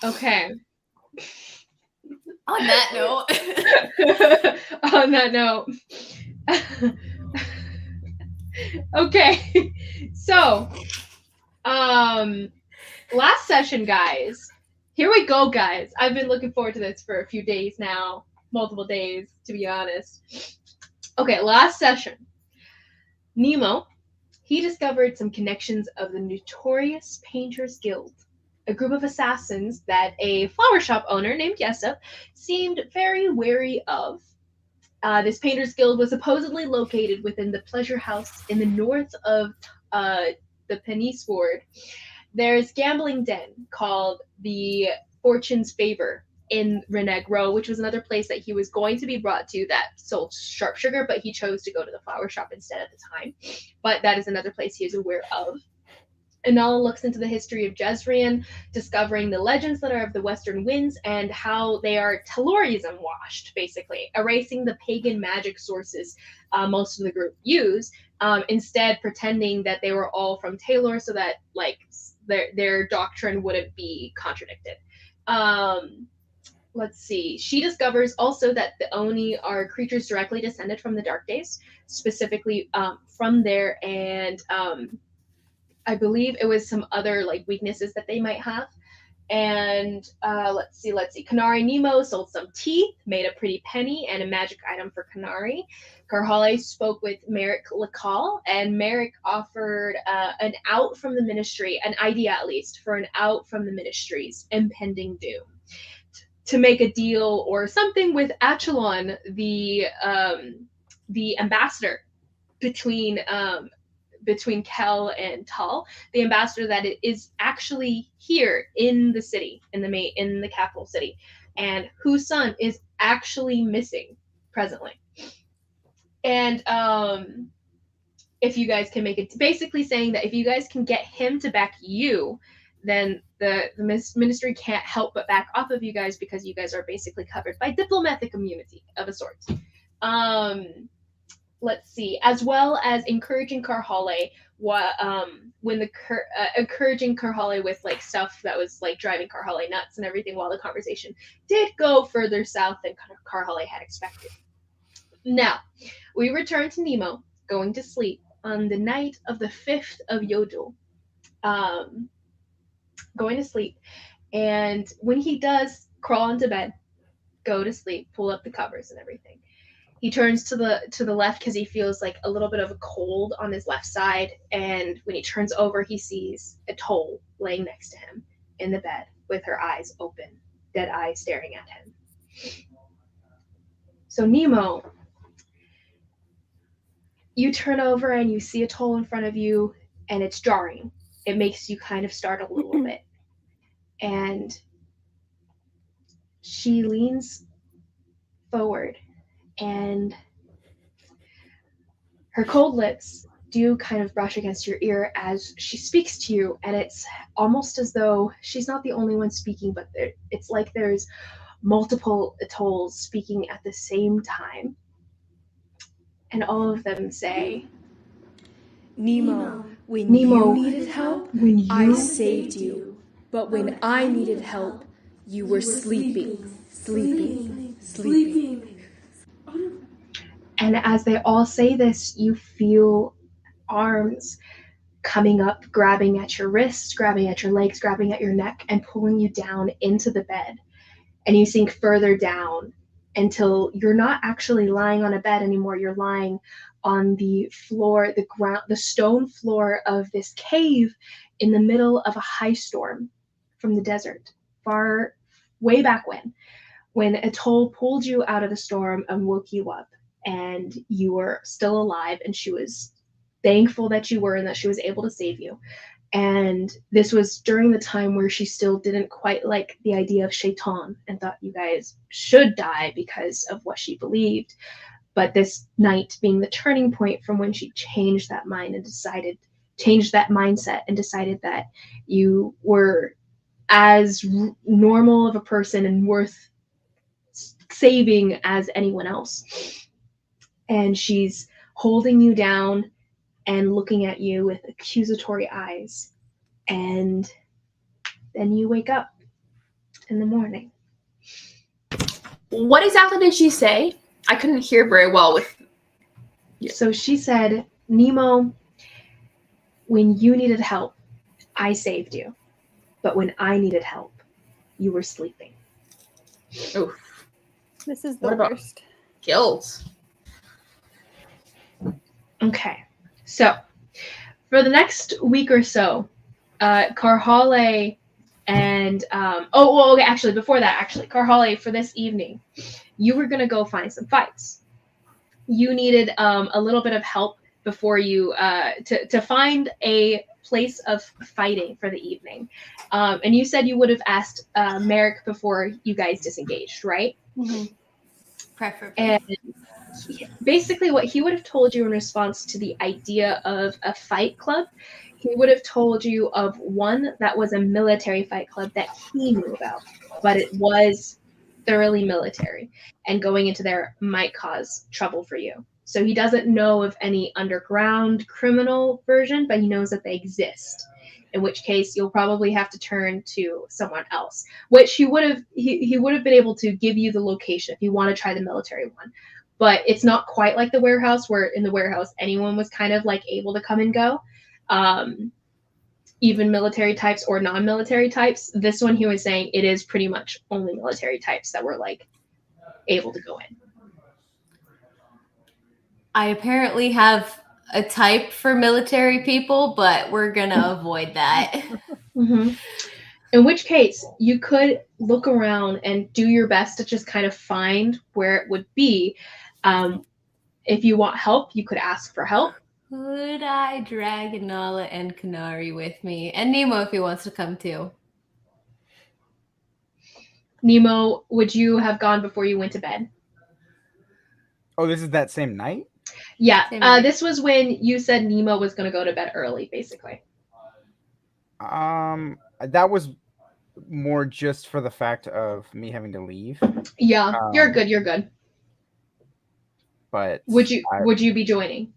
Okay. On that note. On that note. Okay. So, last session, guys. Here we go, guys. I've been looking forward to this for a few days now. Multiple days, to be honest. Okay, last session. Nemo, he discovered some connections of the notorious Painters Guild, a group of assassins that a flower shop owner named Jessup seemed very wary of. This Painters Guild was supposedly located within the pleasure house in the north of the Penisford. There's gambling den called the Fortune's Favor in Reneg Row, which was another place that he was going to be brought to that sold sharp sugar, but he chose to go to the flower shop instead at the time. But that is another place he is aware of. Inala looks into the history of Jezrien, discovering the legends that are of the Western Winds and how they are Tellurism washed, basically, erasing the pagan magic sources most of the group use, instead pretending that they were all from Taylor so that like their doctrine wouldn't be contradicted. Let's see. She discovers also that the Oni are creatures directly descended from the Dark Days, specifically from there, and I believe it was some other like weaknesses that they might have. And let's see. Kanari Nemo sold some teeth, made a pretty penny, and a magic item for Kanari. Karhale spoke with Merrick Lacal, and Merrick offered an out from the ministry, an idea at least, for an out from the ministry's impending doom. To make a deal or something with Achelon, the ambassador between Kel and Tal, the ambassador that is actually here in the city, in the capital city, and whose son is actually missing presently. And if you guys can make it, basically saying that if you guys can get him to back you, then the ministry can't help but back off of you guys because you guys are basically covered by diplomatic immunity of a sort. Let's see, as well as encouraging Karhale encouraging Karhale with like stuff that was like driving Karhale nuts and everything, while the conversation did go further south than Karhale had expected. Now, we return to Nemo going to sleep on the night of the 5th of Yodel. Going to sleep, and when he does crawl into bed, go to sleep, pull up the covers and everything, he turns to the left because he feels like a little bit of a cold on his left side, and when he turns over, he sees Atoll laying next to him in the bed with her eyes open, dead eyes staring at him. So Nemo, you turn over and you see Atoll in front of you, and it's jarring. It makes you kind of startle a little bit. And she leans forward, and her cold lips do kind of brush against your ear as she speaks to you, and it's almost as though she's not the only one speaking, but it's like there's multiple Atolls speaking at the same time. And all of them say, Nemo, when you needed help, I saved you. But when I needed help, you were sleeping. And as they all say this, you feel arms coming up, grabbing at your wrists, grabbing at your legs, grabbing at your neck, and pulling you down into the bed. And you sink further down until you're not actually lying on a bed anymore. You're lying on the floor, the ground, the stone floor of this cave in the middle of a high storm from the desert, far, way back when Atoll pulled you out of the storm and woke you up, and you were still alive, and she was thankful that you were and that she was able to save you. And this was during the time where she still didn't quite like the idea of Shaitan and thought you guys should die because of what she believed. But this night being the turning point from when she changed that mind and changed that mindset and decided that you were as normal of a person and worth saving as anyone else. And she's holding you down and looking at you with accusatory eyes. And then you wake up. in the morning. What exactly did she say? I couldn't hear very well with... So she said, Nemo, when you needed help, I saved you. But when I needed help, you were sleeping. Oof. This is the What about worst. guilt? Okay. So for the next week or so, Karhale and okay, actually before that, Karhale, for this evening, you were gonna go find some fights. You needed a little bit of help before you to find a place of fighting for the evening. And you said you would have asked Merrick before you guys disengaged, right? Mm-hmm. Preferably. And basically what he would have told you in response to the idea of a fight club, he would have told you of one that was a military fight club that he knew about, but it was thoroughly military, and going into there might cause trouble for you. So he doesn't know of any underground criminal version, but he knows that they exist, in which case you'll probably have to turn to someone else, which he would have been able to give you the location if you want to try the military one. But it's not quite like the warehouse, where in the warehouse anyone was kind of like able to come and go, even military types or non-military types. This one, he was saying, it is pretty much only military types that were like able to go in. I apparently have a type for military people, but we're gonna avoid that. Mm-hmm. In which case, you could look around and do your best to just kind of find where it would be. If you want help, you could ask for help. Could I drag Nala and Kanari with me? And Nemo if he wants to come too. Nemo, would you have gone before you went to bed? Oh, this is that same night? Yeah. Same night. This was when you said Nemo was going to go to bed early, basically. That was more just for the fact of me having to leave. Yeah, you're good. But would you be joining?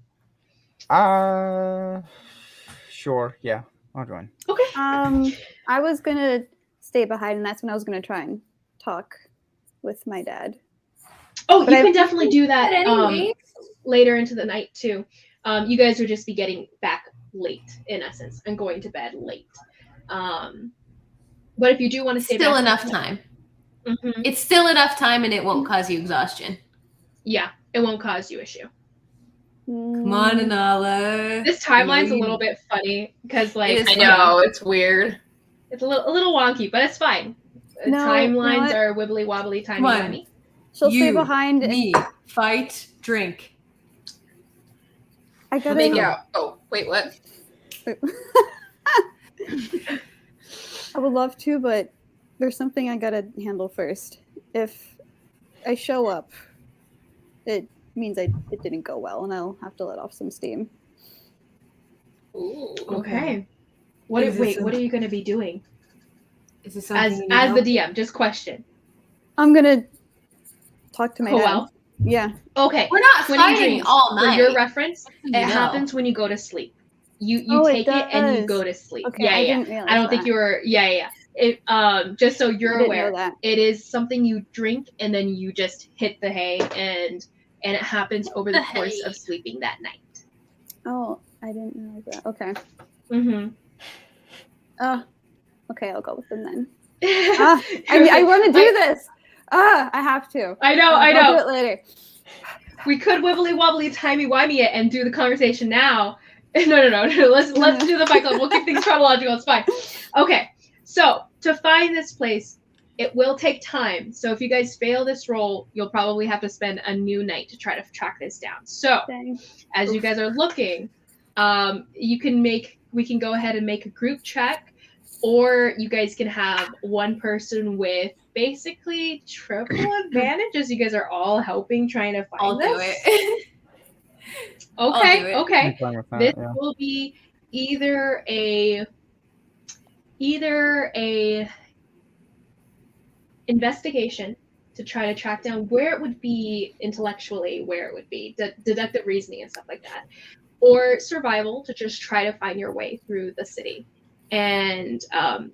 Sure, yeah, I'll join. Okay. I was gonna stay behind, and that's when I was gonna try and talk with my dad. Oh, but you can definitely do that later into the night too. You guys would just be getting back late, in essence, and going to bed late. But if you do want to stay still back, enough time. Mm-hmm. It's still enough time, and it won't cause you exhaustion. Yeah, it won't cause you issue. Come on, Nala. This timeline's a little bit funny because, like, I know it's weird. It's a little wonky, but it's fine. Timelines are wibbly wobbly, timey wimey. She'll stay behind. Me, fight, drink. I gotta make out. Oh, wait, what? I would love to, but there's something I gotta handle first. If I show up, it means it didn't go well, and I'll have to let off some steam. Ooh, okay. What are you going to be doing? Is this something as the DM? Just question. I'm gonna talk to my dad. Well? Yeah. Okay. We're not fighting all night. For your reference, it happens when you go to sleep. You take it and you go to sleep. Okay, yeah. I didn't realize I don't think you were. Yeah. It, just so you're aware, it is something you drink and then you just hit the hay, and it happens over the course of sleeping that night. Oh, I didn't realize that. Okay. Mm-hmm. Okay, I'll go with them then. I want to do this. I have to. I know. I'll do it later. We could wibbly wobbly timey wimey it and do the conversation now. No. Let's do the fight club. We'll keep things chronological. It's fine. Okay. So to find this place, it will take time. So if you guys fail this roll, you'll probably have to spend a new night to try to track this down. So as you guys are looking, we can go ahead and make a group check, or you guys can have one person with basically triple advantage as you guys are all helping trying to find this. I'll do it. Okay. This will be either a investigation to try to track down where it would be intellectually, where it would be deductive reasoning and stuff like that, or survival to just try to find your way through the city. and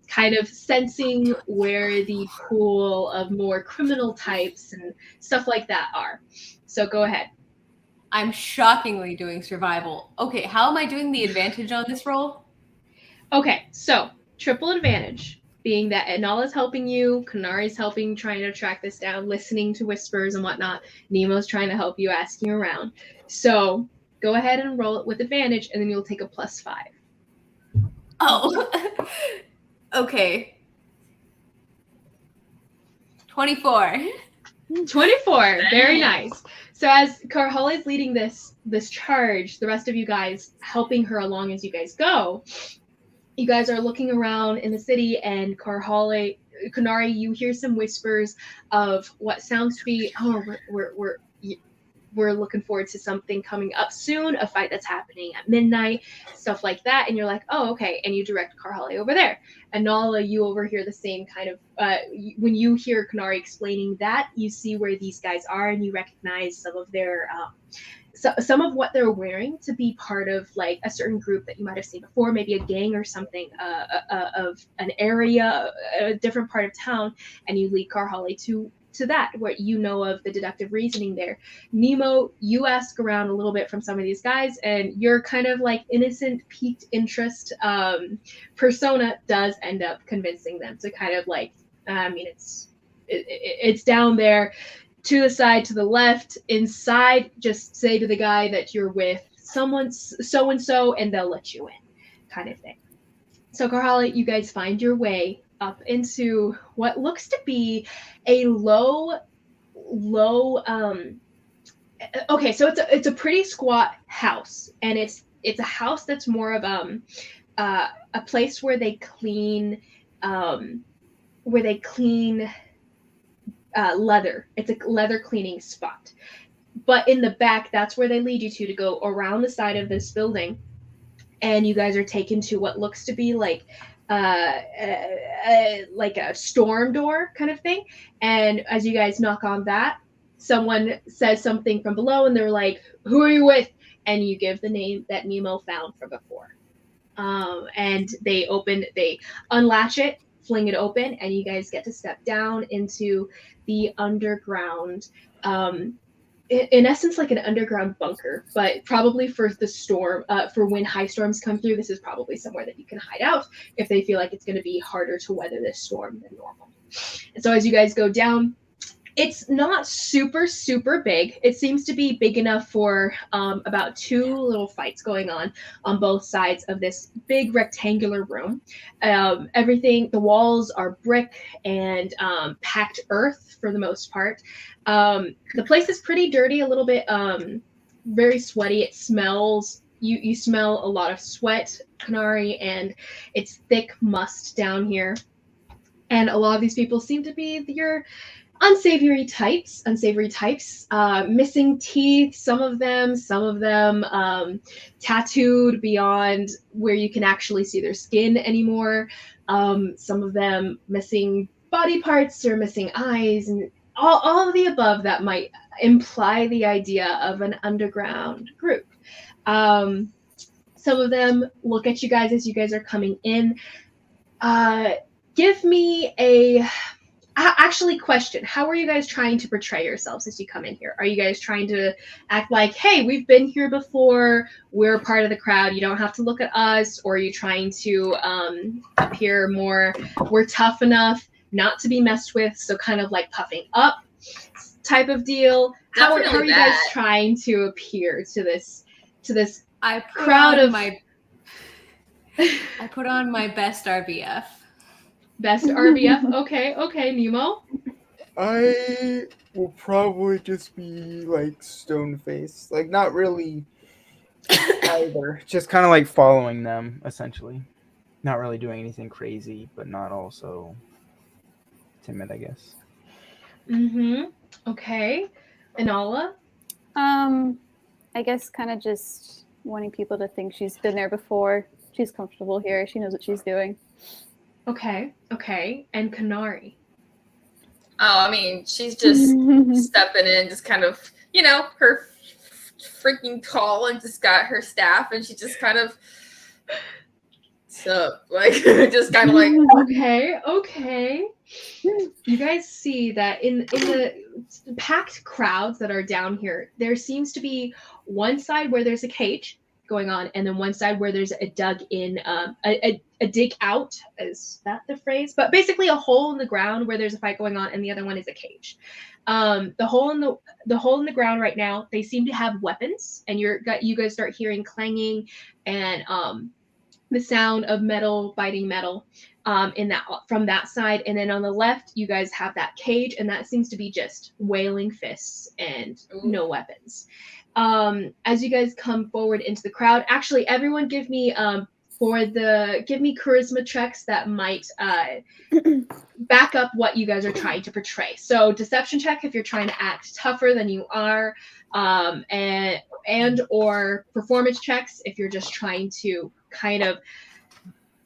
kind of sensing where the pool of more criminal types and stuff like that are. So go ahead. I'm shockingly doing survival. Okay, how am I doing the advantage on this roll? Okay, so triple advantage, being that Enala's helping you, Kanari's helping, trying to track this down, listening to whispers and whatnot. Nemo's trying to help you, asking around. So go ahead and roll it with advantage, and then you'll take a +5. Oh, okay. 24. 24. Very nice. So as Karhali's leading this charge, the rest of you guys helping her along as you guys go, you guys are looking around in the city, and Kanari, you hear some whispers of what sounds to be, we're looking forward to something coming up soon, a fight that's happening at midnight, stuff like that. And you're like, oh, okay. And you direct Karhali over there. And Nala, you overhear the same kind of, when you hear Kanari explaining that, you see where these guys are, and you recognize some of their, some of what they're wearing to be part of like a certain group that you might have seen before, maybe a gang or something of an area, a different part of town, and you lead Karhali to that, what you know of the deductive reasoning there. Nemo, you ask around a little bit from some of these guys, and your kind of like innocent, piqued interest persona does end up convincing them to kind of like, I mean, it's down there to the side, to the left, inside. Just say to the guy that you're with someone so and so, and they'll let you in, kind of thing. So Karhali, you guys find your way up into what looks to be a low okay, so it's a pretty squat house, and it's a house that's more of a place where they clean leather. It's a leather cleaning spot, but in the back, that's where they lead you to go around the side of this building, and you guys are taken to what looks to be like a storm door kind of thing. And as you guys knock on that, someone says something from below, and they're like, "Who are you with?" And you give the name that Nemo found from before. And they unlatch it, fling it open, and you guys get to step down into the underground. In essence, like an underground bunker, but probably for the storm, for when high storms come through, this is probably somewhere that you can hide out if they feel like it's going to be harder to weather this storm than normal. And so as you guys go down, it's not super, super big. It seems to be big enough for about 2 little fights going on both sides of this big rectangular room. The walls are brick and packed earth for the most part. The place is pretty dirty, a little bit very sweaty. It smells, you smell a lot of sweat, Kanari, and it's thick must down here. And a lot of these people seem to be your unsavory types, missing teeth, some of them tattooed beyond where you can actually see their skin anymore. Some of them missing body parts or missing eyes, and all of the above that might imply the idea of an underground group. Some of them look at you guys as you guys are coming in. Give me a actually question. How are you guys trying to portray yourselves as you come in here? Are you guys trying to act like, hey, we've been here before, we're part of the crowd, you don't have to look at us? Or are you trying to appear more, we're tough enough not to be messed with, so kind of like puffing up type of deal? How are you guys trying to appear to this crowd of I put on my best RBF. Best RBF? Okay, Nemo? I will probably just be like stone faced, like not really either. Just kind of like following them, essentially. Not really doing anything crazy, but not also timid, I guess. Okay. Inala? I guess kind of just wanting people to think she's been there before. She's comfortable here. She knows what she's doing. Okay. And Kanari? Oh, I mean, she's just stepping in, just kind of, her freaking tall, and just got her staff, and she just kind of So, like, just kind of like, Okay. You guys see that in the packed crowds that are down here, there seems to be one side where there's a cage going on, and then one side where there's a dug in, a dig out, is that the phrase? But basically a hole in the ground where there's a fight going on, and the other one is a cage. The hole in the ground right now, they seem to have weapons, and you guys start hearing clanging and the sound of metal biting metal in that from that side. And then on the left, you guys have that cage, and that seems to be just wailing fists and no weapons. As you guys come forward into the crowd, actually, everyone give me charisma checks that might back up what you guys are trying to portray. So deception check if you're trying to act tougher than you are, and or performance checks if you're just trying to kind of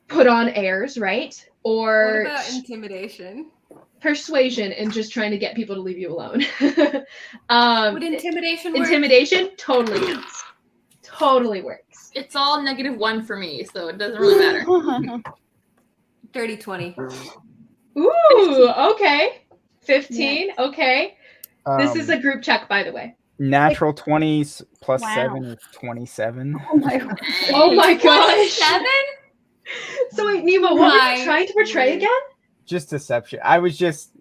put on airs, right? Or what about intimidation? Persuasion and just trying to get people to leave you alone. Would intimidation work? Intimidation totally counts. Totally works. it's all -1 for me, so it doesn't really matter. Dirty 20. Ooh, okay. 15, Yeah. okay. This is a group check, by the way. Natural 20s plus Wow. 7 is 27. Oh my god. Oh my gosh. 7? So wait, Nemo, what were you trying to portray again? Just deception. I was just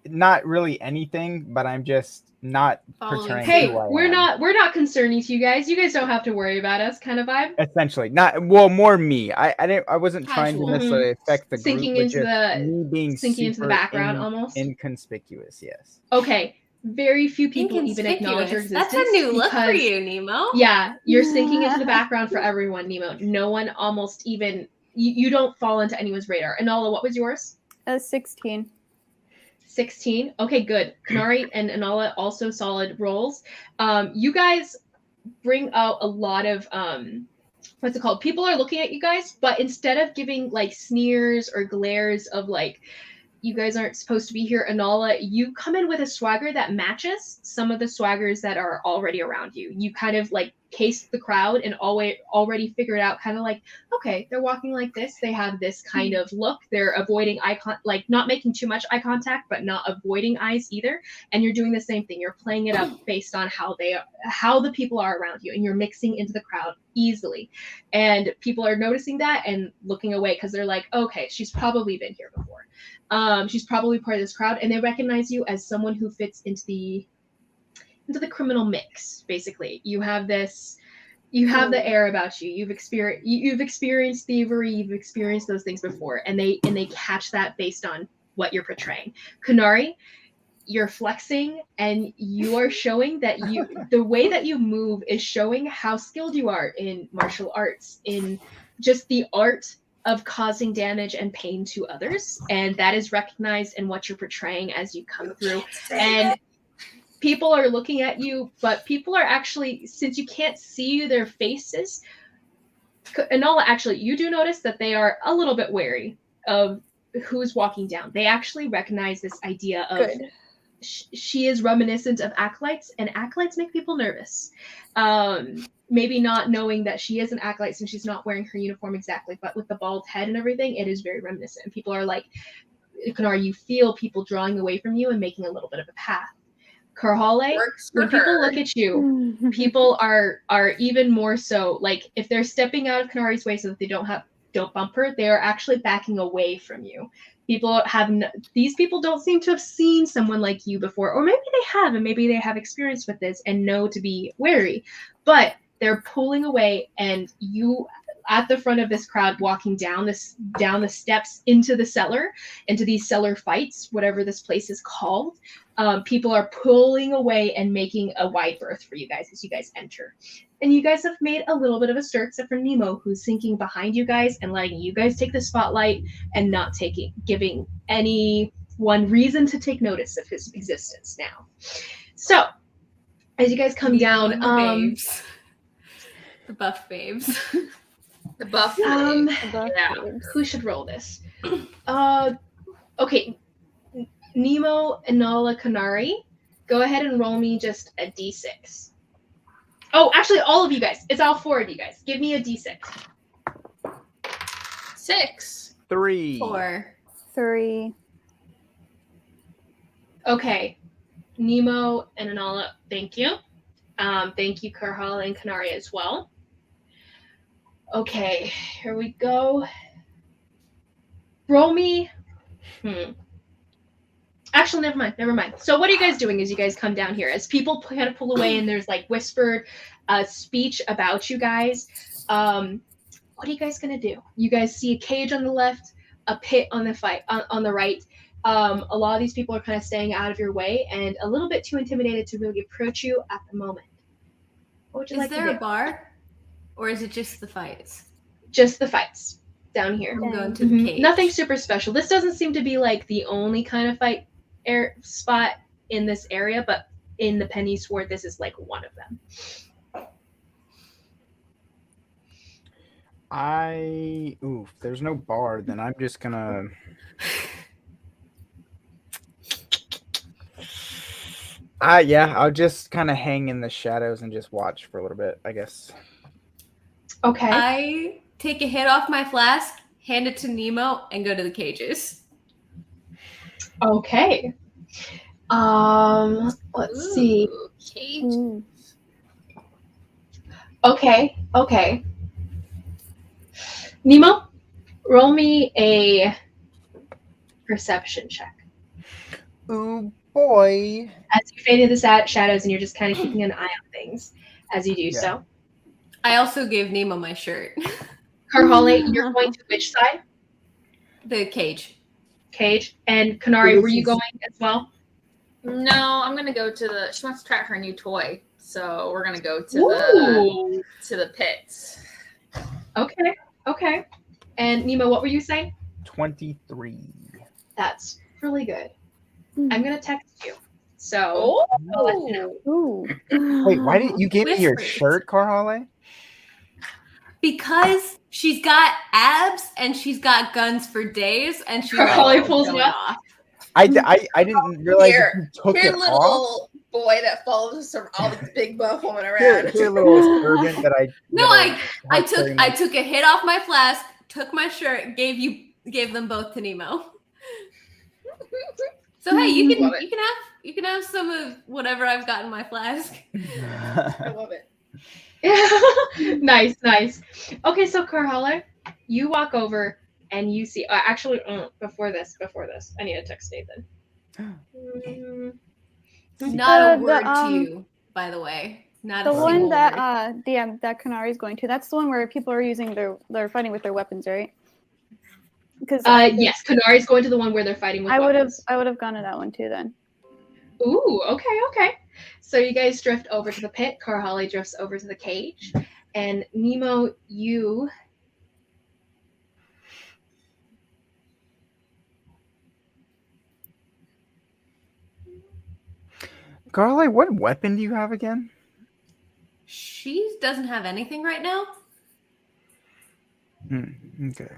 not really anything, but I'm just not portraying Hey, who I we're am. not concerning to you guys. You guys don't have to worry about us, kind of vibe. Essentially, more me. I wasn't trying to Casual. necessarily affect the Sinking group, but into just the- me being sinking into the super background almost? inconspicuous. Yes. Okay. Very few people even acknowledge your Inconspicuous. existence. That's a new look for because- you, Nemo. Yeah, you're sinking into the background for everyone, Nemo. No one almost even you don't fall into anyone's radar. Anala, what was yours? 16. 16. Okay, good. Kanari and Anala also solid rolls. You guys bring out a lot of what's it called? People are looking at you guys, but instead of giving like sneers or glares of like you guys aren't supposed to be here, Anala, you come in with a swagger that matches some of the swaggers that are already around you. You kind of like cased the crowd and already figured out kind of like, okay, they're walking like this. They have this kind of look. They're avoiding like not making too much eye contact, but not avoiding eyes either. And you're doing the same thing. You're playing it up based on how the people are around you, and you're mixing into the crowd easily. And people are noticing that and looking away because they're like, okay, she's probably been here before. She's probably part of this crowd, and they recognize you as someone who fits into the criminal mix. Basically, you have the air about you. You've experienced thievery. You've experienced those things before, and they catch that based on what you're portraying. Kanari, you're flexing, and you are showing that the way that you move is showing how skilled you are in martial arts, in just the art of causing damage and pain to others, and that is recognized in what you're portraying as you come through. And people are looking at you, but people are actually, since you can't see their faces, Anala, actually, you do notice that they are a little bit wary of who's walking down. They actually recognize this idea of she is reminiscent of acolytes, and acolytes make people nervous. Maybe not knowing that she is an acolyte since she's not wearing her uniform exactly, but with the bald head and everything, it is very reminiscent. And people are like, Kanar, you feel people drawing away from you and making a little bit of a path. Karhale, when people look at you, people are even more so, like, if they're stepping out of Kanari's way so that they don't bump her, they are actually backing away from you. These people don't seem to have seen someone like you before, or maybe they have, and maybe they have experience with this and know to be wary, but they're pulling away, and you at the front of this crowd walking down the steps into the cellar, into these cellar fights, whatever this place is called. People are pulling away and making a wide berth for you guys as you guys enter. And you guys have made a little bit of a stir, except for Nemo, who's sinking behind you guys and letting you guys take the spotlight and not giving anyone reason to take notice of his existence now. So, as you guys come down, babes. The buff babes. The buff. Yeah. Who should roll this? Okay. Nemo, Anala, Kanari, go ahead and roll me just a d6. Oh, actually, all of you guys. It's all 4 of you guys. Give me a d6. 6. 3. 4. 3. Okay. Nemo and Anala, thank you. Thank you, Karhala and Kanari as well. Okay, here we go. Roll me. Actually, never mind. So what are you guys doing as you guys come down here? As people kind of pull away and there's like whispered speech about you guys, what are you guys gonna do? You guys see a cage on the left, a pit on the right. A lot of these people are kind of staying out of your way and a little bit too intimidated to really approach you at the moment. What would you like to do? Is there a bar? Or is it just the fights? Just the fights down here. I'm going to the cage. Nothing super special. This doesn't seem to be like the only kind of fight spot in this area, but in the Penny Sword, this is like one of them. If there's no bar, then I'm just gonna. Yeah, I'll just kind of hang in the shadows and just watch for a little bit, I guess. Okay. I take a hit off my flask, hand it to Nemo, and go to the cages. Okay. Let's see. Cage. Okay. Nemo, roll me a perception check. Oh boy. As you fade into the shadows and you're just kind of keeping an eye on things as you do so. I also gave Nemo my shirt. Karhale, you're going to which side? The cage. Cage. And Kanari, were you going as well? No, I'm gonna go to she wants to try her new toy. So we're gonna go to the pits. Okay. And Nemo, what were you saying? 23. That's really good. I'm gonna text you. So Wait, why didn't you give me your shirt, Karhale? Because she's got abs and she's got guns for days, and she pulls it off. I didn't realize you took it little off. Boy that follows all these big buff women around. Here, little servant that I. No, I took a hit off my flask, took my shirt, gave them both to Nemo. So hey, you can have some of whatever I've got in my flask. I love it. Nice. Okay, so Karhale, you walk over and you see. Before this, I need to text Nathan. Not a word to you, by the way. Not the a one single that word. that Kanari's going to. That's the one where people are using they're fighting with their weapons, right? Because yes, Kanari's going to the one where they're fighting with weapons. I would have gone to that one too then. Ooh, okay. So you guys drift over to the pit. Karhale drifts over to the cage, and Nemo, you. Karhale, what weapon do you have again? She doesn't have anything right now. Okay.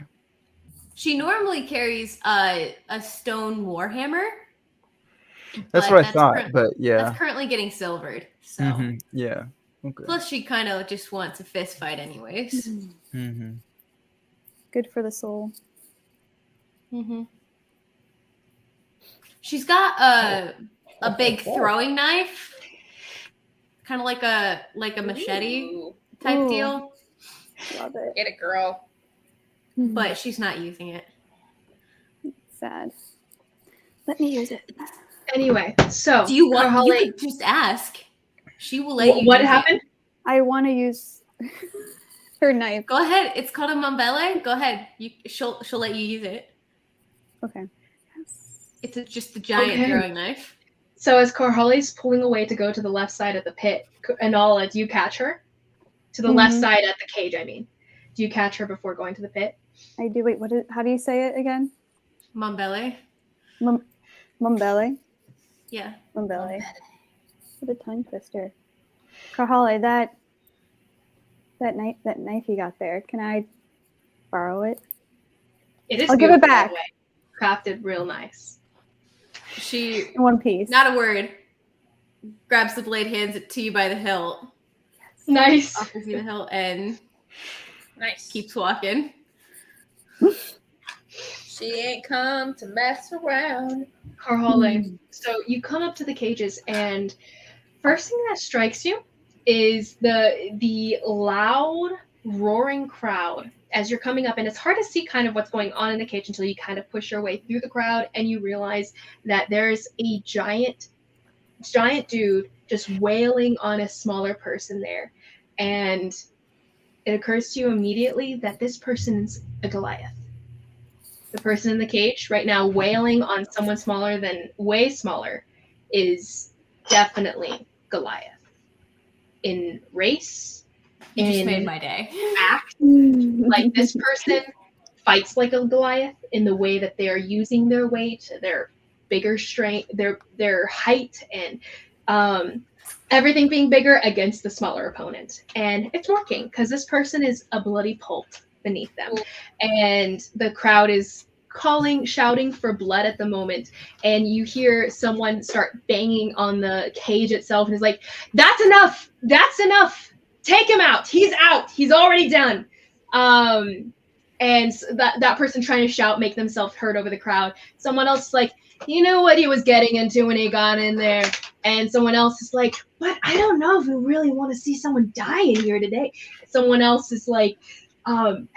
She normally carries a stone warhammer. That's what I thought, but yeah. That's currently getting silvered. So yeah. Okay. Plus, she kind of just wants a fist fight, anyways. Good for the soul. She's got a big throwing knife, kind of like a machete type deal. Love it. Get it, girl. But she's not using it. Sad. Let me use it. Anyway, so do you want? You could just ask. She will let you. What happened? I want to use her knife. Go ahead. It's called a mambele. Go ahead. She'll let you use it. Okay. It's just a giant throwing knife. So as Karhale's pulling away to go to the left side of the pit, Anala, do you catch her? To the left side at the cage, I mean. Do you catch her before going to the pit? I do. Wait, how do you say it again? Mambele. Mambele? Yeah. Mambele. What a tongue twister. Karhale, that knife you got there, can I borrow it? It is. I'll give it back. Crafted real nice. She in one piece. Not a word. Grabs the blade, hands it to you by the hilt. Nice. Offers you the hilt and nice. Keeps walking. She ain't come to mess around. Carhale. So you come up to the cages, and first thing that strikes you is the loud roaring crowd as you're coming up, and it's hard to see kind of what's going on in the cage until you kind of push your way through the crowd and you realize that there's a giant dude just wailing on a smaller person there. And it occurs to you immediately that this person's a Goliath. The person in the cage right now wailing on someone smaller than way smaller is definitely Goliath. In race, You just made in my day. act, like this person fights like a Goliath in the way that they are using their weight, their bigger strength, their height, and everything being bigger against the smaller opponent. And it's working because this person is a bloody pulp beneath them. And the crowd is shouting for blood at the moment. And you hear someone start banging on the cage itself and is like, that's enough. That's enough. Take him out. He's out. He's already done. And that person trying to shout, make themselves heard over the crowd. Someone else is like, you know what he was getting into when he got in there. And someone else is like, but I don't know if we really want to see someone die in here today. Someone else is like,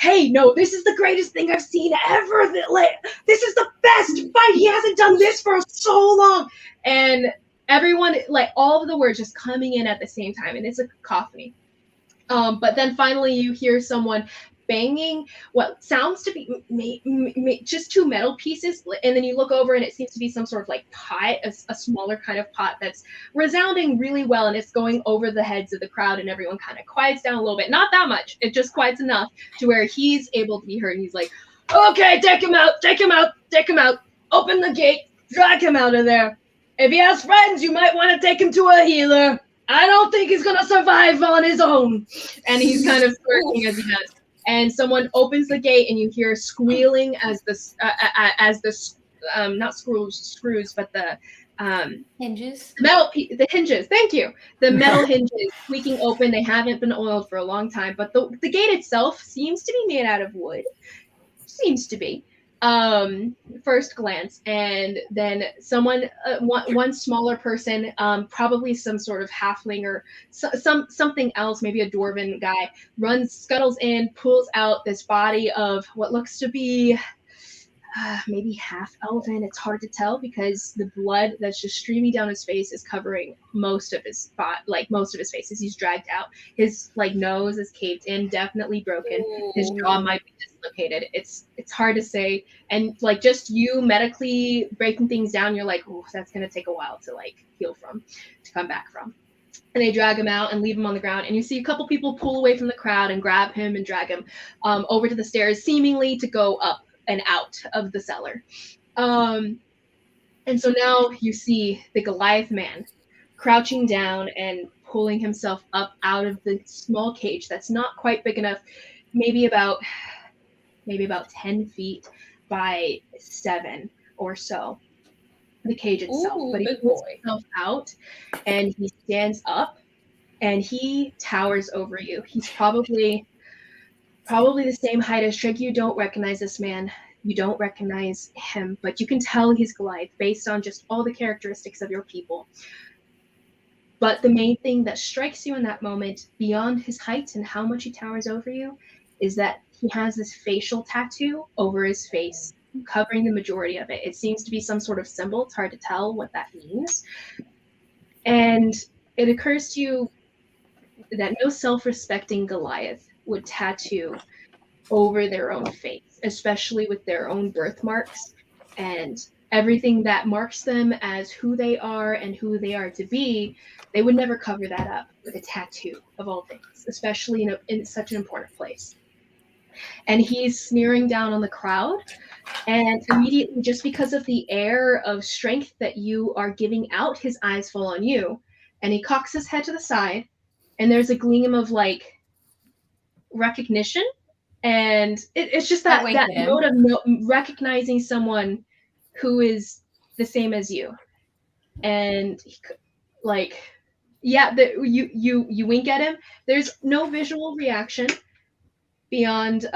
hey, no, this is the greatest thing I've seen ever. This is the best fight. He hasn't done this for so long. And everyone, like all of the words just coming in at the same time. And it's a cacophony. But then finally you hear someone banging what sounds to be just two metal pieces, and then you look over and it seems to be some sort of like pot, a smaller kind of pot that's resounding really well, and it's going over the heads of the crowd, and everyone kind of quiets down a little bit. Not that much, it just quiets enough to where he's able to be heard, and he's like, okay, take him out, open the gate, drag him out of there. If he has friends, you might want to take him to a healer. I don't think he's gonna survive on his own. And he's kind of smirking as he does. And someone opens the gate, and you hear squealing as the not screws, but the hinges. The hinges. Thank you. The metal hinges squeaking open. They haven't been oiled for a long time, but the gate itself seems to be made out of wood. Seems to be. First glance, and then someone, one smaller person, probably some sort of halfling or something else, maybe a dwarven guy, scuttles in, pulls out this body of what looks to be maybe half elven. It's hard to tell because the blood that's just streaming down his face is covering most of his face as he's dragged out. His nose is caved in, definitely broken. His jaw might be dislocated. It's hard to say. And just you medically breaking things down, you're like, oh, that's gonna take a while to heal from, to come back from. And they drag him out and leave him on the ground. And you see a couple people pull away from the crowd and grab him and drag him over to the stairs, seemingly to go up and out of the cellar. And so now you see the Goliath man crouching down and pulling himself up out of the small cage that's not quite big enough, maybe about 10 feet by 7 or so, the cage itself. Ooh, but he pulls himself out and he stands up and he towers over you. He's probably the same height as Trig. You don't recognize this man. You don't recognize him, but you can tell he's Goliath based on just all the characteristics of your people. But the main thing that strikes you in that moment, beyond his height and how much he towers over you, is that he has this facial tattoo over his face, covering the majority of it. It seems to be some sort of symbol. It's hard to tell what that means. And it occurs to you that no self-respecting Goliath would tattoo over their own face, especially with their own birthmarks and everything that marks them as who they are and who they are to be. They would never cover that up with a tattoo, of all things, especially in such an important place. And he's sneering down on the crowd, and immediately, just because of the air of strength that you are giving out, his eyes fall on you, and he cocks his head to the side, and there's a gleam of recognition, and it's just that note of recognizing someone who is the same as you. And you wink at him. There's no visual reaction beyond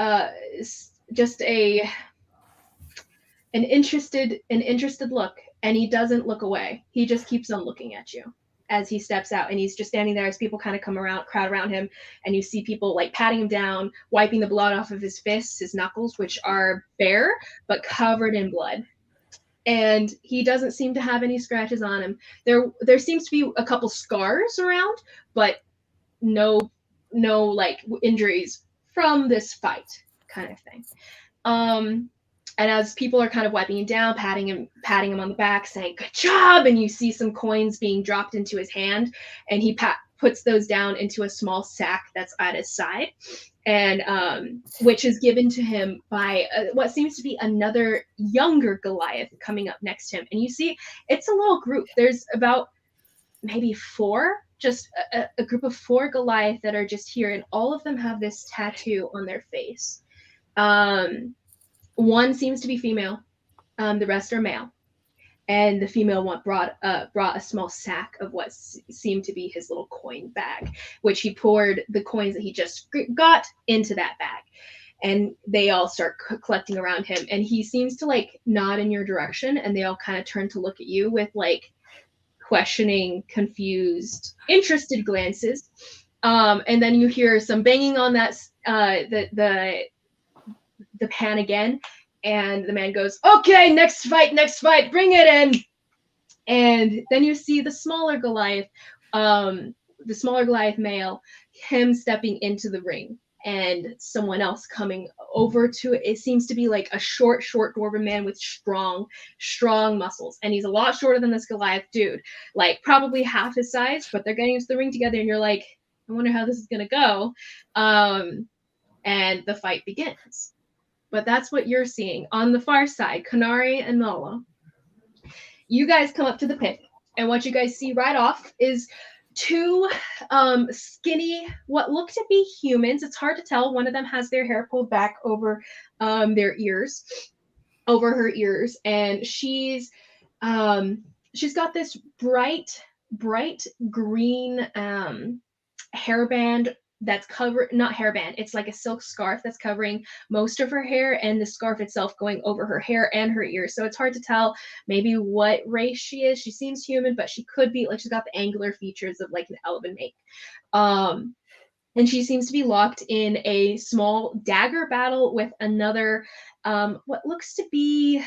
just an interested look, and he doesn't look away. He just keeps on looking at you as he steps out, and he's just standing there as people kind of crowd around him, and you see people like patting him down, wiping the blood off of his fists, his knuckles, which are bare but covered in blood. And he doesn't seem to have any scratches on him. There seems to be a couple scars around, but no like injuries from this fight kind of thing. And as people are kind of wiping him down, patting him on the back, saying "good job," and you see some coins being dropped into his hand, and he puts those down into a small sack that's at his side, and which is given to him by what seems to be another younger Goliath coming up next to him. And you see, it's a little group. There's about maybe four, just a group of 4 Goliath that are just here, and all of them have this tattoo on their face. One seems to be female, the rest are male, and the female one brought a small sack of what seemed to be his little coin bag, which he poured the coins that he just got into that bag. And they all start collecting around him, and he seems to like nod in your direction, and they all kind of turn to look at you with like questioning, confused, interested glances. And then you hear some banging on that the pan again, and the man goes, "Okay, next fight, bring it in." And then you see the smaller Goliath male, him stepping into the ring, and someone else coming over to it. It seems to be like a short dwarven man with strong muscles, and he's a lot shorter than this Goliath dude, like probably half his size. But they're getting into the ring together, and you're like, I wonder how this is gonna go. And the fight begins. But that's what you're seeing. On the far side, Kanari and Nola, you guys come up to the pit, and what you guys see right off is 2 skinny, what look to be humans. It's hard to tell. One of them has their hair pulled back over her ears, and she's got this bright green hairband that's not hairband, it's like a silk scarf that's covering most of her hair, and the scarf itself going over her hair and her ears. So it's hard to tell maybe what race she is. She seems human, but she could be like, she's got the angular features of like an elven make. And she seems to be locked in a small dagger battle with another what looks to be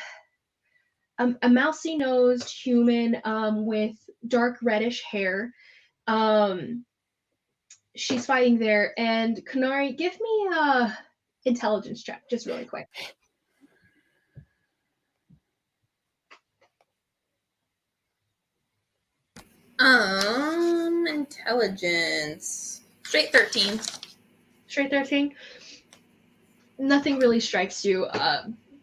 a mousy nosed human with dark reddish hair. She's fighting there, and Kanari, give me a intelligence check, just really quick. Intelligence. Straight 13. Straight 13. Nothing really strikes you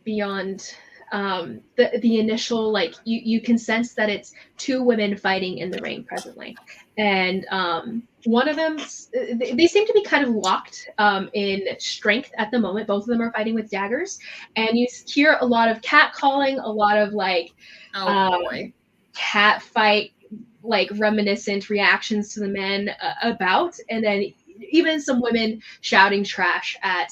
beyond the initial, like you can sense that it's 2 women fighting in the ring presently, and one of them, they seem to be kind of locked in strength at the moment. Both of them are fighting with daggers, and you hear a lot of cat calling, a lot of like cat fight, like reminiscent reactions to the men about, and then even some women shouting trash at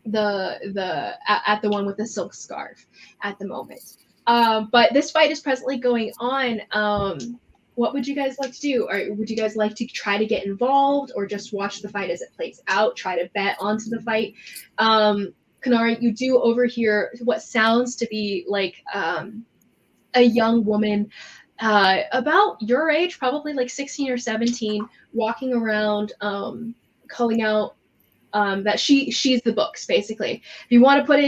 the one with the silk scarf at the moment. But this fight is presently going on. What would you guys like to do? Or would you guys like to try to get involved, or just watch the fight as it plays out, try to bet onto the fight? Kanari, you do overhear what sounds to be like a young woman about your age, probably like 16 or 17, walking around calling out that she's the books, basically. If you want to put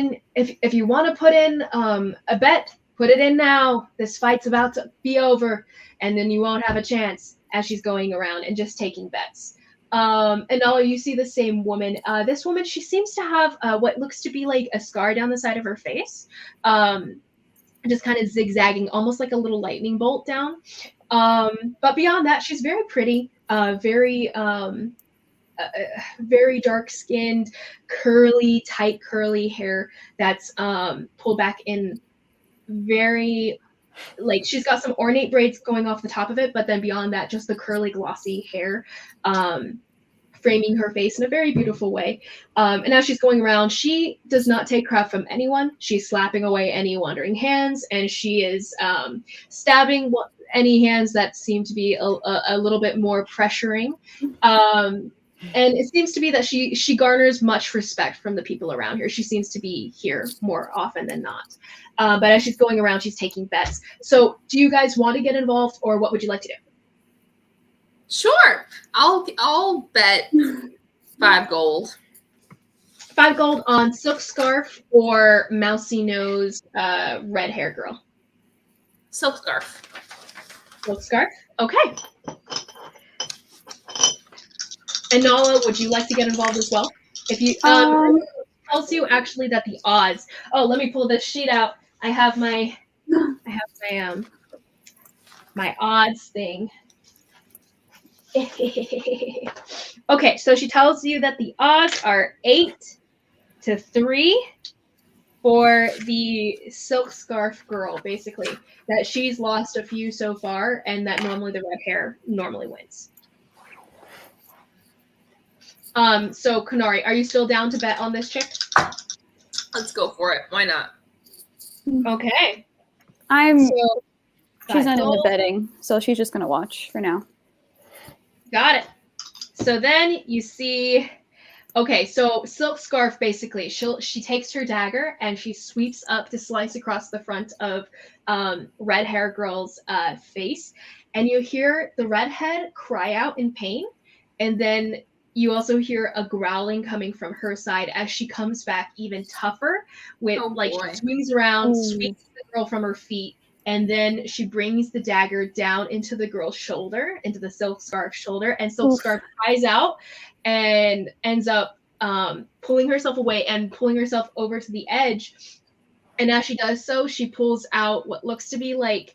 in a bet, put it in now. This fight's about to be over, and then you won't have a chance, as she's going around and just taking bets. And all you see the same woman. This woman, she seems to have what looks to be like a scar down the side of her face, just kind of zigzagging, almost like a little lightning bolt down. But beyond that, she's very pretty, very dark-skinned, tight curly hair that's pulled back in very, like, she's got some ornate braids going off the top of it, but then beyond that, just the curly, glossy hair framing her face in a very beautiful way. And as she's going around, she does not take crap from anyone. She's slapping away any wandering hands, and she is stabbing any hands that seem to be a little bit more pressuring. And it seems to be that she garners much respect from the people around here. She seems to be here more often than not. But as she's going around, she's taking bets. So do you guys want to get involved, or what would you like to do? Sure. I'll bet 5 gold. 5 gold on Silk Scarf or Mousy Nose red hair girl. Silk scarf. Silk Scarf? Okay. And Nala, would you like to get involved as well? If you tells you actually that the odds. Oh, let me pull this sheet out. I have my my odds thing. Okay, so she tells you that the odds are 8-3 for the Silk Scarf girl, basically. That she's lost a few so far, and that normally the red hair normally wins. So Kanari, are you still down to bet on this chick? Let's go for it. Why not? Okay. She's not into betting, so she's just gonna watch for now. Got it. So then you see, okay, so Silk Scarf, basically, she takes her dagger and she sweeps up to slice across the front of red hair girl's face, and you hear the redhead cry out in pain, and then you also hear a growling coming from her side as she comes back even tougher with she swings around, sweeps the girl from her feet, and then she brings the dagger down into the girl's shoulder, into the Silk Scarf shoulder, and Silk Scarf cries out and ends up pulling herself away and pulling herself over to the edge. And as she does so, she pulls out what looks to be like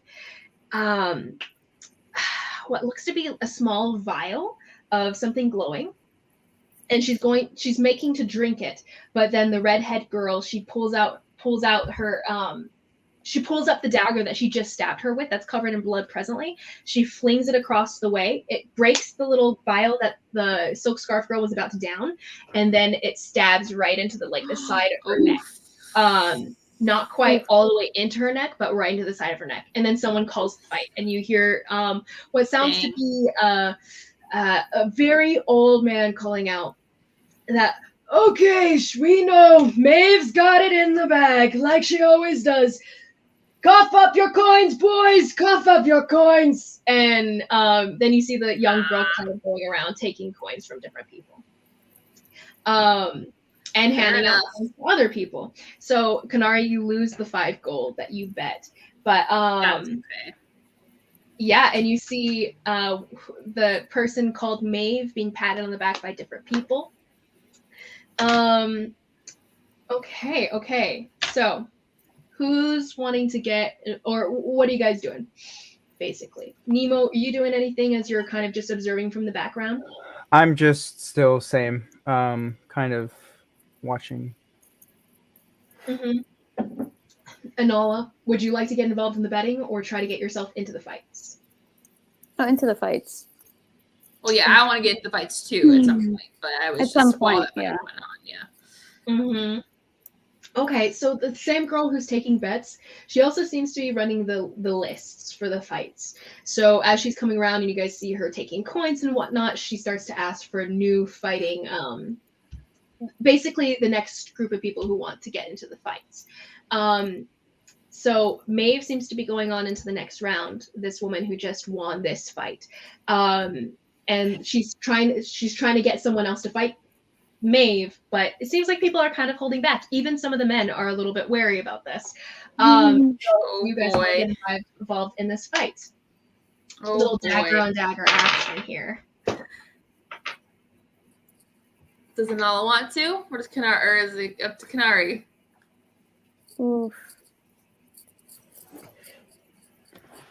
a small vial of something glowing. And she's making to drink it, but then the redhead girl, she pulls out her she pulls up the dagger that she just stabbed her with, that's covered in blood presently. She flings it across the way. It breaks the little vial that the Silk Scarf girl was about to down, and then it stabs right into the side of her neck. Not quite all the way into her neck, but right into the side of her neck. And then someone calls the fight, and you hear what sounds to be a very old man calling out that, okay, we know Maeve's got it in the bag, like she always does. Cough up your coins, boys! Cough up your coins! And then you see the young girl kind of going around taking coins from different people. And handing out coins to other people. So, Kanari, you lose the 5 gold that you bet. But That's okay. Yeah, and you see the person called Maeve being patted on the back by different people. Okay. So, who's wanting to get, or what are you guys doing, basically? Nemo, are you doing anything as you're kind of just observing from the background? I'm just still same, kind of watching. Mm-hmm. Anala, would you like to get involved in the betting or try to get yourself into the fights? Oh, into the fights. Well, yeah, I want to get into the fights too at some point, but I was at just some while point, that yeah. went on, yeah. Mm-hmm. Okay, so the same girl who's taking bets, she also seems to be running the lists for the fights. So as she's coming around and you guys see her taking coins and whatnot, she starts to ask for new fighting, basically the next group of people who want to get into the fights. So Maeve seems to be going on into the next round, this woman who just won this fight. And she's trying to get someone else to fight Maeve, but it seems like people are kind of holding back. Even some of the men are a little bit wary about this. So you guys are getting involved in this fight. Little dagger on dagger action here. Does Anala want to? Or does Kanari, or is it up to Kanari? Oof.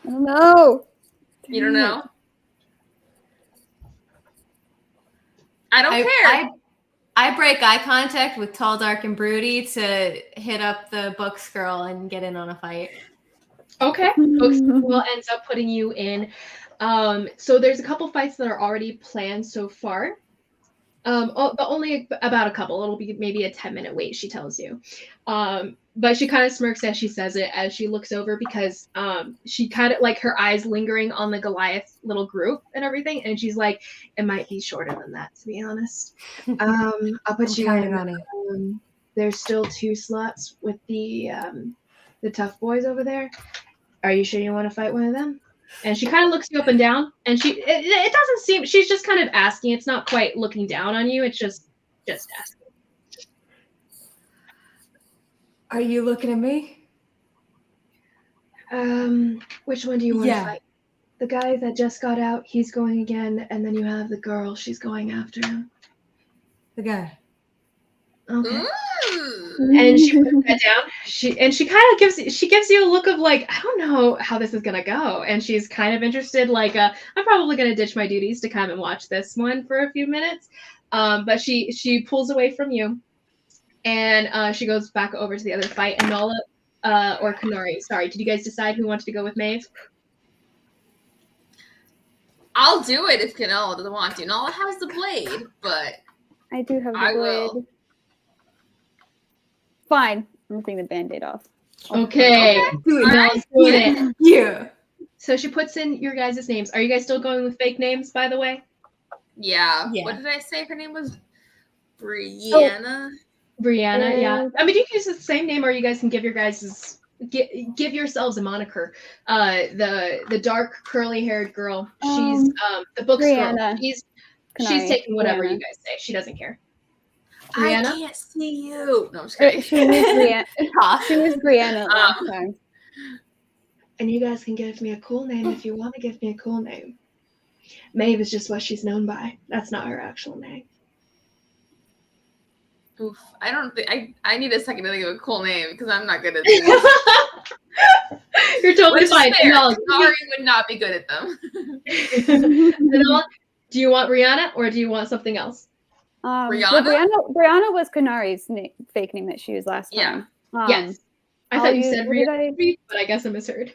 I don't know. You don't know? I don't care. I break eye contact with Tall, Dark, and Broody to hit up the Books girl and get in on a fight. Okay. Books girl ends up putting you in. So there's a couple fights that are already planned so far. But only about a couple. It'll be maybe a 10-minute wait, she tells you. But she kind of smirks as she says it, as she looks over, because she kind of like her eyes lingering on the Goliath little group and everything, and she's like, it might be shorter than that, to be honest. I'll put you in. On it. There's still 2 slots with the tough boys over there. Are you sure you want to fight one of them? And she kind of looks you up and down, and it doesn't seem, she's just kind of asking. It's not quite looking down on you. It's just asking. Are you looking at me? Which one do you want to fight? The guy that just got out, he's going again, and then you have the girl, she's going after him. The guy. Okay. And she puts that down. She kind of gives you a look of like, I don't know how this is gonna go, and she's kind of interested. Like, I'm probably gonna ditch my duties to come and watch this one for a few minutes. But she pulls away from you, and she goes back over to the other fight. And Nala or Kanari, sorry, did you guys decide who wanted to go with Maeve? I'll do it if Kanala doesn't want to. Nala has the blade, but I do have the I blade. will. Fine. I'm gonna take the band-aid off. Okay. Alright. It. Yeah. So she puts in your guys' names. Are you guys still going with fake names, by the way? Yeah. Yeah. What did I say her name was? Brianna? Brianna, yeah. I mean, you can use the same name, or you guys can give your guys' give yourselves a moniker. The dark curly-haired girl. She's the book's girl. Brianna. She's Kanari. taking whatever Brianna. you guys say. She doesn't care. I Brianna? can't see you. No, I'm just kidding. She was Brianna. She was Brianna last time. And you guys can give me a cool name if you want to give me a cool name. Maeve is just what she's known by. That's not her actual name. Oof. I don't think I need a second to think of a cool name because I'm not good at these. You're totally Which is fine. fair. No, Nari would not be good at them. Anala, do you want Rihanna or do you want something else? Brianna? Well, Brianna was Kanari's fake name that she used last time. Yes. I thought you said what did Rihanna, but I guess I misheard.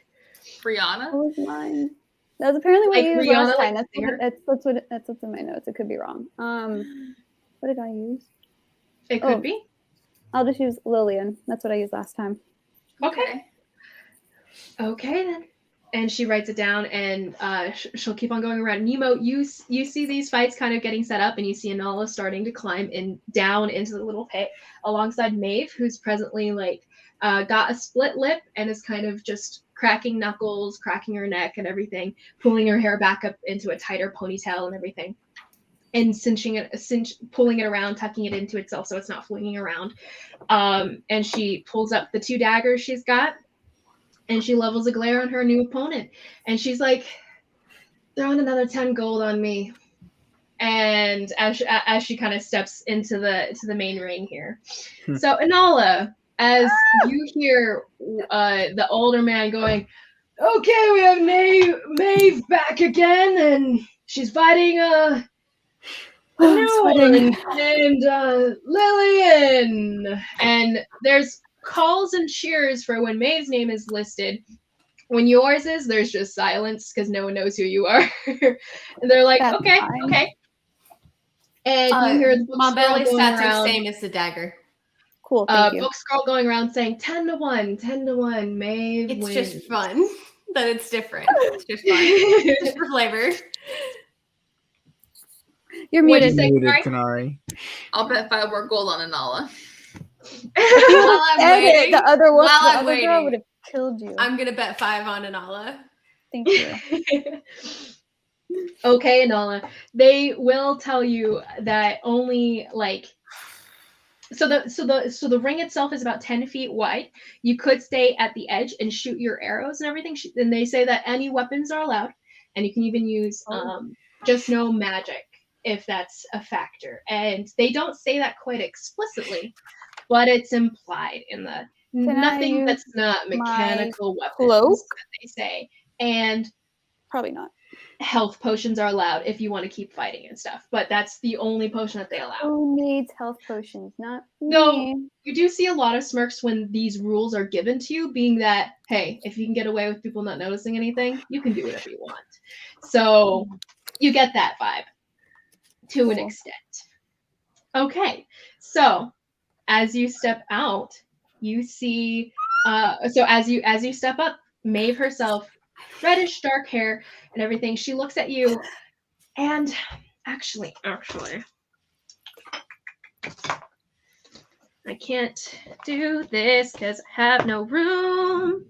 Brianna? What was mine? That was apparently what Like you used Rihanna, last like time. singer? That's what's in my notes. It could be wrong. What did I use? It could be. I'll just use Lillian. That's what I used last time. Okay then. And she writes it down, and she'll keep on going around. Nemo, you see these fights kind of getting set up, and you see Anala starting to climb down into the little pit alongside Maeve, who's presently got a split lip and is kind of just cracking knuckles, cracking her neck and everything, pulling her hair back up into a tighter ponytail and everything, and pulling it around, tucking it into itself so it's not flinging around. And she pulls up the 2 daggers she's got, and she levels a glare on her new opponent. And she's like, throwing another 10 gold on me. And as she kind of steps into the main ring here. So Anala, as you hear the older man going, okay, we have Maeve back again, and she's fighting a new one named Lillian. And there's calls and cheers for when Maeve's name is listed. When yours is, there's just silence because no one knows who you are. And they're like, That's okay, fine. okay. And you hear the book My scroll belly going stats are around. same as the dagger. Cool, thank you. Book scroll going around saying 10-1, Maeve It's wins. just fun that it's different. It's just fun. Just for flavor. You're What'd muted. you say, Kanari? Kanari. I'll bet 5 more gold on Anala. While I'm waiting, The other one, while the I'm other waiting, girl would have killed you. I'm gonna bet 5 on Anala. Thank you. Okay, Anala. They will tell you that only so the ring itself is about 10 feet wide. You could stay at the edge and shoot your arrows and everything. And they say that any weapons are allowed, and you can even use just no magic if that's a factor. And they don't say that quite explicitly, but it's implied in the nothing that's not mechanical weapons cloak? that they say. And Probably not. health potions are allowed if you want to keep fighting and stuff, but that's the only potion that they allow. Who needs health potions? Not No. me. You do see a lot of smirks when these rules are given to you, being that, hey, if you can get away with people not noticing anything, you can do whatever you want. So you get that vibe to an extent. Okay, so as you step out, you see. So as you step up, Maeve herself, reddish dark hair and everything. She looks at you, and actually, I can't do this because I have no room.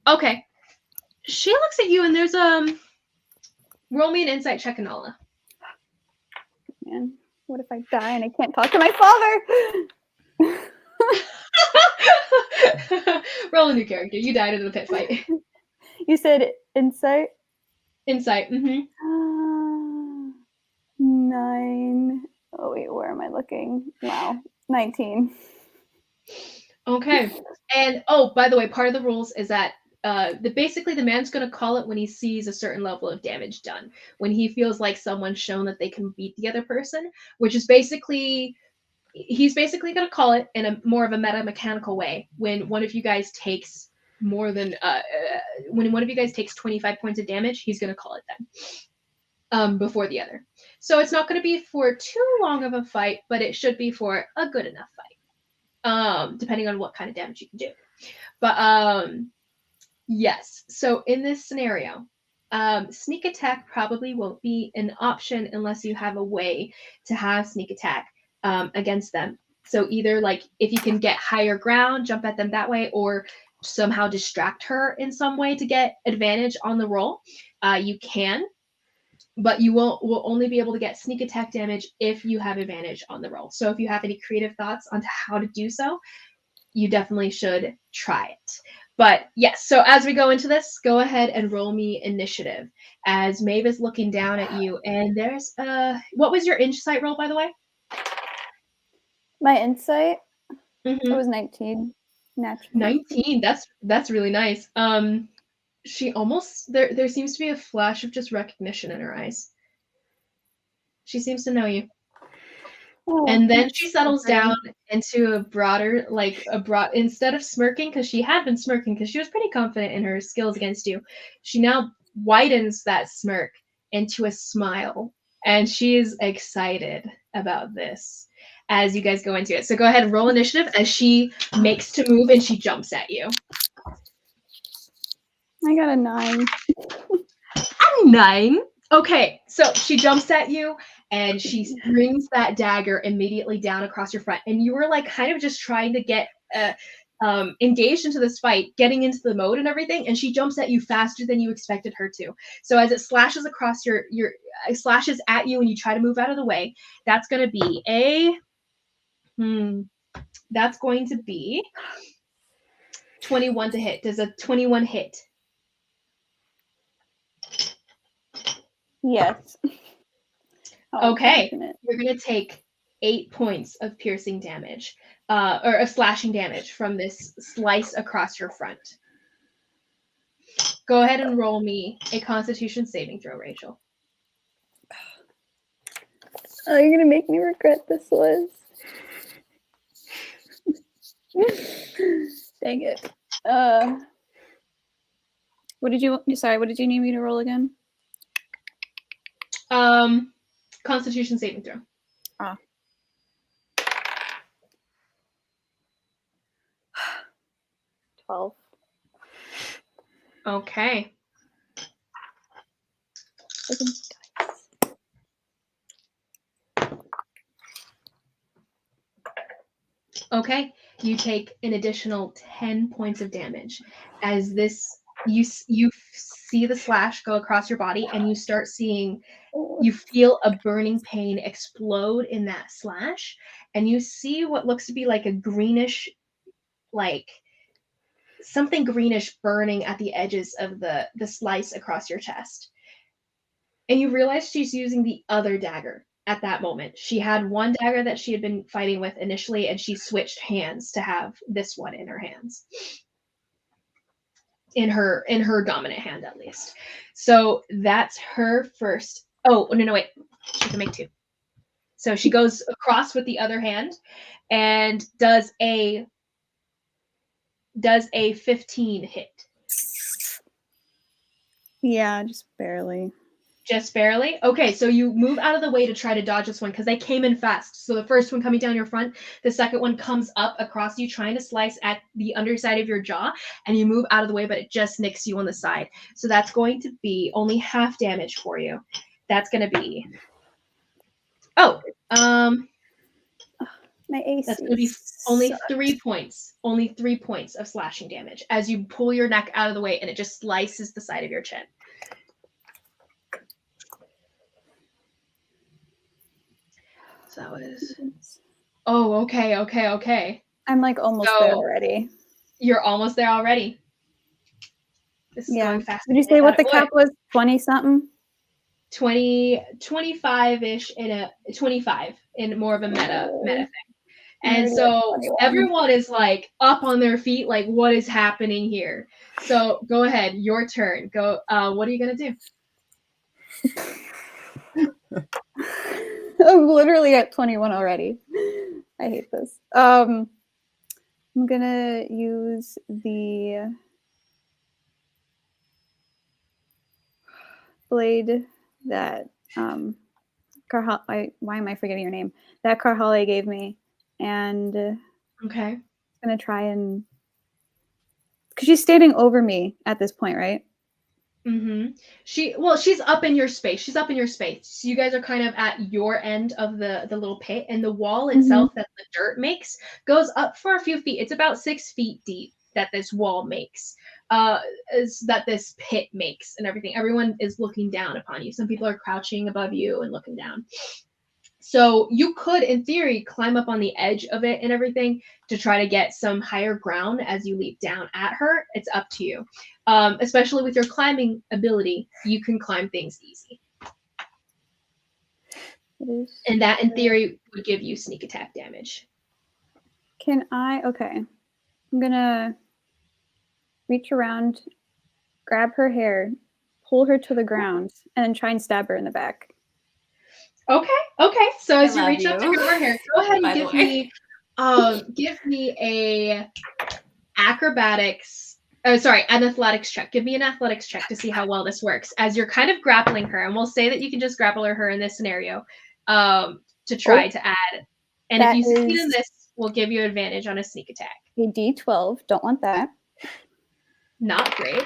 Okay, she looks at you, and there's roll me an insight check, Anala. Man, what if I die and I can't talk to my father? Roll a new character. You died in the pit fight. You said insight? Insight. 9. Oh wait, where am I looking? Wow, 19. Okay. And by the way, part of the rules is that basically the man's going to call it when he sees a certain level of damage done. When he feels like someone's shown that they can beat the other person, which is basically he's basically going to call it in a more of a meta mechanical way when one of you guys takes more than when one of you guys takes 25 points of damage, he's going to call it then before the other. So it's not going to be for too long of a fight, but it should be for a good enough fight, depending on what kind of damage you can do. But yes, so in this scenario, sneak attack probably won't be an option unless you have a way to have sneak attack against them. So either like if you can get higher ground, jump at them that way, or somehow distract her in some way to get advantage on the roll, you can. But you will only be able to get sneak attack damage if you have advantage on the roll. So if you have any creative thoughts on how to do so, you definitely should try it. But yes, so as we go into this, go ahead and roll me initiative as Maeve is looking down at you. And there's what was your insight roll, by the way? My insight? Mm-hmm. It was 19. Natural. 19. That's really nice. She almost there seems to be a flash of just recognition in her eyes. She seems to know you. Oh, And then she settles okay. down into a broader, instead of smirking, because she had been smirking because she was pretty confident in her skills against you, she now widens that smirk into a smile. And she is excited about this as you guys go into it. So go ahead and roll initiative as she makes to move and she jumps at you. I got a 9. A 9? Okay, so she jumps at you and she brings that dagger immediately down across your front. And you were like kind of just trying to get engaged into this fight, getting into the mode and everything. And she jumps at you faster than you expected her to. So as it slashes across your slashes at you and you try to move out of the way, that's going to be that's going to be 21 to hit. Does a 21 hit? Yes. Okay, you're going to take 8 points of piercing damage, or of slashing damage from this slice across your front. Go ahead and roll me a Constitution saving throw, Rachel. Oh, you're gonna make me regret this, Liz. Dang it. What did you need me to roll again? Constitution saving throw. 12. Okay. Okay, you take an additional 10 points of damage as this you see the slash go across your body and you start seeing you feel a burning pain explode in that slash and you see what looks to be like a greenish something greenish burning at the edges of the slice across your chest. And you realize she's using the other dagger at that moment. She had one dagger that she had been fighting with initially, and she switched hands to have this one in her hands. In her dominant hand, at least. So that's her first. Oh, no, wait. She can make 2. So she goes across with the other hand and does a 15 hit. Yeah, just barely. Just barely? Okay, so you move out of the way to try to dodge this one because they came in fast. So the first one coming down your front, the second one comes up across you, trying to slice at the underside of your jaw, and you move out of the way, but it just nicks you on the side. So that's going to be only half damage for you. That's going to be... Oh, My AC. that's going to be only sucks. 3 points. Only 3 points of slashing damage as you pull your neck out of the way and it just slices the side of your chin. So that was... Oh, okay. I'm like almost there already. You're almost there already. This is Yeah. going fast. Did you say what the cap was? 20 something? 25-ish in a 25 in more of a meta thing. And Already so at 21. everyone is like up on their feet, like, what is happening here? So go ahead, your turn. Go. What are you gonna do? I'm literally at 21 already. I hate this. I'm gonna use the blade that why am I forgetting your name? That Carhale gave me, and Okay. I'm gonna try and because she's standing over me at this point, right? Mm-hmm. She's up in your space. She's up in your space. So you guys are kind of at your end of the little pit, and the wall itself that the dirt makes goes up for a few feet. It's about 6 feet deep that this wall makes. Is that this pit makes and everything. Everyone is looking down upon you. Some people are crouching above you and looking down. So you could, in theory, climb up on the edge of it and everything to try to get some higher ground as you leap down at her. It's up to you. Especially with your climbing ability, you can climb things easy. And that, in theory, would give you sneak attack damage. Can I? Okay. I'm going to reach around, grab her hair, pull her to the ground, and then try and stab her in the back. Okay. So as you reach up to grab her hair, go ahead and give me a acrobatics. Oh, sorry, an athletics check. Give me an athletics check to see how well this works. As you're kind of grappling her, and we'll say that you can just grapple her in this scenario, to try to add. And if you succeed in this, we'll give you advantage on a sneak attack. A D12. Don't want that. Not great.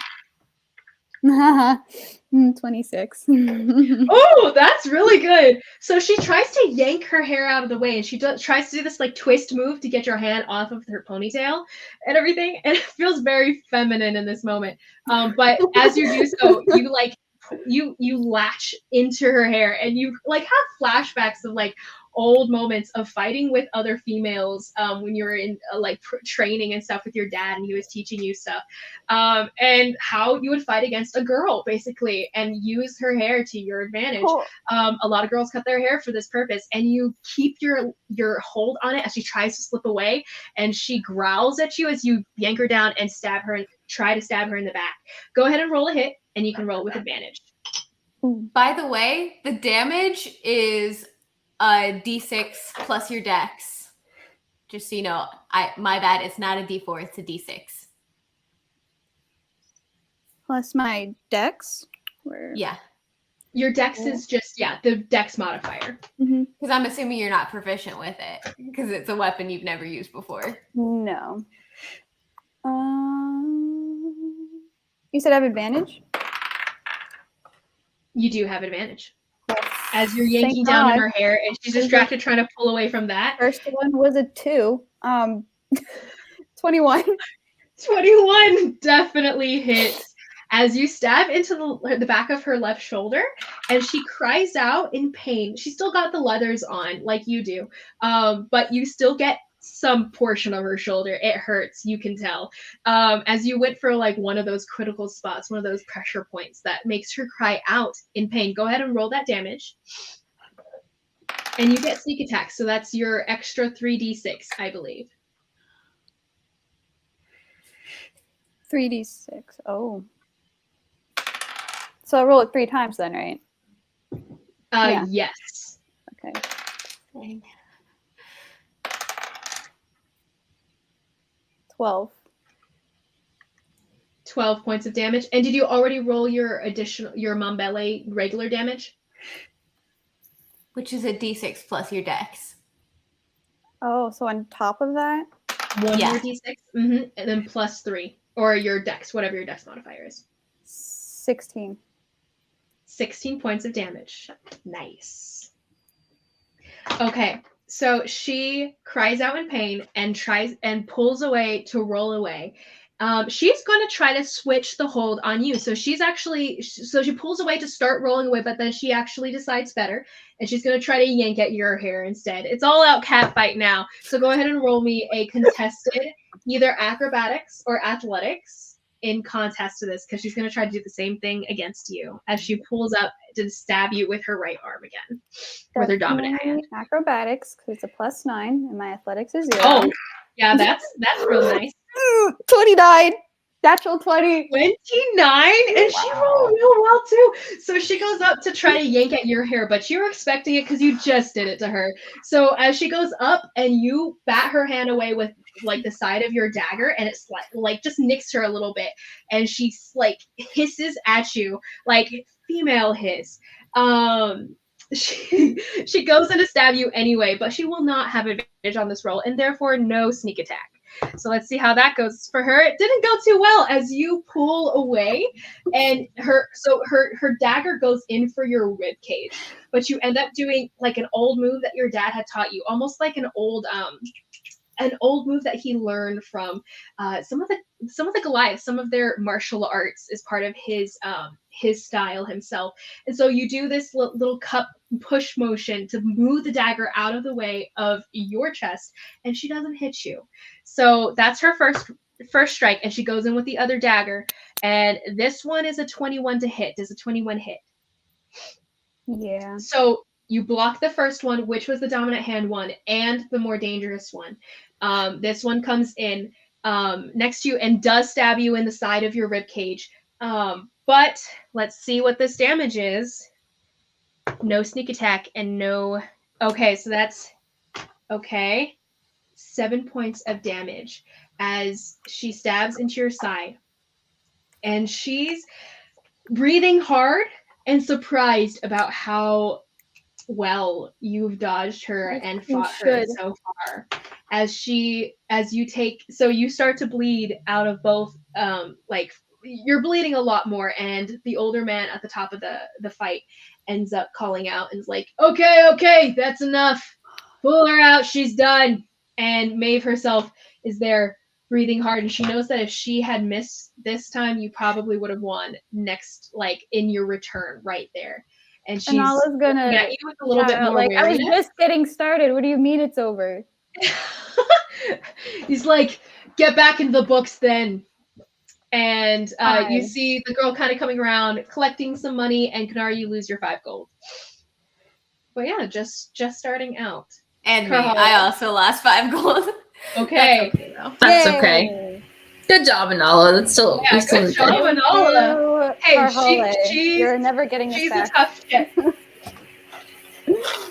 26. Oh, that's really good. So she tries to yank her hair out of the way, and she tries to do this like twist move to get your hand off of her ponytail and everything. And it feels very feminine in this moment. But as you do so, you like you latch into her hair, and you like have flashbacks of like old moments of fighting with other females when you were in training and stuff with your dad, and he was teaching you stuff, and how you would fight against a girl basically and use her hair to your advantage. Cool. A lot of girls cut their hair for this purpose, and you keep your hold on it as she tries to slip away, and she growls at you as you yank her down and try to stab her in the back. Go ahead and roll a hit, and you can roll with advantage. By the way, the damage is a D6 plus your dex. Just so you know, my bad. It's not a D4. It's a D6. Plus my dex? Yeah. Your dex is just, the dex modifier. Because I'm assuming you're not proficient with it. Because it's a weapon you've never used before. No. You said I have advantage? You do have advantage. As you're yanking down on her hair, and she's distracted trying to pull away from that. First one was a 2. 21. 21 definitely hits. As you stab into the back of her left shoulder, and she cries out in pain. She's still got the leathers on, like you do, but you still get some portion of her shoulder. It hurts, you can tell. As you went for like one of those critical spots, one of those pressure points that makes her cry out in pain. Go ahead and roll that damage. And you get sneak attack, so that's your extra 3d6, I believe. 3d6. Oh. So I roll it 3 times then, right? Yes. Okay. 12. 12 points of damage. And did you already roll your Mambele regular damage? Which is a d6 plus your dex. Oh, so on top of that? One more d6, and then plus 3. Or your dex, whatever your dex modifier is. 16. 16 points of damage. Nice. Okay, so she cries out in pain and tries and pulls away to roll away. She's going to try to switch the hold on you. So she pulls away to start rolling away, but then she actually decides better, and she's going to try to yank at your hair instead. It's all out cat fight now. So go ahead and roll me a contested either acrobatics or athletics in contest to this, because she's going to try to do the same thing against you as she pulls up to stab you with her right arm again with her dominant hand. Acrobatics, because it's a +9, and my athletics is 0. Oh, yeah, that's real nice. 29! Natural 20! 29? And she rolled real well, too. So she goes up to try to yank at your hair, but you were expecting it because you just did it to her. So as she goes up and you bat her hand away with like the side of your dagger, and it's like just nicks her a little bit, and she like hisses at you like female hiss. She goes in to stab you anyway, but she will not have advantage on this roll, and therefore no sneak attack. So let's see how that goes for her. It didn't go too well as you pull away, and her dagger goes in for your rib cage, but you end up doing like an old move that your dad had taught you, almost like an old move that he learned from some of the Goliaths. Some of their martial arts is part of his style himself. And so you do this little cup push motion to move the dagger out of the way of your chest, and she doesn't hit you. So that's her first strike, and she goes in with the other dagger. And this one is a 21 to hit. Does a 21 hit? Yeah. So you block the first one, which was the dominant hand one, and the more dangerous one. This one comes in next to you and does stab you in the side of your rib cage. But let's see what this damage is. No sneak attack and no... Okay, so that's... Okay. 7 points of damage as she stabs into your side. And she's breathing hard and surprised about how well you've dodged her and fought her so far. So you start to bleed out of both, like you're bleeding a lot more, and the older man at the top of the fight ends up calling out and is like, okay, that's enough. Pull her out, she's done. And Maeve herself is there breathing hard, and she knows that if she had missed this time, you probably would have won next, like in your return right there. And she's gonna at you with a little bit more like, I was wariness. just getting started. What do you mean it's over? He's like, get back into the books then. And you see the girl kind of coming around, collecting some money, and Kanari, you lose your 5 gold. But yeah, just starting out. And me, I also lost 5 gold. Okay. That's okay. Good job, Anala. That's still good job, Anala. Hey, you're never getting this back. She's a tough chick.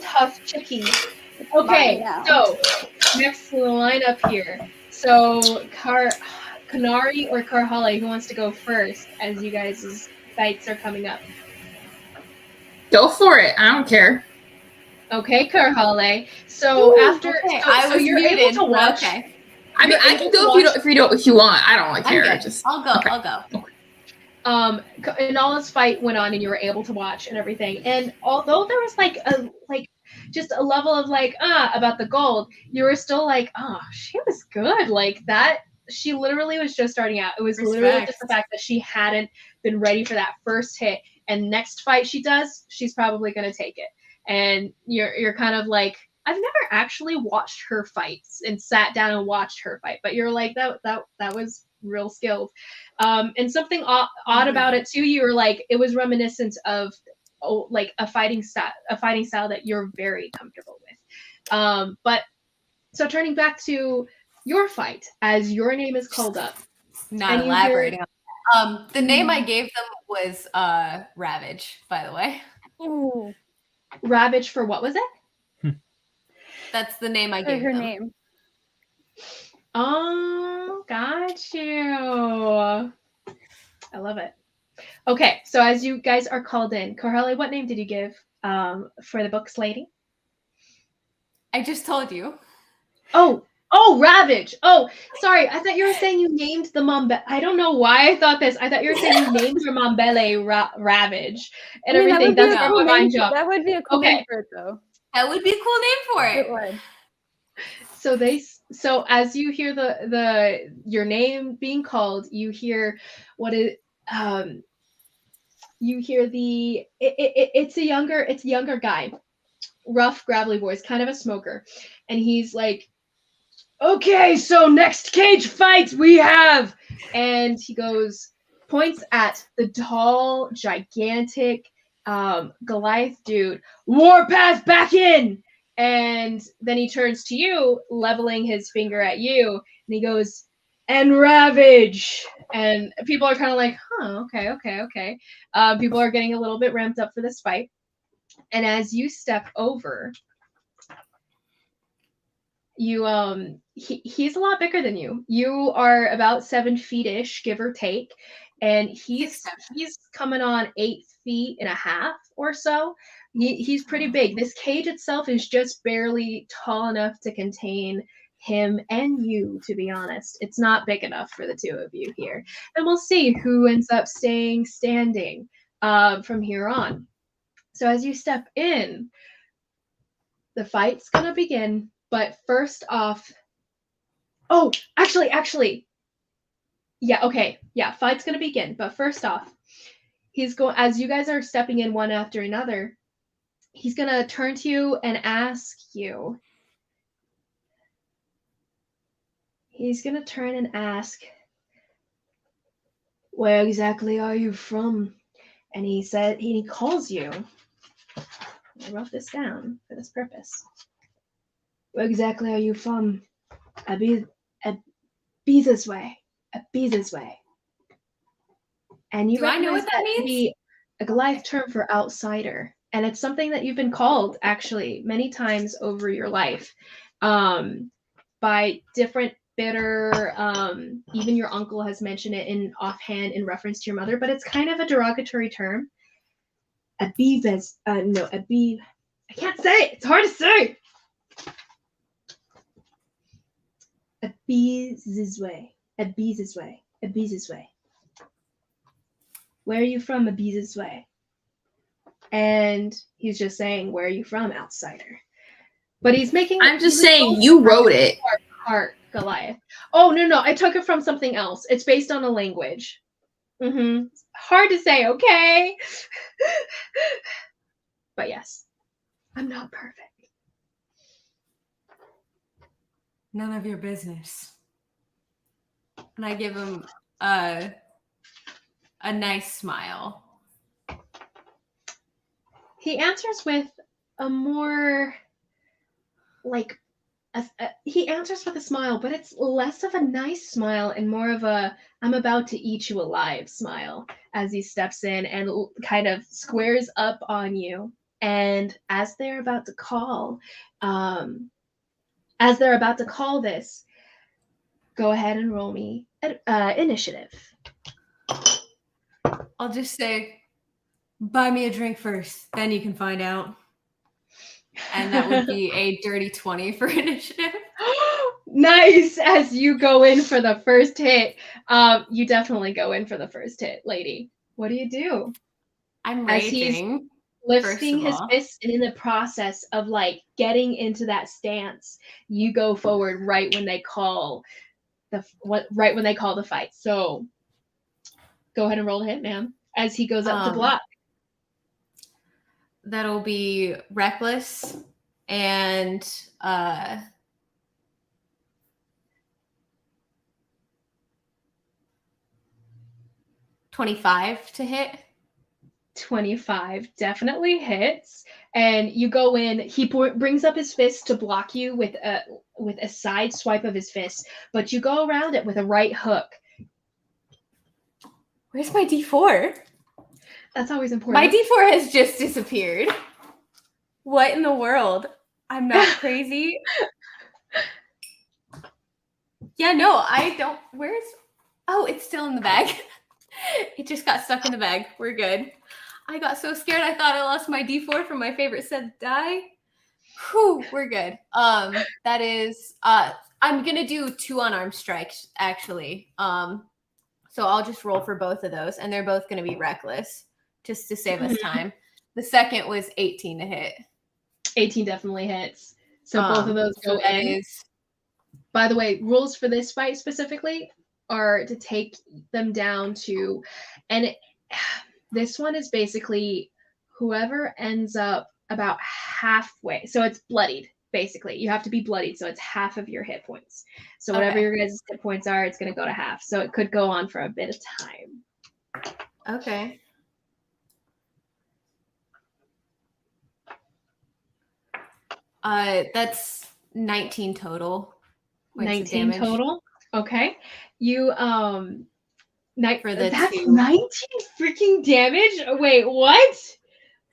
Tough chickie. Okay, so next to the lineup here. So Kanari or Karhale, who wants to go first as you guys' fights are coming up? Go for it. I don't care. Okay, Karhale. So after so you're muted. able to watch. Okay. I mean, I can go if you want. I don't really care. I'll go. Anala's fight went on, and you were able to watch and everything. And although there was just a level of about the gold, you were still like, oh, she was good. Like that, she literally was just starting out. It was literally just the fact that she hadn't been ready for that first hit. And next fight she does, she's probably gonna take it. And you're kind of like, I've never actually watched her fights and sat down and watched her fight, but you're like, that was real skilled. And something odd about it too, you were like, it was reminiscent of like a fighting style that you're very comfortable with. But so turning back to your fight, as your name is called up. Not elaborating on that. The name I gave them was Ravage, by the way. Ooh. Ravage for what was it? That's the name I gave her them. name. Oh, got you. I love it. Okay, so as you guys are called in, Corelli, what name did you give for the books lady? I just told you. Oh, Ravage. Oh, sorry. I thought you were saying you named the Mombele. I don't know why I thought this. I thought you were saying you named your Mombele Ravage and everything. That's where my mind jumped. That would be a cool name for it, though. That would be a cool name for it. It would. So as you hear your name being called, you hear you hear it's a younger guy, rough, gravelly voice, kind of a smoker, and he's like, okay, so next cage fight we have, and he points at the tall, gigantic Goliath dude. Warpath back in, and then he turns to you, leveling his finger at you, and he goes, and ravage. And people are kind of like, huh, okay. People are getting a little bit ramped up for this fight, and as you step over, he's a lot bigger than you. You are about 7 feet-ish, give or take, and he's coming on 8.5 feet or so. He's pretty big. This cage itself is just barely tall enough to contain him and you, to be honest. It's not big enough for the two of you here, and we'll see who ends up staying standing from here on. So as you step in, the fight's gonna begin. But first off, actually, yeah, okay, yeah, fight's gonna begin. But first off, as you guys are stepping in one after another, he's gonna turn to you and ask you. He's gonna turn and ask, where exactly are you from? And he calls you. I wrote this down for this purpose. Where exactly are you from? I be this way. And you I know what that means? To be a Goliath term for outsider, and it's something that you've been called actually many times over your life, by different bitter. Even your uncle has mentioned it in offhand in reference to your mother, but it's kind of a derogatory term. I can't say it. It's hard to say. Abizizwe. Where are you from, Abizizwe? And he's just saying, where are you from, outsider? But he's making. I'm just saying, you wrote it. Heart Goliath. Oh, no. I took it from something else. It's based on a language. Hard to say, okay? But yes, I'm not perfect. None of your business. And I give him a nice smile. He answers with a more he answers with a smile, but it's less of a nice smile and more of a I'm about to eat you alive smile as he steps in and kind of squares up on you. And as they're about to call this, go ahead and roll me initiative. I'll just say, buy me a drink first, then you can find out. And that would be a dirty 20 for initiative. Nice. As you go in for the first hit, you definitely go in for the first hit, lady. What do? I'm raging. As he's lifting his fist, and in the process of getting into that stance, you go forward right when they call the fight. So go ahead and roll the hit, ma'am, as he goes up to block. That'll be reckless and 25 to hit. 25 definitely hits, and you go in. He brings up his fist to block you with a side swipe of his fist, but you go around it with a right hook. Where's my D4? That's always important. My D4 has just disappeared. What in the world? I'm not crazy. Yeah, no, I don't. Oh, it's still in the bag. It just got stuck in the bag. We're good. I got so scared. I thought I lost my D4 from my favorite set die. Whew, we're good. That is, I'm gonna do 2 unarmed strikes actually. So I'll just roll for both of those, and they're both gonna be reckless, just to save us time. The second was 18 to hit. 18 definitely hits. So both of those go in. By the way, rules for this fight specifically are to take them down to, and this one is basically whoever ends up about halfway. So it's bloodied, basically. You have to be bloodied, so it's half of your hit points. So whatever your guys' hit points are, it's going to go to half. So it could go on for a bit of time. Okay. That's 19 total. 19 total. Okay. You for the that's 2. 19 freaking damage. Wait, what?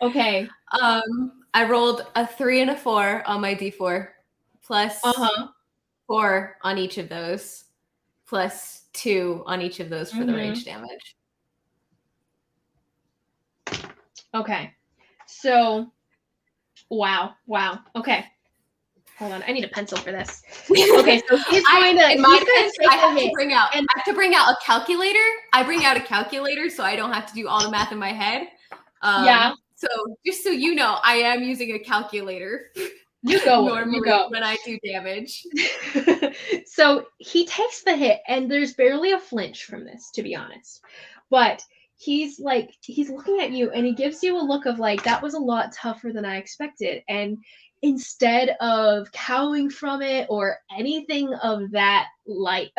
Okay. I rolled a 3 and a 4 on my D4, plus 4 on each of those, plus 2 on each of those for the range damage. Okay. So, wow. Okay. Hold on, I need a pencil for this. Okay, so he's going to. I have to bring out a calculator. I bring out a calculator so I don't have to do all the math in my head. Yeah. So just so you know, I am using a calculator. You go. Normally you go. when I do damage. So he takes the hit, and there's barely a flinch from this, to be honest. But he's looking at you, and he gives you a look of like, that was a lot tougher than I expected. And instead of cowing from it or anything of that like,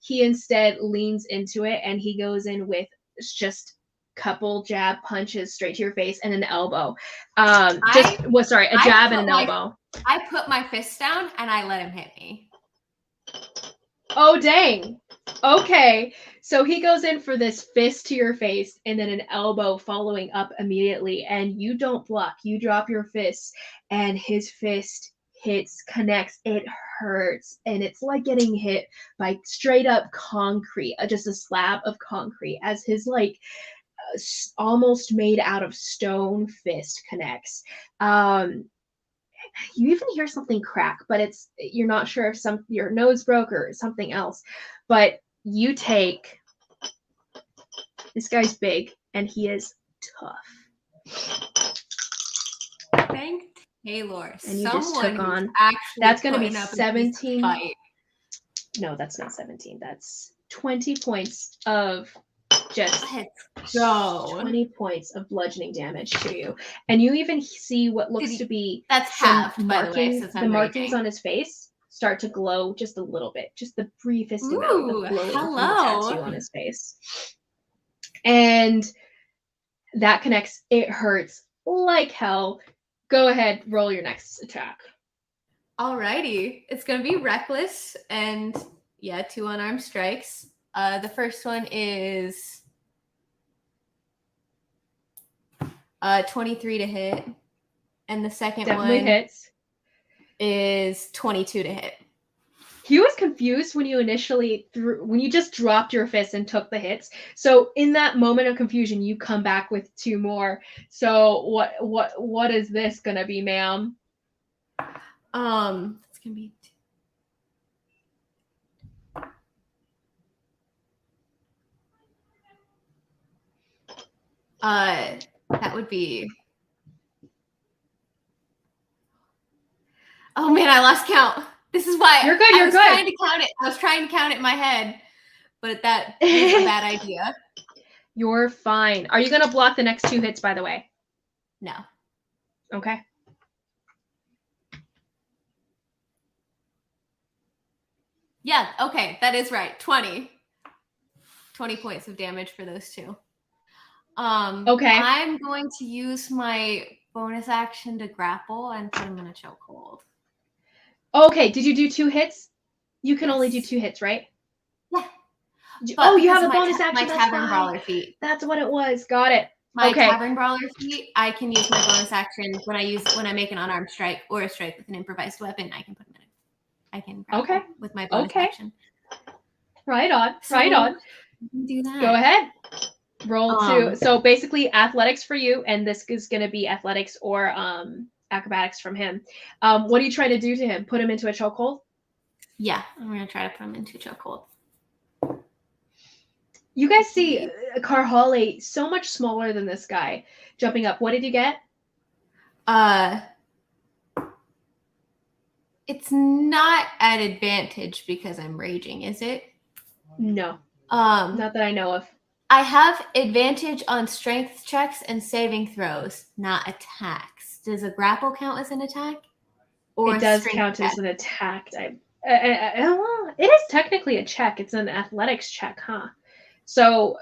he instead leans into it, and he goes in with just couple jab punches straight to your face and an elbow. A jab and an elbow. I put my fist down and I let him hit me. Oh, dang. Okay. So he goes in for this fist to your face and then an elbow following up immediately, and you don't block. You drop your fist, and his fist connects. It hurts, and it's like getting hit by straight up concrete, just a slab of concrete, as his almost made out of stone fist connects. You even hear something crack, but you're not sure if your nose broke or something else. But you take, this guy's big and he is tough. Thank Taylor. And you just took on. Actually, that's going to be 17. No, that's not 17. That's 20 points of just 20 points of bludgeoning damage to you. And you even see what looks to be half, by the way, since the markings on his face start to glow just a little bit, just the briefest amount of glowing from the tattoo on his face. And that connects. It hurts like hell. Go ahead, roll your next attack. Alrighty. It's going to be reckless and 2 unarmed strikes. The first one is 23 to hit, and the second one hits. Is 22 to hit. He was confused when you when you just dropped your fist and took the hits. So in that moment of confusion, you come back with 2 more. So what is this gonna be, ma'am? It's gonna be. That would be. Oh man, I lost count. This is why you're good. I was trying to count it. I was trying to count it in my head, but that is a bad idea. You're fine. Are you gonna block the next 2 hits, by the way? No. Okay. Yeah. Okay, that is right. 20 points of damage for those 2. Okay. I'm going to use my bonus action to grapple and put him in a chokehold. Okay, did you do 2 hits? You can only do 2 hits, right? Yeah. You have a bonus action. My Tavern Brawler feat. That's what it was. Got it. My Tavern Brawler feat, I can use my bonus action when I make an unarmed strike or a strike with an improvised weapon. I can put him in it. I can grapple with my bonus action. Right on. Do that. Go ahead. Roll two. So basically athletics for you, and this is going to be athletics or acrobatics from him. What are you trying to do to him? Put him into a chokehold? Yeah, I'm going to try to put him into a chokehold. You guys see Carhale so much smaller than this guy jumping up. What did you get? It's not at advantage because I'm raging, is it? No. Not that I know of. I have advantage on strength checks and saving throws, not attacks. Does a grapple count as an attack? Or it does count as an attack. Well, it is technically a check. It's an athletics check, huh? So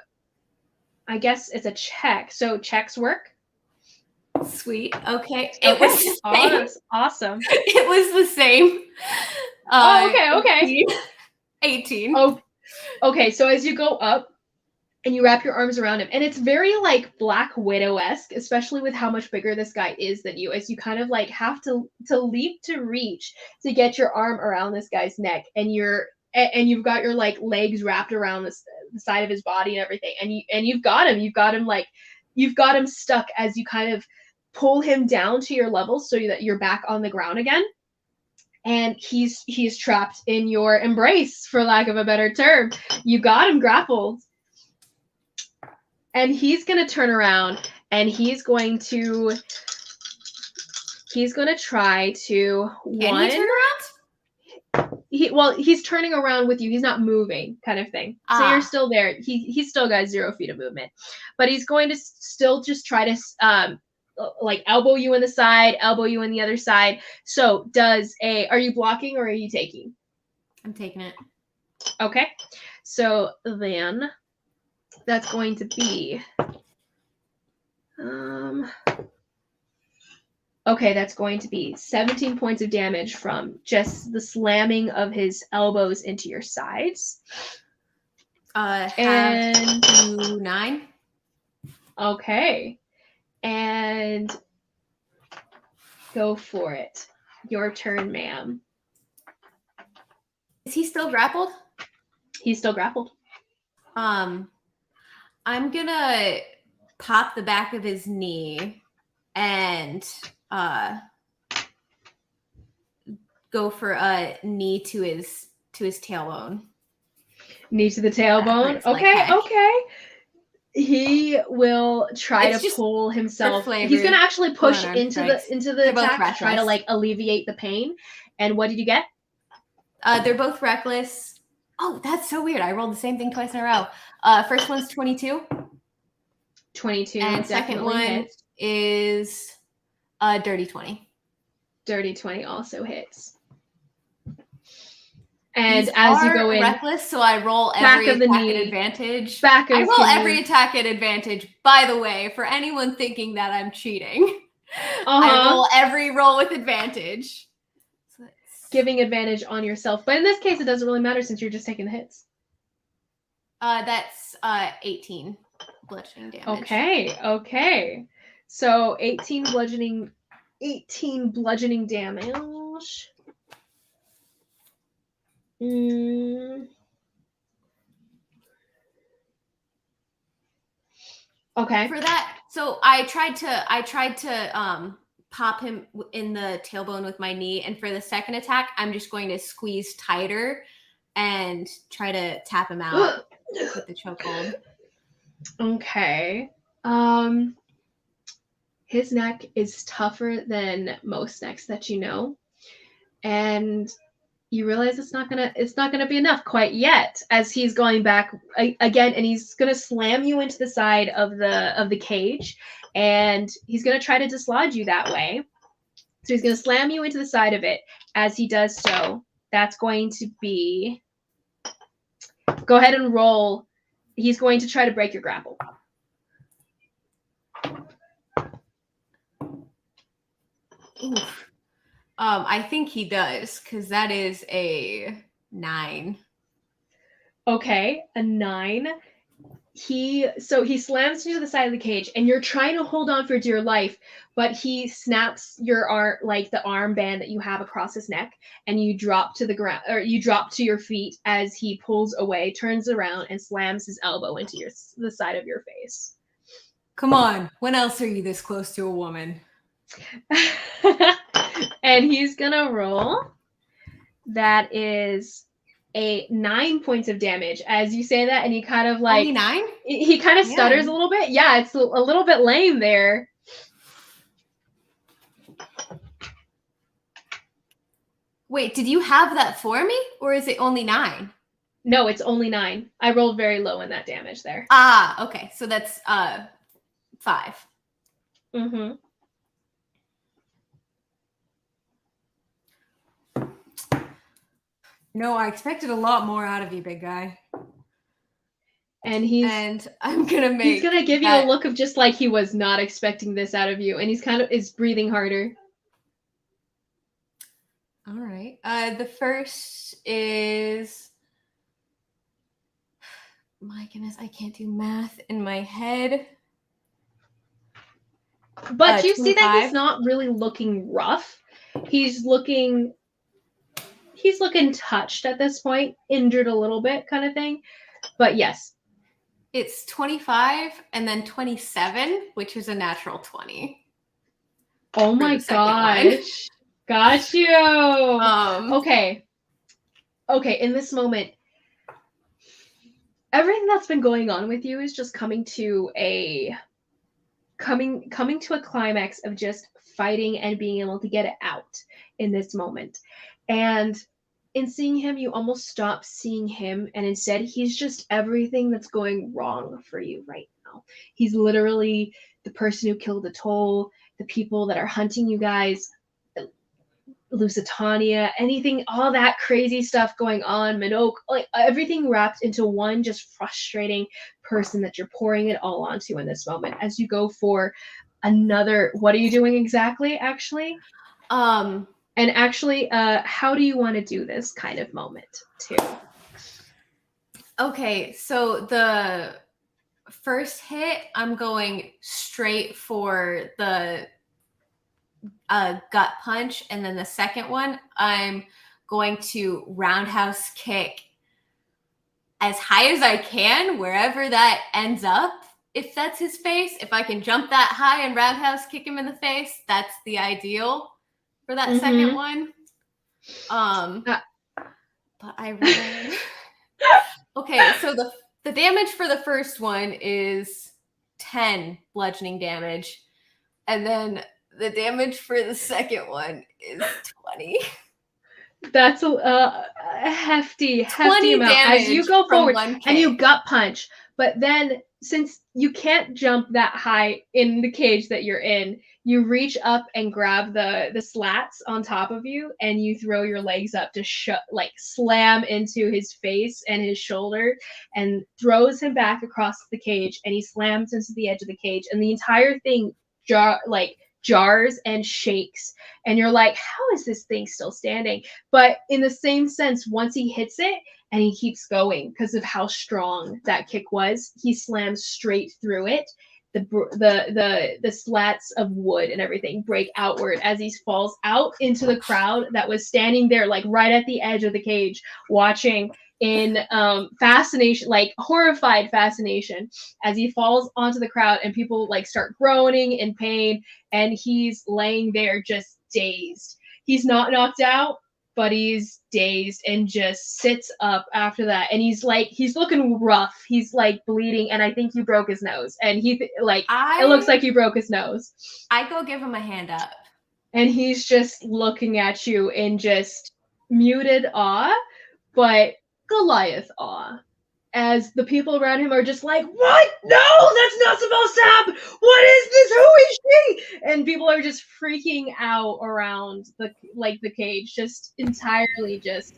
I guess it's a check. So checks work? Sweet. Okay. It was awesome. It was the same. Okay. 18. Oh, okay. So as you go up and you wrap your arms around him, and it's very like Black Widow-esque, especially with how much bigger this guy is than you, as you kind of like have to leap to reach to get your arm around this guy's neck, and you've got your like legs wrapped around the side of his body and everything, and you've got him stuck as you kind of pull him down to your level so that you're back on the ground again. And he's trapped in your embrace, for lack of a better term. You got him grappled. And he's going to turn around and he's going to try to Can he turn around? He's turning around with you. He's not moving, kind of thing. So you're still there. He's still got 0 feet of movement, but he's going to still just try to like elbow you in the side, elbow you in the other side. So are you blocking or are you taking? I'm taking it. Okay. So then that's going to be okay, that's going to be 17 points of damage from just the slamming of his elbows into your sides. And 9. Okay. And go for it. Your turn, ma'am. Is he still grappled? He's still grappled. I'm gonna pop the back of his knee and go for a knee to his tailbone. Knee to the tailbone. Okay. He will try to pull himself. He's gonna actually push into the attack to try to like alleviate the pain. And what did you get? They're both reckless. Oh, that's so weird. I rolled the same thing twice in a row. First one's 22. 22. And second one hits. Is dirty 20. Dirty 20 also hits. And as you go in, reckless, so I roll every attack at advantage. I roll every attack at advantage. By the way, for anyone thinking that I'm cheating, I roll every roll with advantage. So giving advantage on yourself, but in this case, it doesn't really matter since you're just taking the hits. That's 18 bludgeoning damage. Okay. So 18 bludgeoning damage. Okay. For that, so I tried to pop him in the tailbone with my knee, and for the second attack, I'm just going to squeeze tighter and try to tap him out with the chokehold. Okay. His neck is tougher than most necks that you know, and you realize it's not gonna be enough quite yet, as he's going back again, and he's gonna slam you into the side of the cage, and he's gonna try to dislodge you that way. So he's gonna slam you into the side of it. As he does so, that's going to be. Go ahead and roll. He's going to try to break your grapple. Oof. I think he does, because that is a 9. Okay, a 9. he slams into the side of the cage, and you're trying to hold on for dear life, but he snaps your arm, like the armband that you have across his neck, and you drop to the ground, or you drop to your feet as he pulls away, turns around, and slams his elbow into the side of your face. Come on, when else are you this close to a woman? And he's gonna roll. That is a 9 points of damage as you say that, and he kind of like only 9? He kind of stutters a little bit. Yeah, it's a little bit lame there. Wait, did you have that for me, or is it only 9? No, it's only 9. I rolled very low in that damage there. Ah, okay, so that's 5. Mm-hmm. No, I expected a lot more out of you, big guy. And I'm gonna make. He's gonna give you a look of just like he was not expecting this out of you, and he's kind of is breathing harder. All right. The first is. My goodness, I can't do math in my head. But you 25. see that he's not really looking rough. He's looking touched at this point, injured a little bit kind of thing. But yes. It's 25 and then 27, which is a natural 20. Oh my gosh. Got you. Okay, in this moment, everything that's been going on with you is just coming to a climax of just fighting and being able to get it out in this moment. And in seeing him, you almost stop seeing him, and instead he's just everything that's going wrong for you right now. He's literally the person who killed the toll, the people that are hunting you guys, Lusitania, anything, all that crazy stuff going on, Minoke, like everything wrapped into one just frustrating person that you're pouring it all onto in this moment. As you go for another, what are you doing exactly, actually? And actually, how do you want to do this kind of moment, too? Okay, so the first hit, I'm going straight for the gut punch, and then the second one, I'm going to roundhouse kick as high as I can, wherever that ends up. If that's his face, if I can jump that high and roundhouse kick him in the face, that's the ideal for that second one. But I rolled. Okay, so the damage for the first one is 10 bludgeoning damage, and then the damage for the second one is 20. That's a hefty amount as you go forward and you gut punch. But then, since you can't jump that high in the cage that you're in, you reach up and grab the slats on top of you, and you throw your legs up to slam into his face and his shoulder, and throws him back across the cage, and he slams into the edge of the cage, and the entire thing jars and shakes, and you're like, how is this thing still standing? But in the same sense, once he hits it and he keeps going because of how strong that kick was, he slams straight through it. The slats of wood and everything break outward as he falls out into the crowd that was standing there, like right at the edge of the cage, watching in fascination, like horrified fascination, as he falls onto the crowd, and people like start groaning in pain, and he's laying there just dazed. He's not knocked out, but he's dazed and just sits up after that, and he's looking rough. He's like bleeding, and I think you broke his nose, and it looks like you broke his nose. I go give him a hand up, and he's just looking at you in just muted awe, but Goliath awe, as the people around him are just like, what? No, that's not supposed to happen. What is this? Who is she? And people are just freaking out around the cage, just entirely just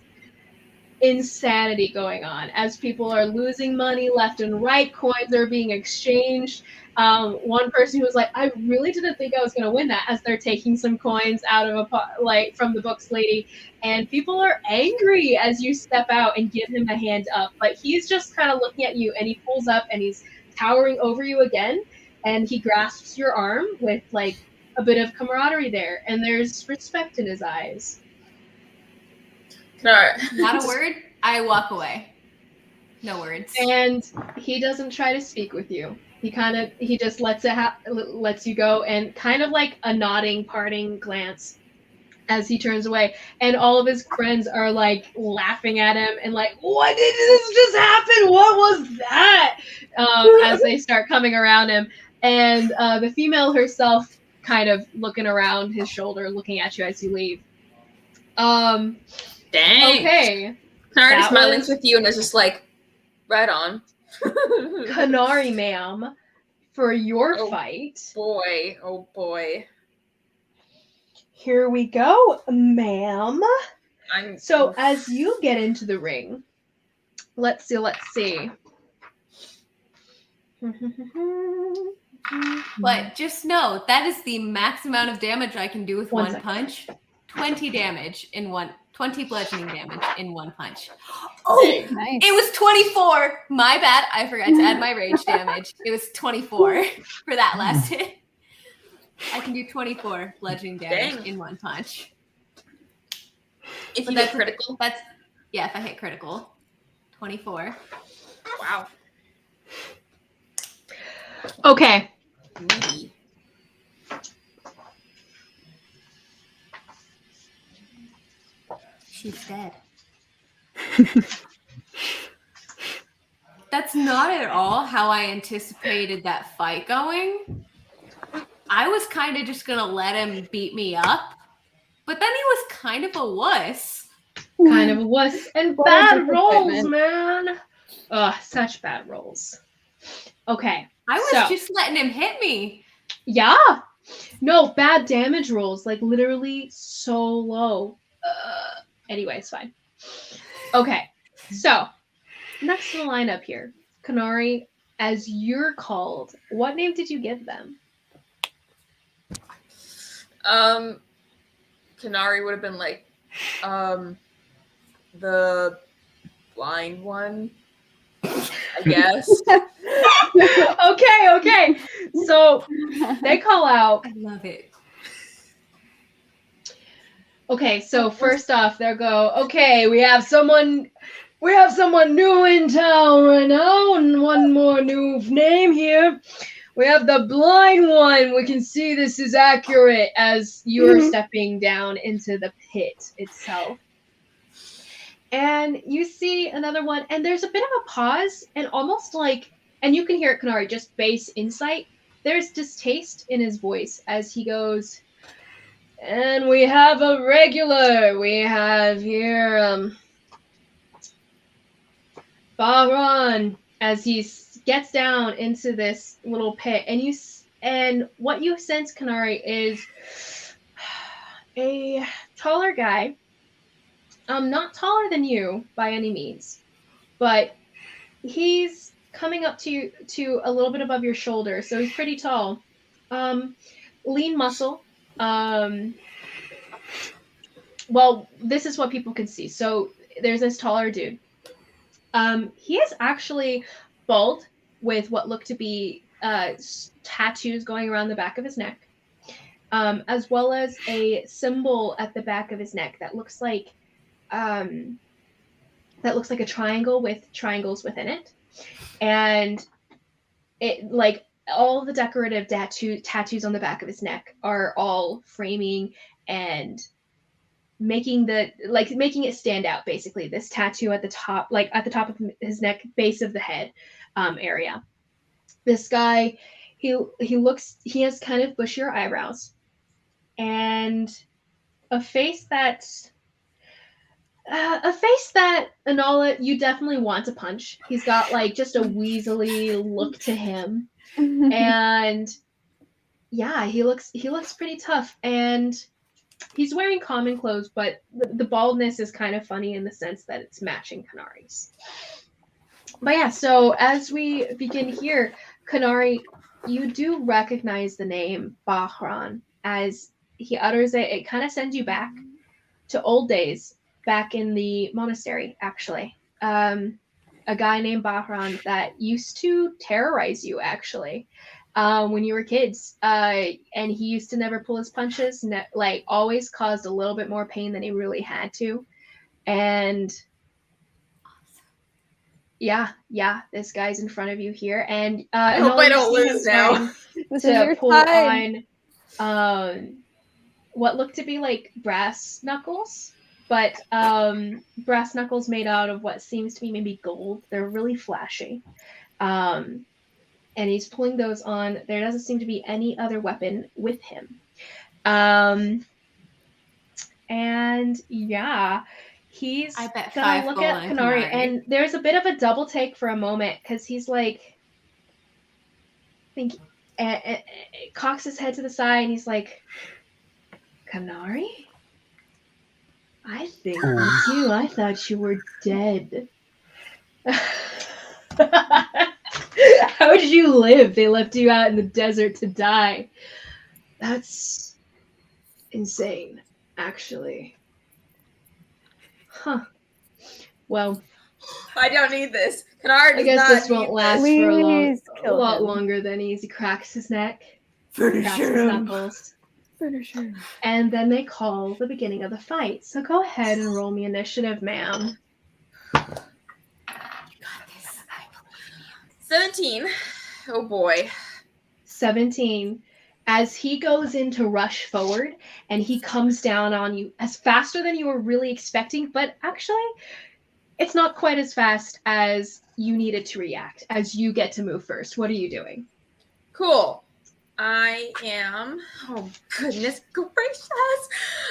insanity going on as people are losing money left and right. Coins are being exchanged. One person who was like, I really didn't think I was going to win that, as they're taking some coins out of from the books lady, and people are angry as you step out and give him a hand up, but he's just kind of looking at you, and he pulls up and he's towering over you again, and he grasps your arm with like a bit of camaraderie there, and there's respect in his eyes. Not a word. I walk away. No words. And he doesn't try to speak with you. He just lets you go, and kind of like a nodding, parting glance as he turns away. And all of his friends are like laughing at him and like, what did this just happen? What was that? As they start coming around him. And the female herself kind of looking around his shoulder, looking at you as you leave. Dang. Okay. Kanari smiling with you and is just like, right on. Kanari, ma'am, for your fight. Oh boy. Here we go, ma'am. So as you get into the ring, let's see. But just know that is the max amount of damage I can do with one punch. 20 damage in 20 bludgeoning damage in one punch. Oh, nice. It was 24. My bad. I forgot to add my rage damage. It was 24 for that last hit. I can do 24 bludgeoning damage in one punch. If you hit critical? If I hit critical. 24. Wow. Okay. She's dead. That's not at all how I anticipated that fight going. I was kind of just gonna let him beat me up, but then he was kind of a wuss. Kind of a wuss. And bad rolls, man. Ugh, such bad rolls. Okay. I was just letting him hit me. Yeah. No, bad damage rolls. Like, literally so low. Anyway, it's fine. Okay. So, next in the lineup here. Kanari, as you're called, what name did you give them? Kanari would have been like, the blind one, I guess. Okay. So they call out. I love it. Okay, so first off, they'll go, okay, we have someone new in town right now, and one more new name here. We have the blind one. We can see this is accurate as you're stepping down into the pit itself. And you see another one, and there's a bit of a pause, and almost like, and you can hear it, Kanari, just base insight. There's distaste in his voice as he goes, and we have a regular. We have here, Bahran, as he gets down into this little pit, and what you sense, Kanari, is a taller guy. Not taller than you by any means, but he's coming up to a little bit above your shoulder, so he's pretty tall. Lean muscle. Well, this is what people can see. So there's this taller dude. He is actually bald with what look to be tattoos going around the back of his neck, as well as a symbol at the back of his neck that looks like a triangle with triangles within it, and it like all the decorative tattoos on the back of his neck are all framing and making it stand out. Basically, this tattoo at the top of his neck, base of the head area. This guy, he has kind of bushier eyebrows and a face that Anala, you definitely want to punch. He's got like just a weaselly look to him, and yeah, he looks pretty tough. And He's wearing common clothes, but the baldness is kind of funny in the sense that it's matching Kanari's. But yeah, so as we begin here, Kanari, you do recognize the name Bahran. As he utters it, it kind of sends you back to old days, back in the monastery, actually. A guy named Bahran that used to terrorize you, actually, when you were kids. And he used to never pull his punches, like always caused a little bit more pain than he really had to. And yeah, this guy's in front of you here, and I hope I don't lose now. This is to your pull time. on what looked to be like brass knuckles, but brass knuckles made out of what seems to be maybe gold. They're really flashy. And he's pulling those on. There doesn't seem to be any other weapon with him. And yeah, he's I bet gonna 5 look gold at on Kanari, Kanari. and there's a bit of a double take for a moment because he's like, cocks his head to the side, and he's like, Kanari? I think that's you. I thought you were dead. How did you live? They left you out in the desert to die. That's insane, actually. Huh. Well, I don't need this. Kanari I does guess not this need won't last this. for a Please kill lot him. longer than he cracks his neck, Finish cracks his knuckles. Finish him. And then they call the beginning of the fight. So go ahead and roll me initiative, ma'am. 17. Oh boy. 17. As he goes in to rush forward and he comes down on you as faster than you were really expecting, but actually it's not quite as fast as you needed to react, as you get to move first. What are you doing? Cool. I am. Oh goodness gracious!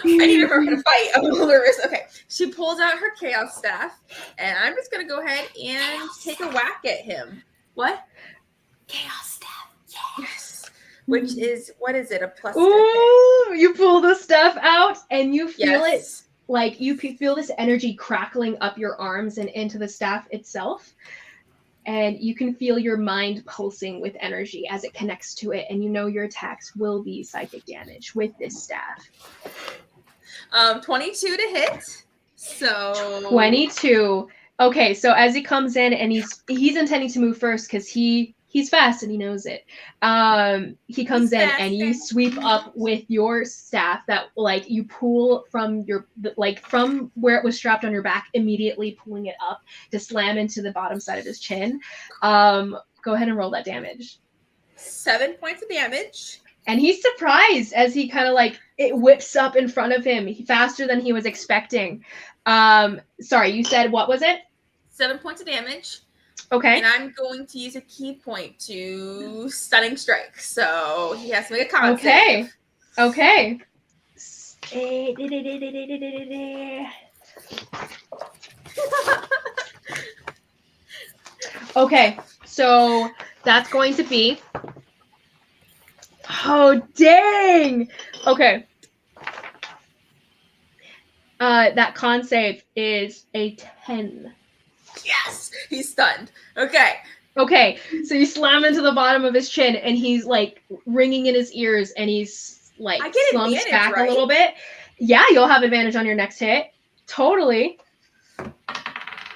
I need to remember how to fight. I'm a little nervous. Okay, she pulls out her chaos staff, and I'm just gonna go ahead and take a whack at him. What? Chaos staff. Yes. Which is, what is it? A plus? Ooh, you pull the stuff out and you feel it, Yes. like you feel this energy crackling up your arms and into the staff itself. And you can feel your mind pulsing with energy as it connects to it, and you know your attacks will be psychic damage with this staff. 22 to hit. So 22. Okay, so as he comes in and he's intending to move first because he's fast and he knows it. He comes in and you sweep up with your staff that like you pull from from where it was strapped on your back, immediately pulling it up to slam into the bottom side of his chin. Go ahead and roll that damage. 7 points of damage. And he's surprised as he kind of like it whips up in front of him faster than he was expecting. Sorry, you said what was it? 7 points of damage. Okay. And I'm going to use a key point to stunning strike. So he has to make a con save. Okay. Okay, so that's going to be. Oh, dang! Okay. That con save is a 10. Yes! He's stunned. Okay, so you slam into the bottom of his chin, and he's like ringing in his ears, and he's like slumps back a little bit. Yeah, you'll have advantage on your next hit. Totally.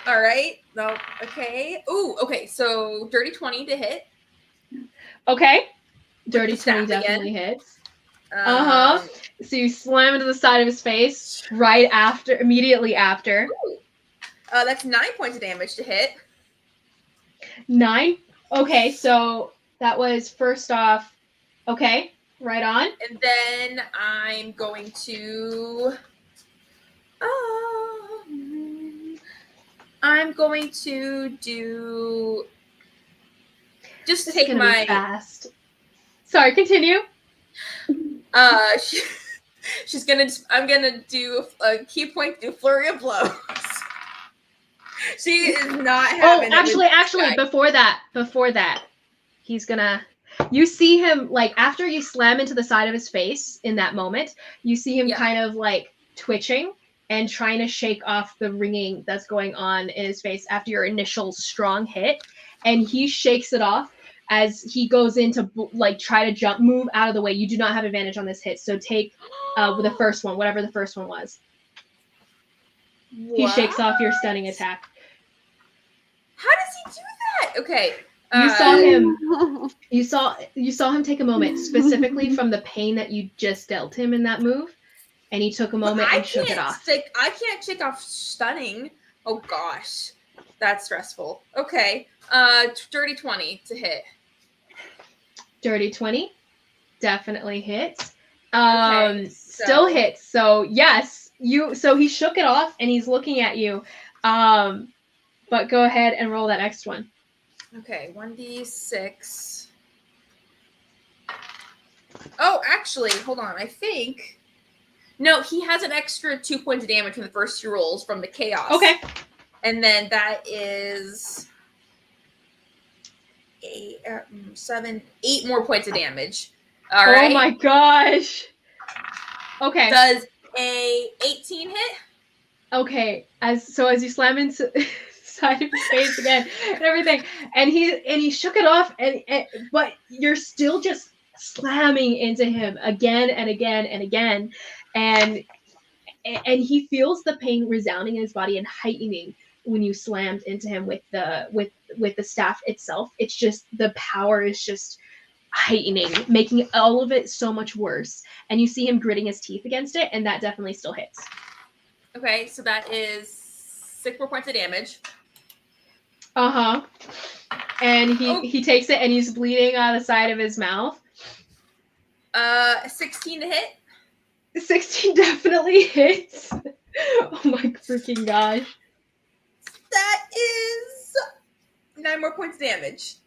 All right. No. Okay. Ooh. Okay. So dirty 20 to hit. Okay. Dirty 20 definitely hits. So you slam into the side of his face immediately after. Ooh. That's 9 points of damage to hit. 9? Okay, so that was first off. Okay, right on. And then I'm going to. I'm going to do. Just this take is gonna my. Be fast. Sorry, continue. She's gonna. I'm gonna do a key point. Do flurry of blows. She is not having. Actually, before that, he's gonna. You see him, like, after you slam into the side of his face in that moment, you see him kind of, like, twitching and trying to shake off the ringing that's going on in his face after your initial strong hit. And he shakes it off as he goes in to, like, try to move out of the way. You do not have advantage on this hit, so take the first one, whatever the first one was. What? He shakes off your stunning attack. How does he do that? Okay. You saw him. You saw him take a moment, specifically from the pain that you just dealt him in that move, and he took a moment and shook it off. I can't shake off stunning. Oh gosh, that's stressful. Okay. Dirty 20 to hit. Dirty 20, definitely hits. Still hits. So yes, So he shook it off, and he's looking at you. But go ahead and roll that next one. Okay, 1d6. Oh, actually, hold on. I think... No, he has an extra 2 points of damage from the first 2 rolls from the chaos. Okay. And then that is 8 more points of damage. All right. Oh my gosh. Okay. Does a 18 hit? Okay. As you slam into side of his face again and everything, and he shook it off, but you're still just slamming into him again and again and again, and he feels the pain resounding in his body and heightening when you slammed into him with the staff itself. It's just the power is just heightening, making all of it so much worse. And you see him gritting his teeth against it, and that definitely still hits. Okay, so that is 6 more points of damage. And he takes it, and he's bleeding out the side of his mouth. 16 to hit. 16 definitely hits. Oh my freaking gosh. That is 9 more points of damage.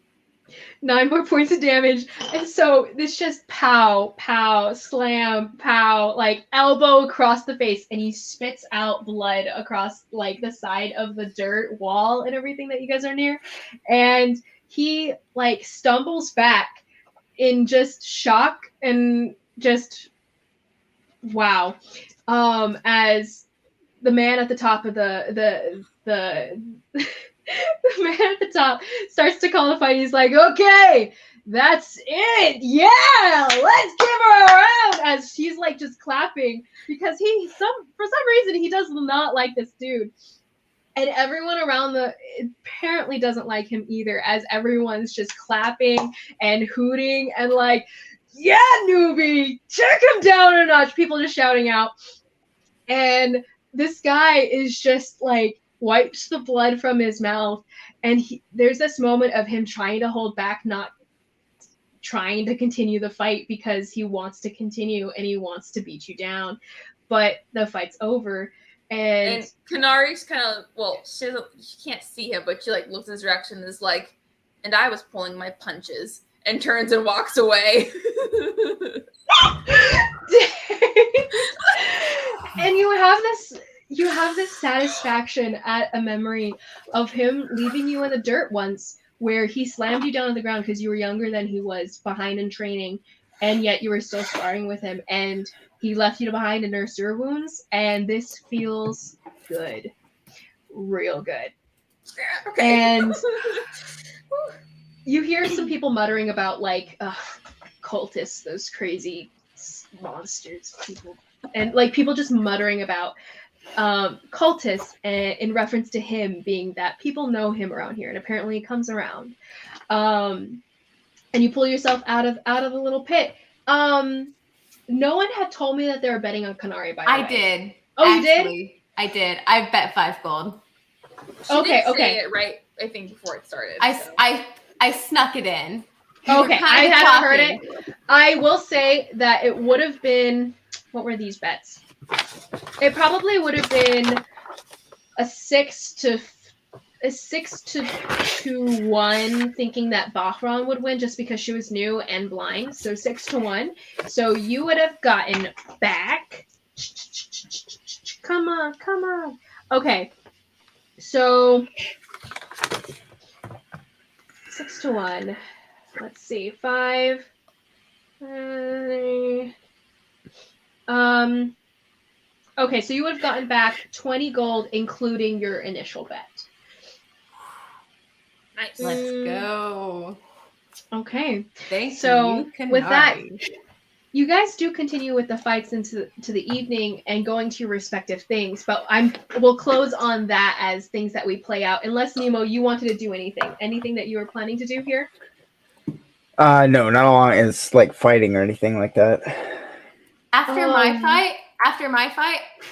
9 more points of damage. And so this just pow, pow, slam, pow, like elbow across the face, and he spits out blood across like the side of the dirt wall and everything that you guys are near. And he like stumbles back in just shock and just wow. As the man at the top of the the man at the top starts to call the fight. He's like, okay, that's it. Yeah, let's give her a round. As she's like just clapping because for some reason he does not like this dude. And everyone around apparently doesn't like him either, as everyone's just clapping and hooting and like, yeah, newbie, check him down a notch. People just shouting out. And this guy is just like, wipes the blood from his mouth, and there's this moment of him trying to hold back, not trying to continue the fight because he wants to continue and he wants to beat you down, but the fight's over. And Kanari's kind of, well, she can't see him, but she like looks in his direction and is like, and I was pulling my punches, and turns and walks away. And you have this satisfaction at a memory of him leaving you in the dirt once, where he slammed you down on the ground because you were younger than he was, behind in training, and yet you were still sparring with him, and he left you behind to nurse your wounds, and this feels good. Real good. Okay. And you hear some people muttering about like cultists, those crazy monsters, people, and like people just muttering about cultists in reference to him being that people know him around here, and apparently he comes around. And you pull yourself out of the little pit. No one had told me that they were betting on Kanari, by the way. I did. Oh, actually, you did? I did. I bet 5 gold. She did say it right, I think, before it started. I snuck it in. Okay, I hadn't heard it. I will say that it would have been, what were these bets? It probably would have been a 6 to 2-1, thinking that Bahram would win just because she was new and blind. So 6-1. So you would have gotten back. Come on. Okay. So 6-1. let's see, 5. Okay, so you would have gotten back 20 gold, including your initial bet. Nice. Let's go. Okay. Thank So, you, with that, Kanari. you guys do continue with the fights into the evening and going to your respective things, but we'll close on that as things that we play out. Unless Nemo, you wanted to do anything that you were planning to do here. No, not along as like fighting or anything like that. After my fight,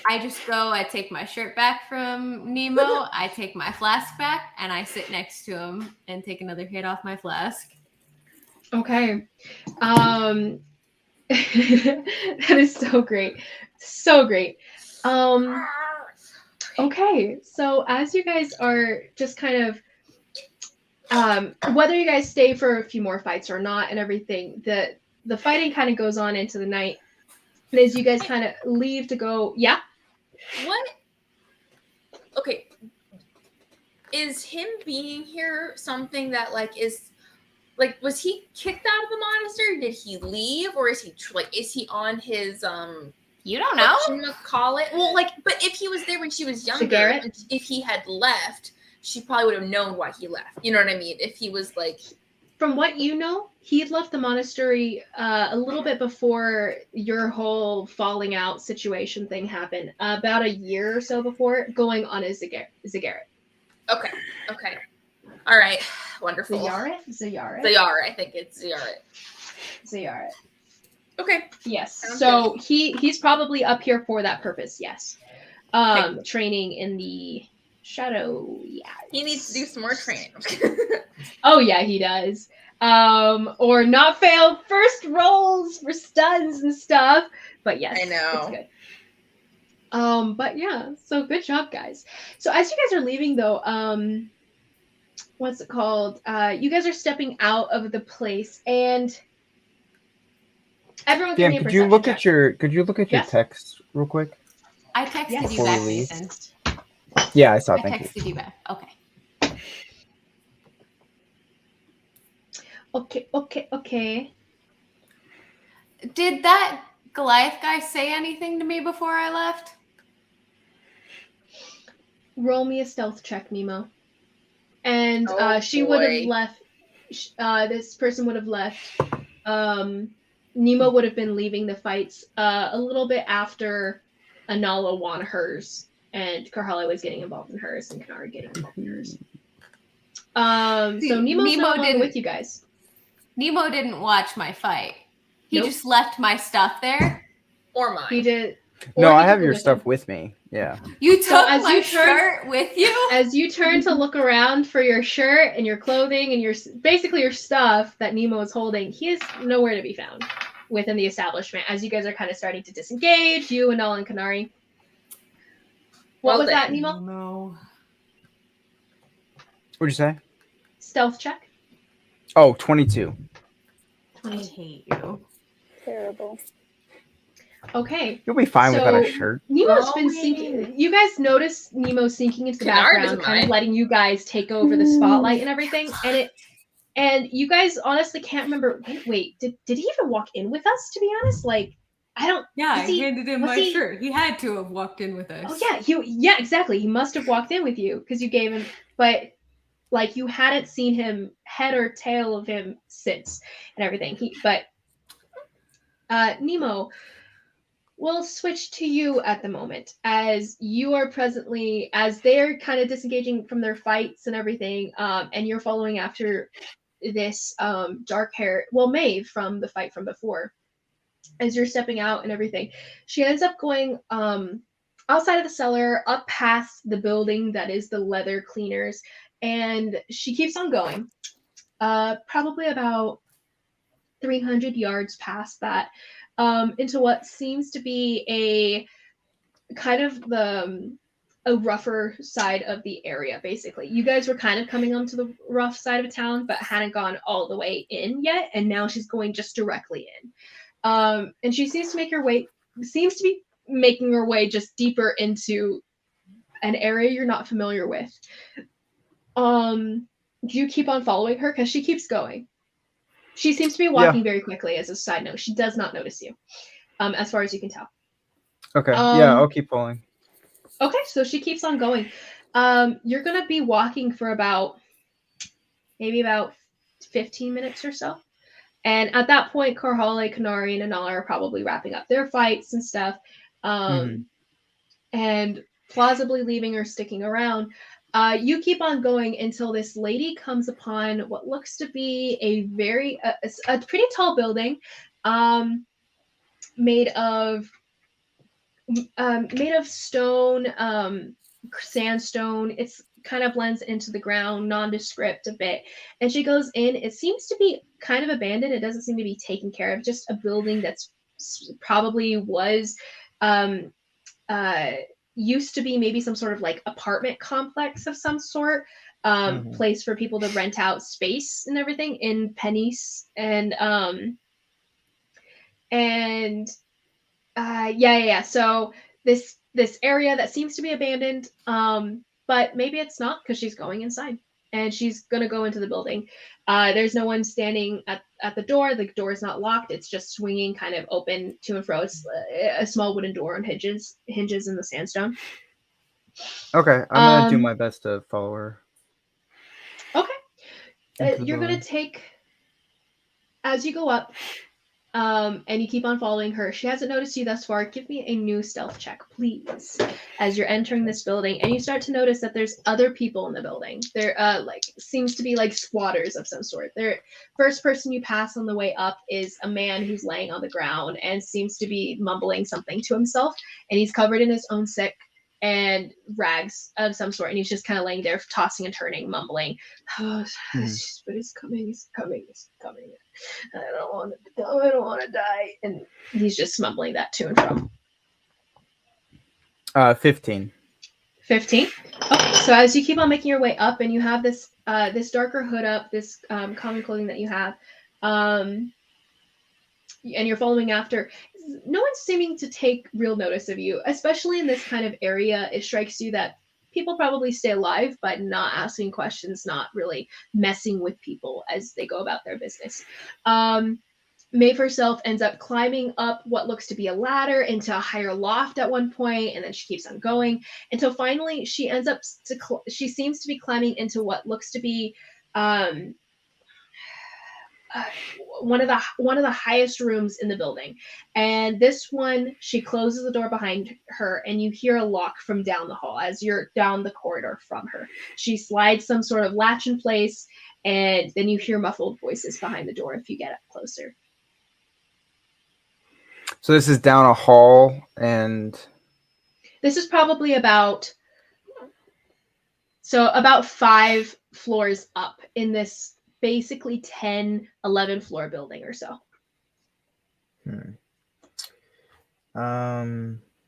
I just go, I take my shirt back from Nemo, I take my flask back, and I sit next to him and take another hit off my flask. Okay. That is so great. So great. Okay, so as you guys are just kind of whether you guys stay for a few more fights or not and everything, the fighting kind of goes on into the night. And as you guys kind of leave to go, yeah. What? Okay. Is him being here something that is was he kicked out of the monastery? Did he leave, or is he on his You don't know? Call it. Well, but if he was there when she was younger, if he had left, she probably would have known why he left. You know what I mean? If he was from what you know, he had left the monastery a little bit before your whole falling out situation thing happened. About a year or so before, going on his Zagaret. Okay. All right. Wonderful. Zayara? Zayara. I think it's Zayara. Okay. Yes. So he's probably up here for that purpose. Yes. Training in the shadow. Yeah. He needs to do some more training. Oh yeah, he does. Or not fail first rolls for stuns and stuff. But yes, I know. It's good. But yeah, so good job, guys. So as you guys are leaving though, what's it called? You guys are stepping out of the place and everyone give me a could you look at your Yes? text real quick? I texted you Before back, we leave. Nathan. Yeah, I saw. I Thank you. texted you back. Okay. Okay. Did that Goliath guy say anything to me before I left? Roll me a stealth check, Nemo. And she would have left. This person would have left. Nemo would have been leaving the fights a little bit after Anala won hers, and Karhala was getting involved in hers, and Kanari getting involved in hers. So Nemo's no longer with you guys. Nemo didn't watch my fight. He Nope. just left my stuff there. Or mine. He did. No, I have your stuff with me. Yeah. You took my shirt with you? As you turn to look around for your shirt and your clothing and basically your stuff that Nemo is holding, he is nowhere to be found within the establishment. As you guys are kind of starting to disengage, you and Nala and Kanari. What was that, Nemo? No. What'd you say? Stealth check. Oh, 22. I hate you. Terrible. Okay. You'll be fine without a shirt. Nemo's been sinking. You guys notice Nemo sinking into the background, kind of letting you guys take over the spotlight and everything. And you guys honestly can't remember. Wait, did he even walk in with us? To be honest, I don't. Yeah, I handed him my shirt. He had to have walked in with us. Oh yeah, exactly. He must have walked in with you because you gave him. But you hadn't seen him, head or tail of him since and everything. Nemo, we'll switch to you at the moment as you are presently, as they're kind of disengaging from their fights and everything, and you're following after this dark hair, Maeve from the fight from before. As you're stepping out and everything, she ends up going outside of the cellar, up past the building that is the leather cleaners, and she keeps on going, probably about 300 yards past that, into what seems to be a kind of a rougher side of the area. Basically, you guys were kind of coming onto the rough side of town, but hadn't gone all the way in yet, and now she's going just directly in. And she seems to be making her way just deeper into an area you're not familiar with. Do you keep on following her? Because she keeps going. She seems to be walking very quickly. As a side note, she does not notice you, as far as you can tell. Okay. Yeah, I'll keep pulling. Okay, so she keeps on going. You're gonna be walking for maybe about 15 minutes or so. And at that point, Karhale, Kanari, and Anala are probably wrapping up their fights and stuff. And plausibly leaving or sticking around. You keep on going until this lady comes upon what looks to be a pretty tall building, made of stone, sandstone. It's kind of blends into the ground, nondescript a bit. And she goes in. It seems to be kind of abandoned. It doesn't seem to be taken care of. Just a building that's probably was used to be maybe some sort of like apartment complex of some sort, place for people to rent out space and everything in pennies. Yeah. So this area that seems to be abandoned, but maybe it's not, because she's going inside and she's gonna go into the building. There's no one standing at the door. The door is not locked. It's just swinging kind of open to and fro. It's a small wooden door on hinges in the sandstone. Okay, I'm gonna do my best to follow her. Okay. You're gonna take, as you go up, and you keep on following her. She hasn't noticed you thus far. Give me a new stealth check, please, as you're entering this building, and you start to notice that there's other people in the building. There, seems to be like squatters of some sort. First person you pass on the way up is a man who's laying on the ground and seems to be mumbling something to himself, and he's covered in his own sick and rags of some sort, and he's just kind of laying there, tossing and turning, mumbling, but it's coming. I don't want to die. And he's just mumbling that to and from. 15. 15. Okay, so as you keep on making your way up, and you have this darker hood up, this common clothing that you have, and you're following after, no one's seeming to take real notice of you, especially in this kind of area. It strikes you that people probably stay alive, but not asking questions, not really messing with people as they go about their business. Maeve herself ends up climbing up what looks to be a ladder into a higher loft at one point, and then she keeps on going until finally she ends up she seems to be climbing into what looks to be one of the highest rooms in the building. And this one, she closes the door behind her, and you hear a lock from down the hall as you're down the corridor from her. She slides some sort of latch in place, and then you hear muffled voices behind the door if you get up closer. So this is down a hall, and this is probably about 5 floors up in this basically 10, 11 floor building or so.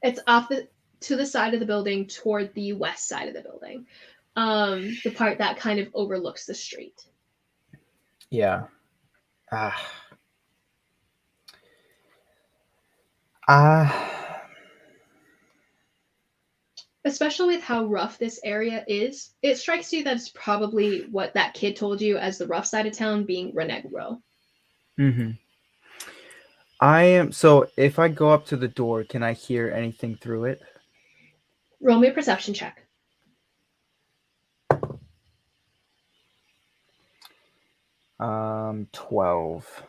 It's off to the side of the building toward the west side of the building. The part that kind of overlooks the street. Yeah. Especially with how rough this area is, it strikes you that it's probably what that kid told you as the rough side of town, being Renegro. So if I go up to the door, can I hear anything through it? Roll me a perception check. 12.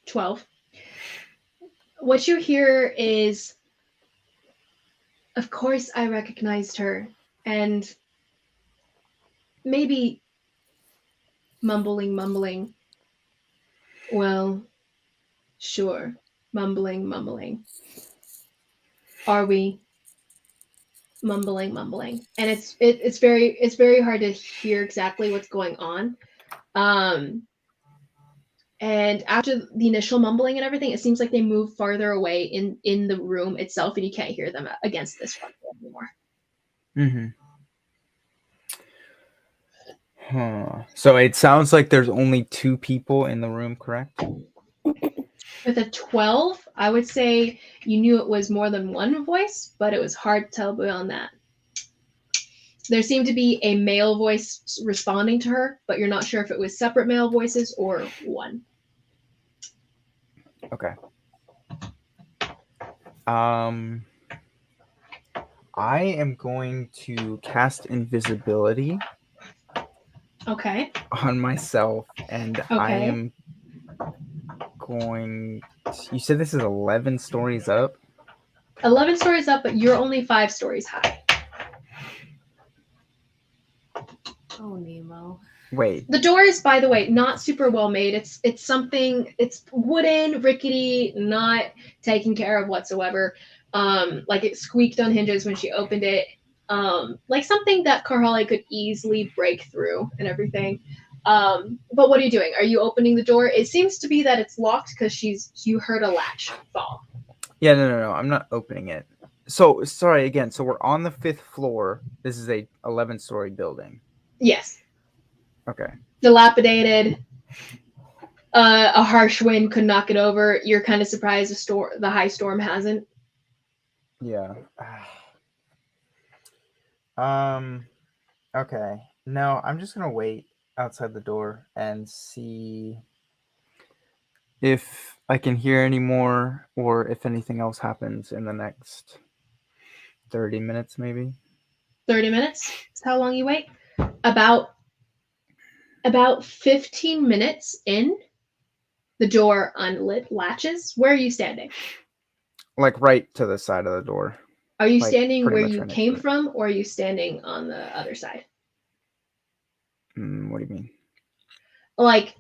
12. What you hear is, of course I recognized her, and maybe mumbling. Well, sure. Mumbling. Are we? Mumbling. And it's very hard to hear exactly what's going on. And after the initial mumbling and everything, it seems like they move farther away in the room itself, and you can't hear them against this front door anymore. So it sounds like there's only 2 people in the room, correct? With a 12, I would say you knew it was more than one voice, but it was hard to tell beyond that. There seemed to be a male voice responding to her, but you're not sure if it was separate male voices or one. Okay. I am going to cast invisibility Okay. on myself, and I Okay. am going. You said this is 11 stories up? 11 stories up, but you're only 5 stories high. Oh, Nemo. Wait. The door is, by the way, not super well made. It's something. It's wooden, rickety, not taken care of whatsoever. Like it squeaked on hinges when she opened it. Like something that Carhali could easily break through and everything. But what are you doing? Are you opening the door? It seems to be that it's locked because you heard a latch fall. Yeah, no. I'm not opening it. So, sorry again. So, we're on the 5th floor. This is a 11-story building. Yes. Okay. Dilapidated. A harsh wind could knock it over. You're kind of surprised the high storm hasn't. Yeah. Okay. No, I'm just gonna wait outside the door and see if I can hear any more or if anything else happens in the next 30 minutes, maybe. 30 minutes is how long you wait. About 15 minutes in, the door unlit latches. Where are you standing? Like right to the side of the door. Are you Like, standing pretty where much you right next to came it. from, or are you standing on the other side? What do you mean? Like,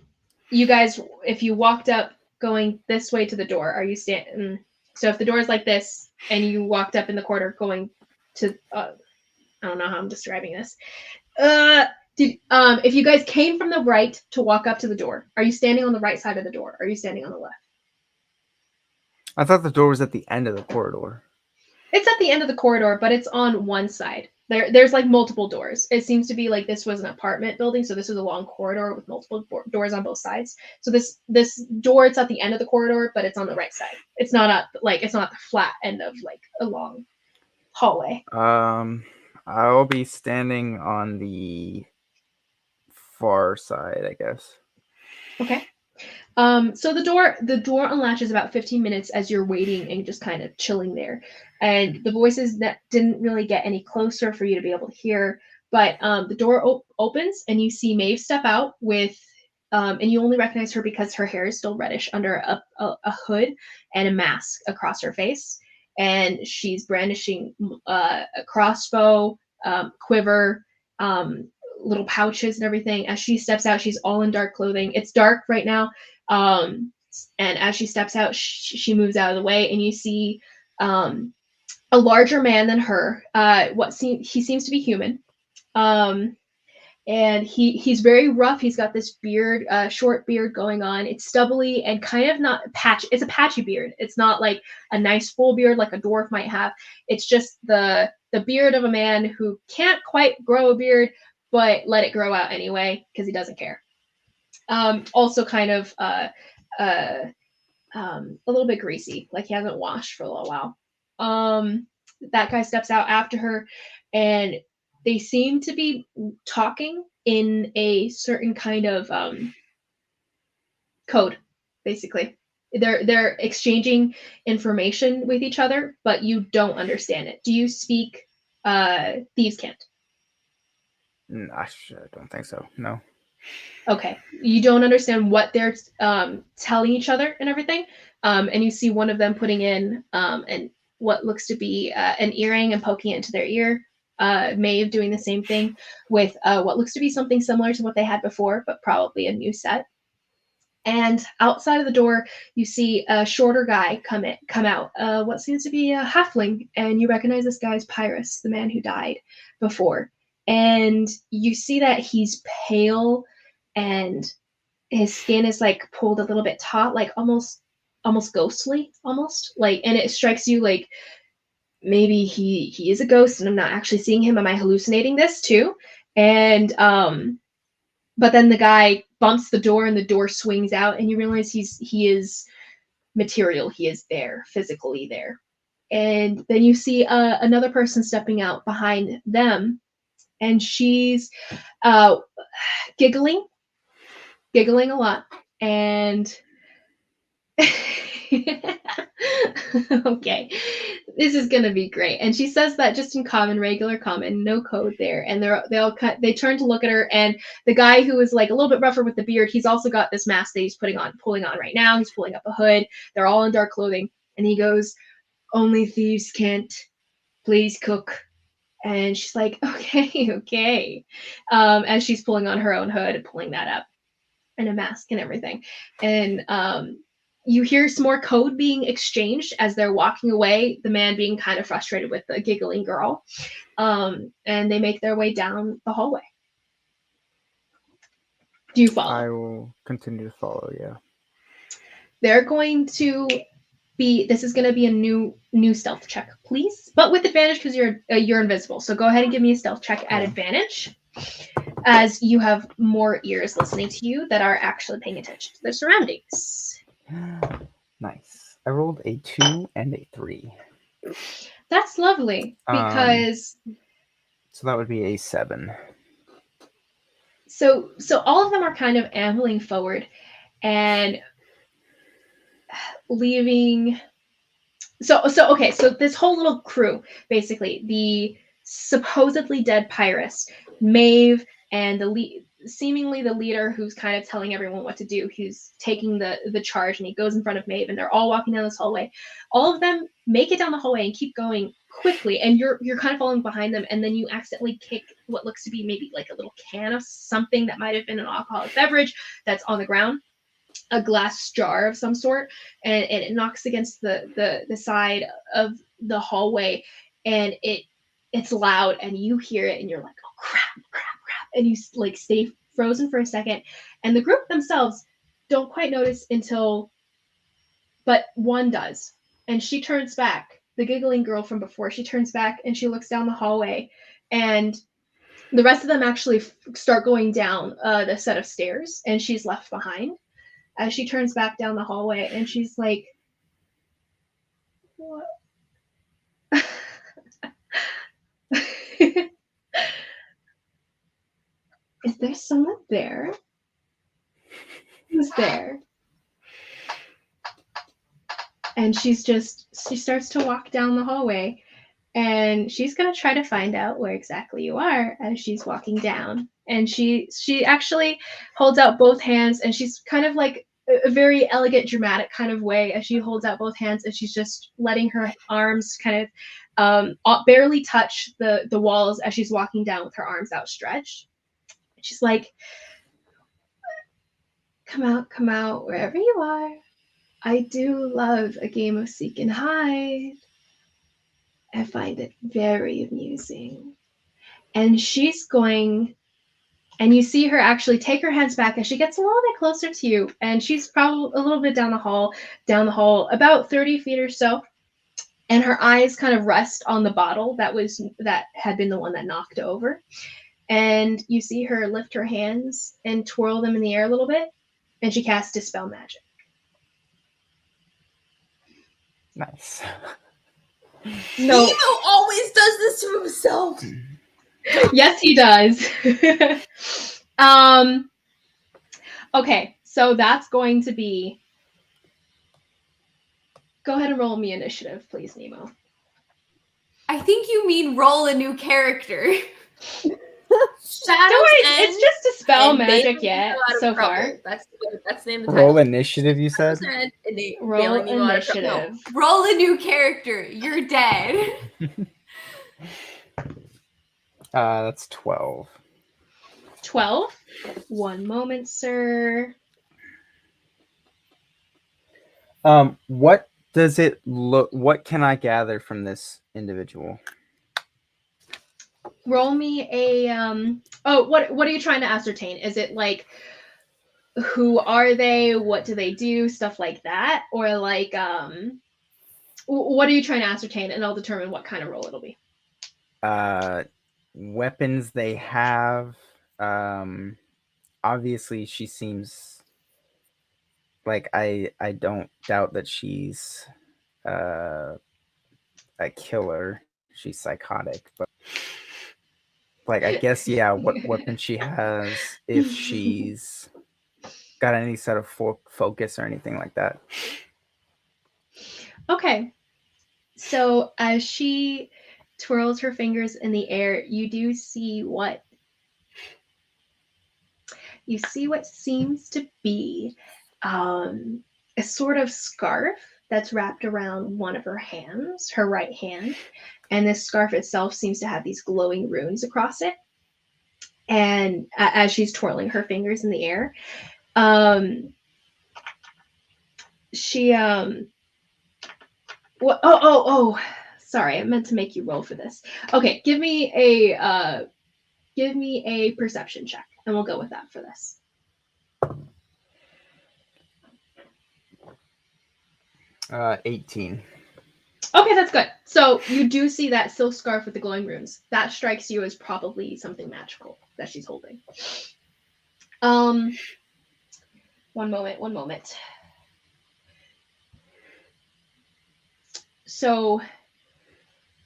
you guys, if you walked up going this way to the door, are you standing? So if the door is like this, and you walked up in the corridor going to, I don't know how I'm describing this. If you guys came from the right to walk up to the door, are you standing on the right side of the door? Are you standing on the left? I thought the door was at the end of the corridor. It's at the end of the corridor, but it's on one side. There's like multiple doors. It seems to be like this was an apartment building, so this was a long corridor with multiple doors on both sides. So this door, it's at the end of the corridor, but it's on the right side. It's not it's not the flat end of like a long hallway. I'll be standing on the far side, I guess. Okay. So the door unlatches about 15 minutes as you're waiting and just kind of chilling there. And the voices that didn't really get any closer for you to be able to hear, but the door opens and you see Maeve step out with, and you only recognize her because her hair is still reddish under a hood and a mask across her face. And she's brandishing a crossbow, quiver, little pouches and everything. As she steps out, she's all in dark clothing. It's dark right now. And as she steps out, she moves out of the way, and you see a larger man than her. He seems to be human, and he's very rough. He's got this beard, short beard going on. It's stubbly and kind of not patchy. It's a patchy beard. It's not like a nice full beard like a dwarf might have. It's just the beard of a man who can't quite grow a beard, but let it grow out anyway because he doesn't care. Also kind of a little bit greasy, like he hasn't washed for a little while. That guy steps out after her, and they seem to be talking in a certain kind of code, basically. They're exchanging information with each other, but you don't understand it. Do you speak thieves' cant? I don't think so. No. Okay, you don't understand what they're telling each other and everything, and you see one of them putting in and what looks to be an earring and poking it into their ear. Maeve doing the same thing with what looks to be something similar to what they had before, but probably a new set. And outside of the door, you see a shorter guy come out. What seems to be a halfling, and you recognize this guy as Pyrrhus, the man who died before. And you see that he's pale, and his skin is like pulled a little bit taut, like almost ghostly, almost like. And it strikes you like maybe he is a ghost, and I'm not actually seeing him. Am I hallucinating this too? And but then the guy bumps the door and the door swings out, and you realize he is material. He is there, physically there. And then you see another person stepping out behind them, and she's giggling a lot, and okay, this is gonna be great. And she says that just in common, regular common, no code there. And they turn to look at her, and the guy who is like a little bit rougher with the beard, he's also got this mask that he's pulling on right now. He's pulling up a hood. They're all in dark clothing, and he goes, "Only thieves can't. Please cook." And she's like, "Okay, okay," as she's pulling on her own hood and pulling that up, and a mask and everything. And you hear some more code being exchanged as they're walking away, the man being kind of frustrated with the giggling girl. And they make their way down the hallway. Do you follow? I will continue to follow, yeah. They're going to be, this is going to be a new stealth check, please. But with advantage because you're invisible. So go ahead and give me a stealth check at advantage, as you have more ears listening to you that are actually paying attention to their surroundings. Nice. I rolled a 2 and a 3. That's lovely, because so that would be a 7. So all of them are kind of ambling forward and leaving. So this whole little crew, basically, the supposedly dead pirates, Maeve, and seemingly the leader who's kind of telling everyone what to do, who's taking the charge, and he goes in front of Maeve, and they're all walking down this hallway. All of them make it down the hallway and keep going quickly, and you're kind of following behind them, and then you accidentally kick what looks to be maybe like a little can of something that might have been an alcoholic beverage that's on the ground, a glass jar of some sort, and it knocks against the side of the hallway, and it's loud, and you hear it, and you're like, oh crap, and you like stay frozen for a second, and the group themselves don't quite notice but one does, and she turns back. The giggling girl from before, she turns back and she looks down the hallway, and the rest of them actually start going down the set of stairs, and she's left behind as she turns back down the hallway, and she's like, what? Is there someone there? Who's there? And she starts to walk down the hallway, and she's going to try to find out where exactly you are as she's walking down. And she actually holds out both hands, and she's kind of like a very elegant, dramatic kind of way as she holds out both hands, and she's just letting her arms kind of barely touch the walls as she's walking down with her arms outstretched. She's like, come out, wherever you are. I do love a game of seek and hide. I find it very amusing. And she's going, and you see her actually take her hands back as she gets a little bit closer to you, and she's probably a little bit down the hall, about 30 feet or so. And her eyes kind of rest on the bottle that had been the one that knocked over. And you see her lift her hands and twirl them in the air a little bit, and she casts Dispel Magic. Nice. Nemo always does this to himself. Yes, he does. Okay, so that's going to be. Go ahead and roll me initiative, please, Nemo. I think you mean roll a new character. Shadows it's just a spell magic yet so far. That's the name of the Roll title. initiative, you said? Roll initiative. No, roll a new character. You're dead. That's 12. 12? One moment, sir. What does it look? What can I gather from this individual? Roll me a what are you trying to ascertain? Is it like, who are they? What do they do? Stuff like that, or like what are you trying to ascertain? And I'll determine what kind of roll it'll be. Weapons they have. Obviously, she seems like I don't doubt that she's a killer. She's psychotic, but like, I guess, yeah, what weapon she has, if she's got any sort of focus or anything like that. Okay. So as she twirls her fingers in the air, you do see what seems to be a sort of scarf that's wrapped around one of her hands, her right hand. And this scarf itself seems to have these glowing runes across it. And as she's twirling her fingers in the air, she oh, sorry, I meant to make you roll for this. Okay, give me a perception check, and we'll go with that for this. 18. Okay, that's good. So you do see that silk scarf with the glowing runes. That strikes you as probably something magical that she's holding. One moment. So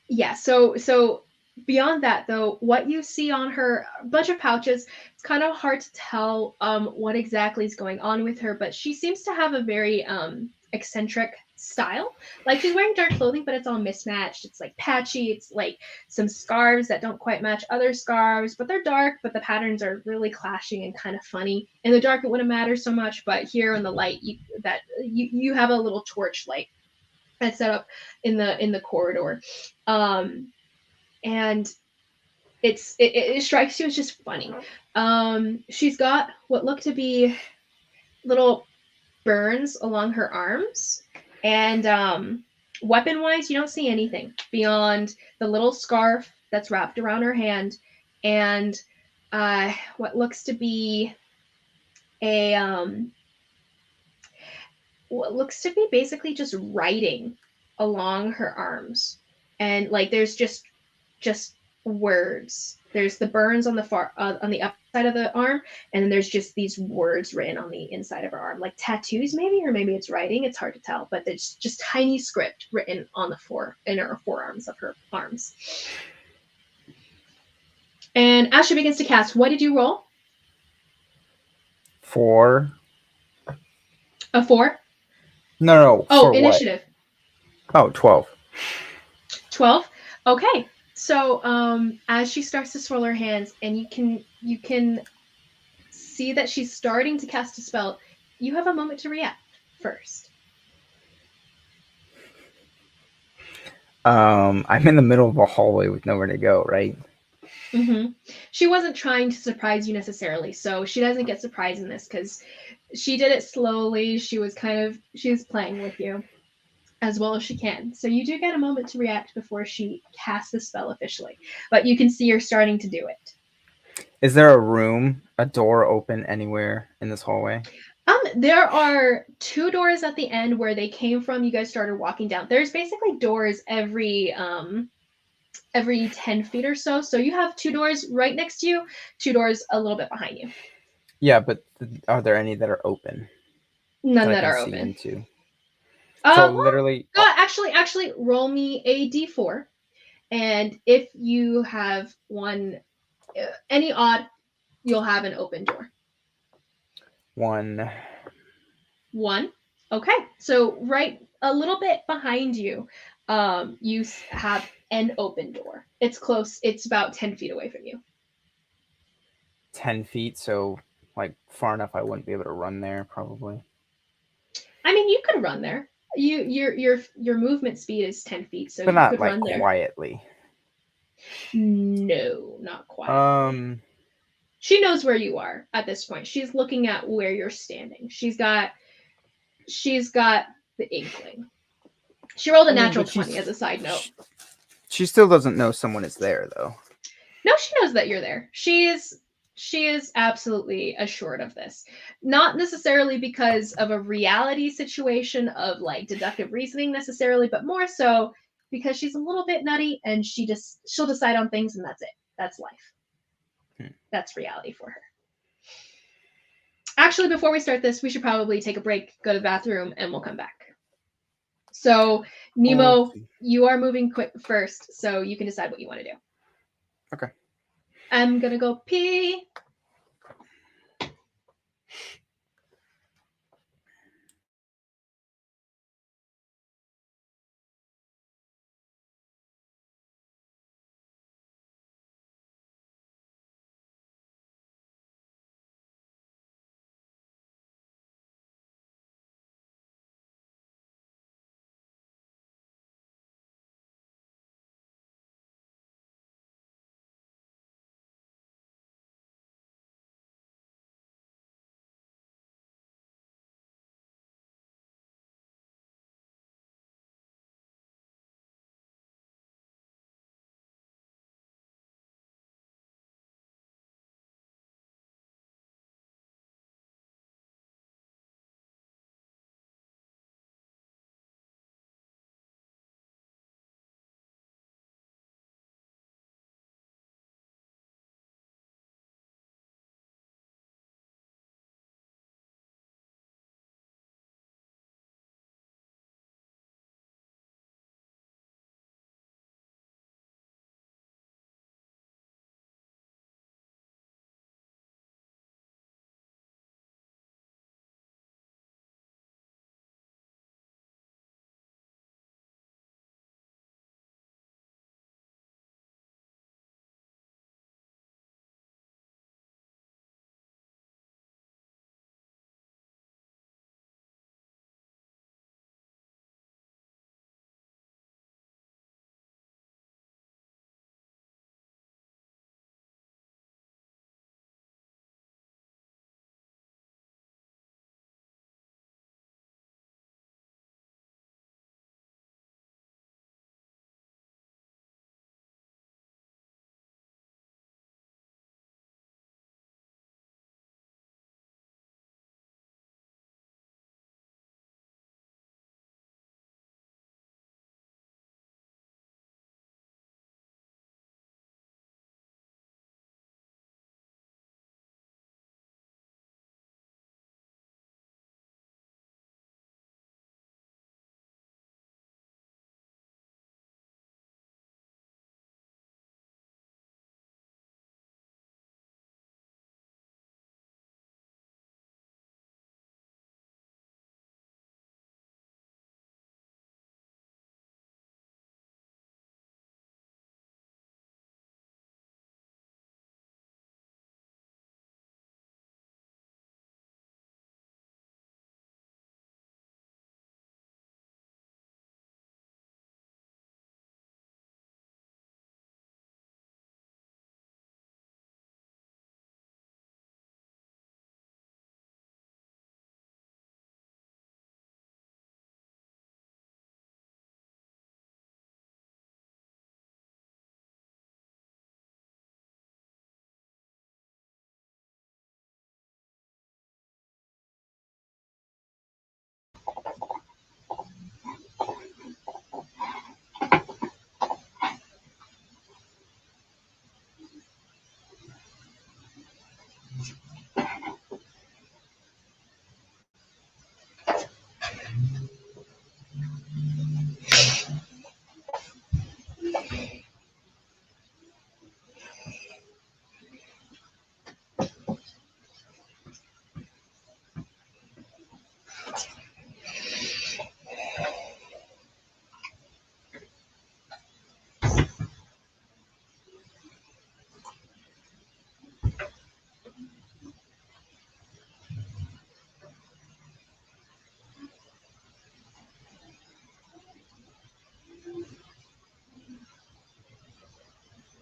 yeah, so beyond that though, what you see on her, a bunch of pouches. It's kind of hard to tell what exactly is going on with her, but she seems to have a very eccentric style. Like she's wearing dark clothing, but it's all mismatched. It's like patchy. It's like some scarves that don't quite match other scarves, but they're dark, but the patterns are really clashing and kind of funny. In the dark it wouldn't matter so much, but here in the light you have a little torch light that's set up in the corridor. And it strikes you as just funny. She's got what look to be little burns along her arms, and weapon wise you don't see anything beyond the little scarf that's wrapped around her hand, and what looks to be basically just writing along her arms, and like there's just words. There's the burns on the on the upside of the arm, and then there's just these words written on the inside of her arm, like tattoos maybe, or maybe it's writing. It's hard to tell, but there's just tiny script written on in her forearms of her arms. And as she begins to cast, what did you roll? 4. A 4? No. Oh, initiative. What? Oh, 12. 12? Okay. So as she starts to swirl her hands, and you can see that she's starting to cast a spell, you have a moment to react first. I'm in the middle of a hallway with nowhere to go, right? Mm-hmm. She wasn't trying to surprise you necessarily, so she doesn't get surprised in this because she did it slowly. She was playing with you as well as she can. So you do get a moment to react before she casts the spell officially, but you can see her starting to do it. Is there a door open anywhere in this hallway? There are 2 doors at the end where they came from. You guys started walking down. There's basically doors every 10 feet or so. So you have 2 doors right next to you, 2 doors a little bit behind you. Yeah, but are there any that are open? None that are open. Into? So literally. Actually, roll me a d4, and if you have one, any odd, you'll have an open door. 1. 1. Okay, so right a little bit behind you, you have an open door. It's close. It's about 10 feet away from you. 10 feet, so like far enough I wouldn't be able to run there, probably. I mean, you could run there. Your movement speed is 10 feet, so but you not could like run there quietly. No, not quietly. She knows where you are at this point. She's looking at where you're standing. She's got the inkling. She rolled a natural 20 as a side note. She still doesn't know someone is there, though. No, she knows that you're there. She is absolutely assured of this. Not necessarily because of a reality situation of like deductive reasoning necessarily, but more so because she's a little bit nutty, and she'll decide on things, and that's it. That's life. That's reality for her. Actually, before we start this, we should probably take a break, go to the bathroom, and we'll come back. So, Nemo, you are moving quick first, so you can decide what you want to do. Okay. I'm gonna go pee.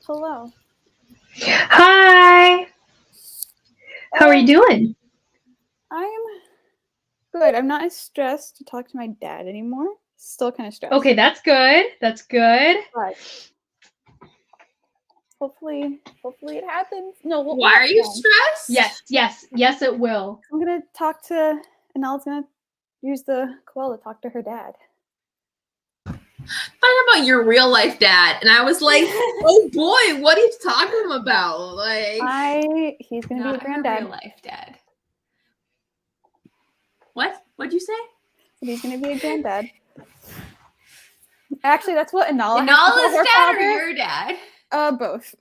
Hello. Hi. How are you doing? I'm good. I'm not as stressed to talk to my dad anymore. Still kind of stressed. Okay, that's good. That's good. But hopefully it happens. No, Why are you stressed? Yes, it will. I'm gonna talk to Anel's gonna use the koala to talk to her dad. Talking about your real life dad, and I was like, "Oh boy, what are you talking about?" Like, He's gonna be a Not her granddad. real life dad. what? What'd you say? He's gonna be a granddad. Actually, that's what Anala has to Nala's tell her dad or father. your dad? Both.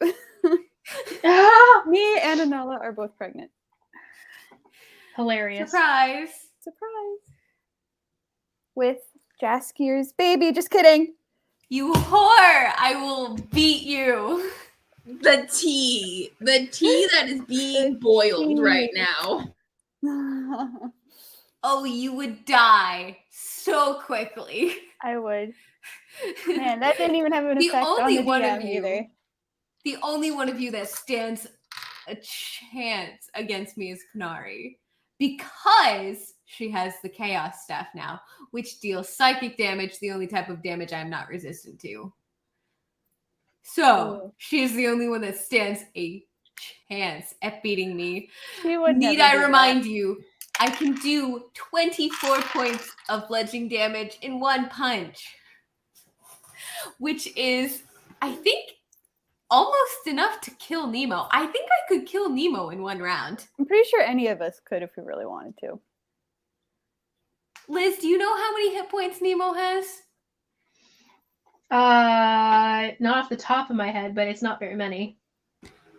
Ah! Me and Anala are both pregnant. Hilarious. Surprise. Surprise. With Jaskier's baby. Just kidding. You whore! I will beat you. The tea that is being boiled right now. Oh, you would die so quickly. I would. Man, that didn't even have an The effect on only the one of DM you- either. The only one of you that stands a chance against me is Kanari. Because she has the chaos staff now, which deals psychic damage, the only type of damage I'm not resistant to. So she's the only one that stands a chance at beating me. She would Need never I do remind you, I can do 24 points of bludgeoning damage in one punch, which is, I think, almost enough to kill Nemo. I think I could kill Nemo in one round. I'm pretty sure any of us could if we really wanted to. Liz, do you know how many hit points Nemo has? Not off the top of my head, but it's not very many.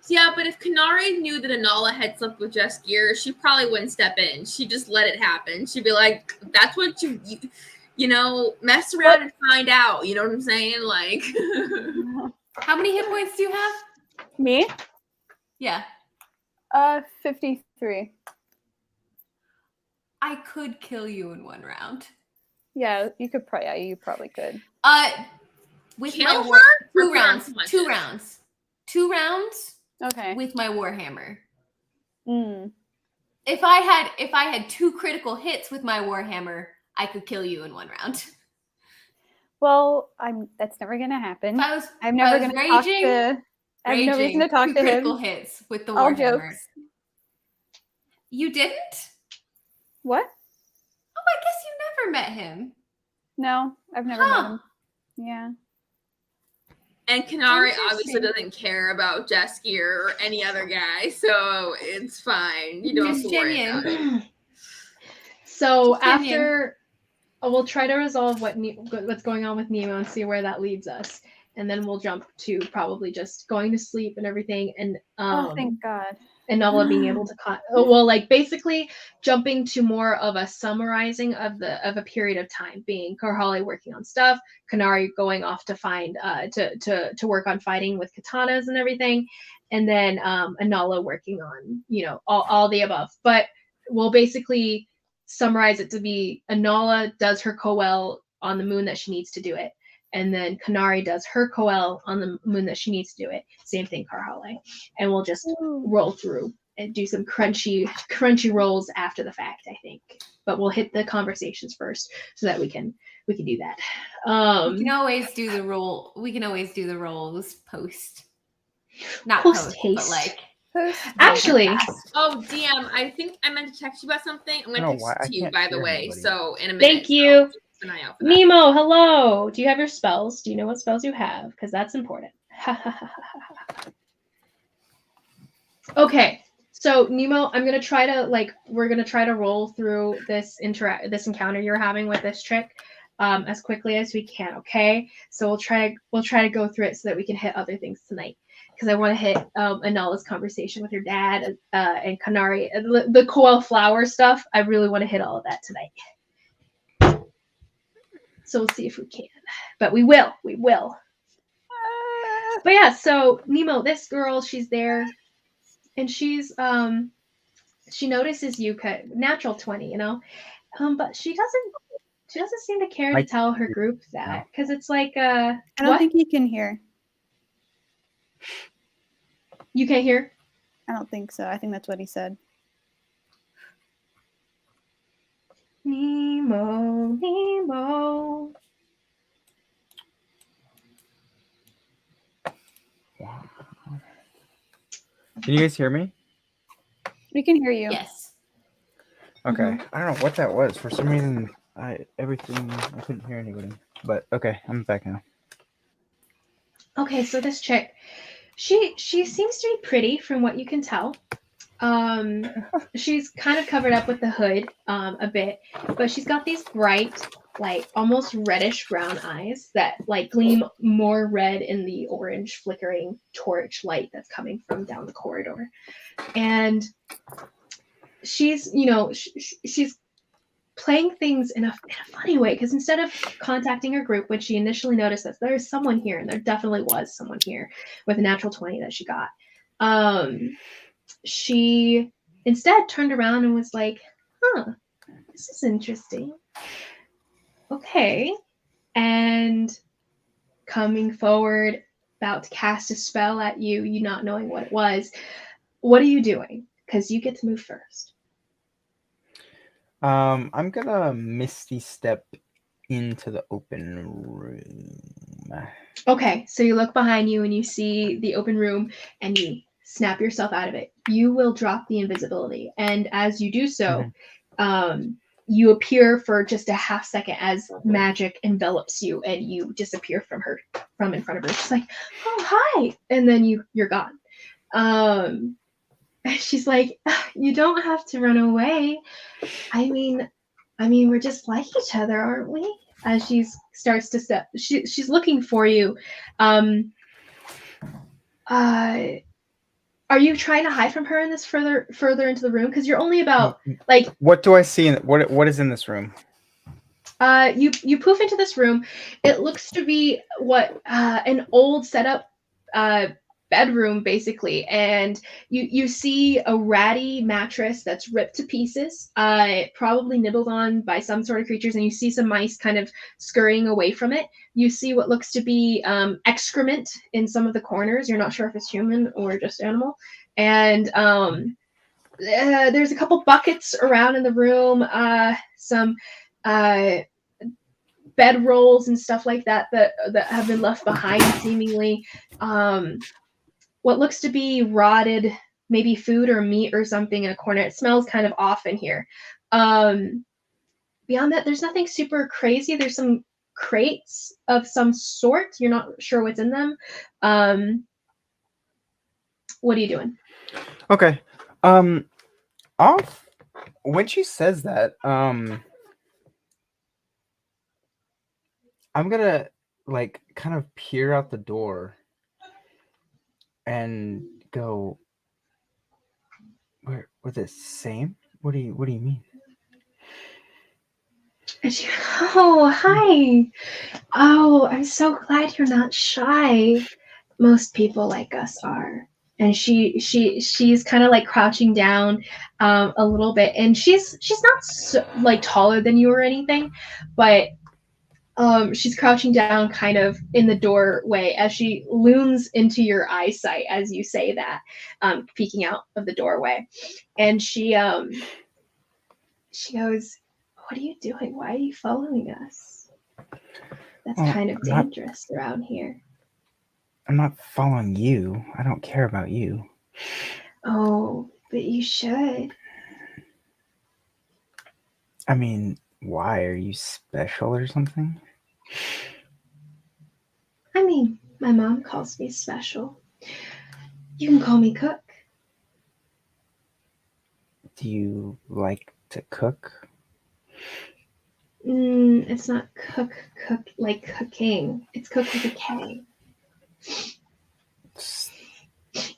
Yeah, but if Kanari knew that Anala had slept with Jaskier, she probably wouldn't step in. She'd just let it happen. She'd be like, that's what you know, mess around and find out. You know what I'm saying? Like, How many hit points do you have? Me? Yeah. 53. I could kill you in one round. Yeah, you could probably. Yeah, you probably could. With kill my her? two Or rounds. put on 2 punches? rounds. 2 rounds Okay. with my warhammer. Mm. If I had 2 critical hits with my warhammer, I could kill you in one round. Well, that's never gonna happen. If I'm never I was gonna talk to. I have no reason to talk 2 to critical him. hits with the All warhammer. jokes. You didn't? What? Oh, I guess you never met him. No, I've never met Huh. him. Yeah. And Kanari Interesting. obviously doesn't care about Jaskier or any other guy, so it's fine. You don't have to worry about it. So Just opinion. after, we'll try to resolve what's going on with Nemo and see where that leads us, and then we'll jump to probably just going to sleep and everything, and Oh, thank God. and Nala being able to like basically jumping to more of a summarizing of a period of time, being Karhali working on stuff, Kanari going off to find to work on fighting with katanas and everything, and then Anala working on all the above. But we'll basically summarize it to be Anala does her Coel on the moon that she needs to do it, and then Kanari does her Coel on the moon that she needs to do it. Same thing, Karhale. And we'll just roll through and do some crunchy rolls after the fact, I think. But we'll hit the conversations first so that we can do that. We can always do the roll. We can always do the rolls post. Not Post post, but haste. like Actually, Oh, DM, I think I meant to text you about something. I'm I going don't to know why, text I it to you, can't by the hear way. anybody. So, in a minute. Thank you. So keep an eye out for that. Nemo, hello. Do you have your spells? Do you know what spells you have? Because that's important. Okay, so Nemo, I'm gonna try to we're gonna try to roll through this encounter you're having with this trick as quickly as we can. Okay, so we'll try to go through it so that we can hit other things tonight. Because I want to hit Anala's conversation with her dad and Kanari, the Coel flower stuff. I really want to hit all of that tonight. So we'll see if we can. But we will. But yeah, so Nemo, this girl, she's there. And she's she notices you, natural 20, but she doesn't seem to care to tell her group that, because it's like I don't think he can hear. You can't hear? I don't think so. I think that's what he said. Nemo. Wow. Can you guys hear me? We can hear you. yes. Okay. I don't know what that was. For some reason, I couldn't hear anybody. But okay, I'm back now. Okay, so this chick, she seems to be pretty from what you can tell. She's kind of covered up with the hood a bit, but she's got these bright like almost reddish brown eyes that like gleam more red in the orange flickering torch light that's coming from down the corridor. And she's, she's playing things in a funny way, because instead of contacting her group, when she initially noticed that there's someone here, and there definitely was someone here with a natural 20 that she got, she instead turned around and was like, this is interesting. Okay. And coming forward, about to cast a spell at you, you not knowing what it was. What are you doing? Because you get to move first. I'm gonna misty step into the open room. Okay, so you look behind you and you see the open room and you snap yourself out of it. You will drop the invisibility, and as you do so, you appear for just a half second as magic envelops you, and you disappear from in front of her. She's like, "Oh, hi," and then you're gone. She's like, "You don't have to run away. I mean, we're just like each other, aren't we?" As she starts to step, she's looking for you. Are you trying to hide from her in this further into the room? Because you're only about like. What do I see? What is in this room? You poof into this room. It looks to be what an old setup bedroom, basically, and you see a ratty mattress that's ripped to pieces, probably nibbled on by some sort of creatures, and you see some mice kind of scurrying away from it. You see what looks to be excrement in some of the corners. You're not sure if it's human or just animal, and there's a couple buckets around in the room, some bed rolls and stuff like that have been left behind, seemingly. What looks to be rotted, maybe food or meat or something in a corner. It smells kind of off in here. Beyond that, there's nothing super crazy. There's some crates of some sort. You're not sure what's in them. What are you doing? Okay. When she says that, I'm gonna like kind of peer out the door and go, we're the same? What do you mean? And she, oh, hi. Oh, I'm so glad you're not shy. Most people like us are. And she's kind of like crouching down a little bit, and she's not so, like taller than you or anything, but she's crouching down kind of in the doorway as she looms into your eyesight as you say that, peeking out of the doorway. And she goes, "What are you doing? Why are you following us? That's kind of dangerous around here." I'm not following you. I don't care about you. Oh, but you should. I mean, why? Are you special or something? I mean, my mom calls me special. You can call me Cook. Do you like to cook? It's not cook like cooking. It's Cook with a K.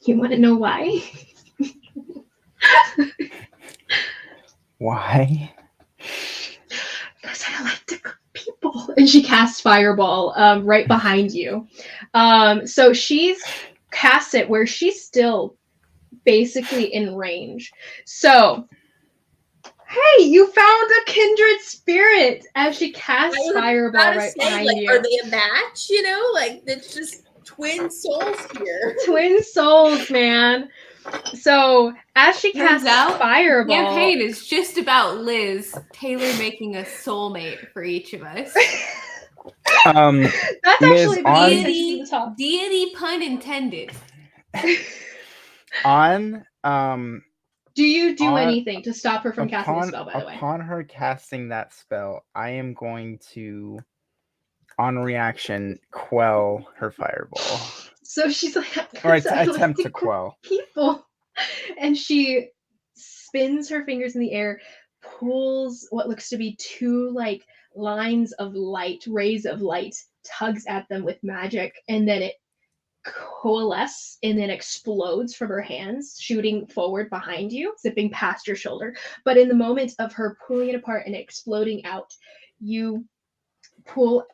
You want to know why? Why? Because I like to cook people. And she casts Fireball right behind you. So she's cast it where she's still basically in range. So, hey, you found a kindred spirit as she casts Fireball right behind you. Are they a match? You know, like it's just twin souls here. Twin souls, man. So as she casts Fireball, the campaign is just about Liz, Taylor making a soulmate for each of us. That's Liz, actually deity pun intended. Do you do anything to stop her from casting the spell, by the way? Upon her casting that spell, I am going to, on reaction, quell her fireball. So she's like, or attempt to quell people. And she spins her fingers in the air, pulls what looks to be two like lines of light, rays of light, tugs at them with magic, and then it coalesces and then explodes from her hands, shooting forward behind you, zipping past your shoulder. But in the moment of her pulling it apart and exploding out, you pull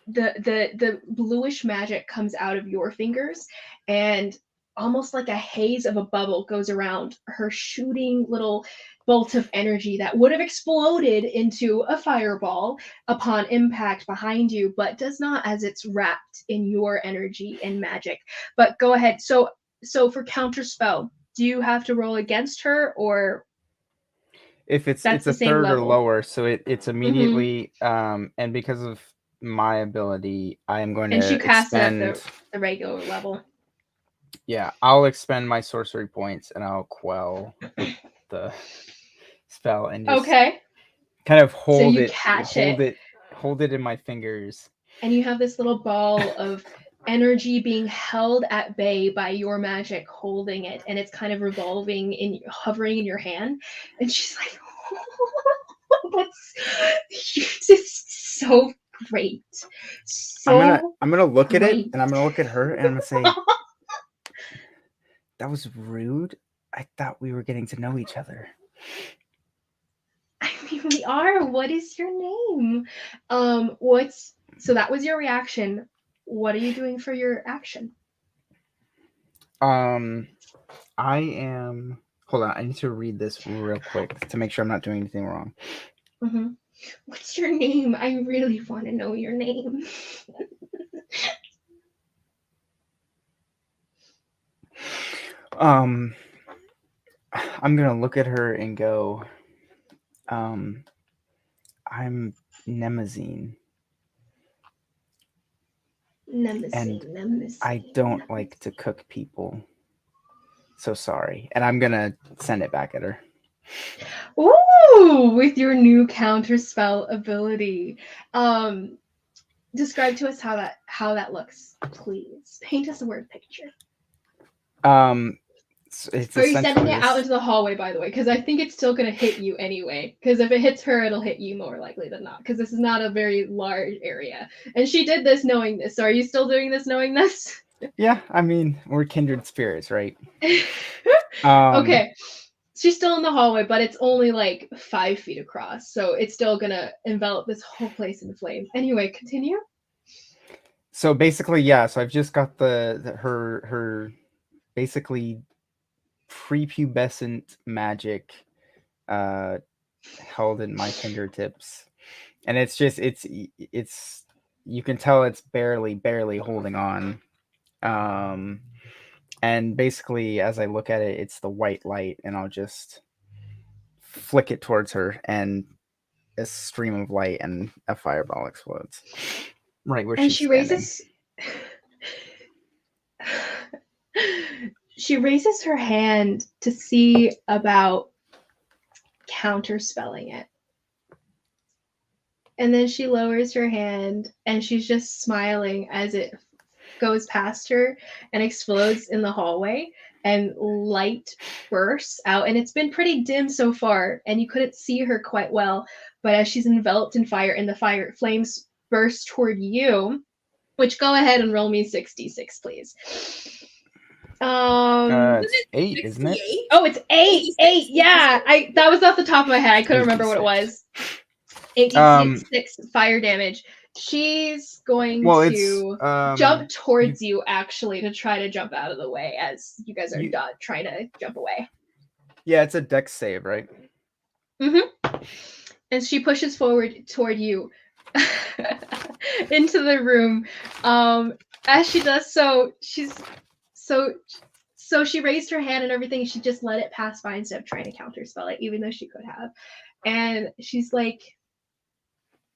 the bluish magic comes out of your fingers, and almost like a haze of a bubble goes around her, shooting little bolt of energy that would have exploded into a fireball upon impact behind you, but does not, as it's wrapped in your energy and magic. But go ahead. So for counterspell, do you have to roll against her, or If it's that's a the same third or level? lower, so it's immediately and because of my ability, I am going And she to casts it at expend. the regular level. Yeah, I'll expend my sorcery points and I'll quell the spell and just Okay. kind of So hold you it, catch hold it in my fingers. and you have this little ball of energy being held at bay by your magic holding it, and it's kind of revolving in hovering in your hand, and she's like, that's just so great, so I'm gonna look at it great. and I'm gonna look at her and I'm gonna say, that was rude. I thought we were getting to know each other. I mean, we are. What is your name? What's so that was your reaction. What are you doing for your action? I am. Hold on, I need to read this real quick to make sure I'm not doing anything wrong. Mm-hmm. What's your name? I really want to know your name. I'm gonna look at her and go, I'm Nemazine. Nemesis. I don't like to cook people. So sorry. And I'm gonna send it back at her. Ooh, with your new counterspell ability. Describe to us how that looks, please. Paint us a word picture. It's Are you sending it out this. into the hallway, by the way? Because I think it's still going to hit you anyway. Because if it hits her, it'll hit you more likely than not. Because this is not a very large area. And she did this knowing this. So are you still doing this knowing this? Yeah, I mean, we're kindred spirits, right? Okay. She's still in the hallway, but it's only like 5 feet across. So it's still going to envelop this whole place in flame. Anyway, continue. So basically, yeah. So I've just got her basically prepubescent magic held in my fingertips, and it's just it's you can tell it's barely holding on. And basically, as I look at it, it's the white light, and I'll just flick it towards her, and a stream of light and a fireball explodes right where And she's she standing. She raises her hand to see about counterspelling it. And then she lowers her hand and she's just smiling as it goes past her and explodes in the hallway, and light bursts out, and it's been pretty dim so far and you couldn't see her quite well, but as she's enveloped in fire and the fire flames burst toward you, which go ahead and roll me 66, please. It's 8, isn't it? Oh, it's 8. Yeah, that was off the top of my head. I couldn't remember what it was. 86 fire damage. She's going to jump towards you, actually, to try to jump out of the way as you guys are done trying to jump away. Yeah, it's a dex save, right? Mm-hmm. And she pushes forward toward you into the room. As she does so, so she raised her hand and everything. She just let it pass by instead of trying to counterspell it, even though she could have. And she's like,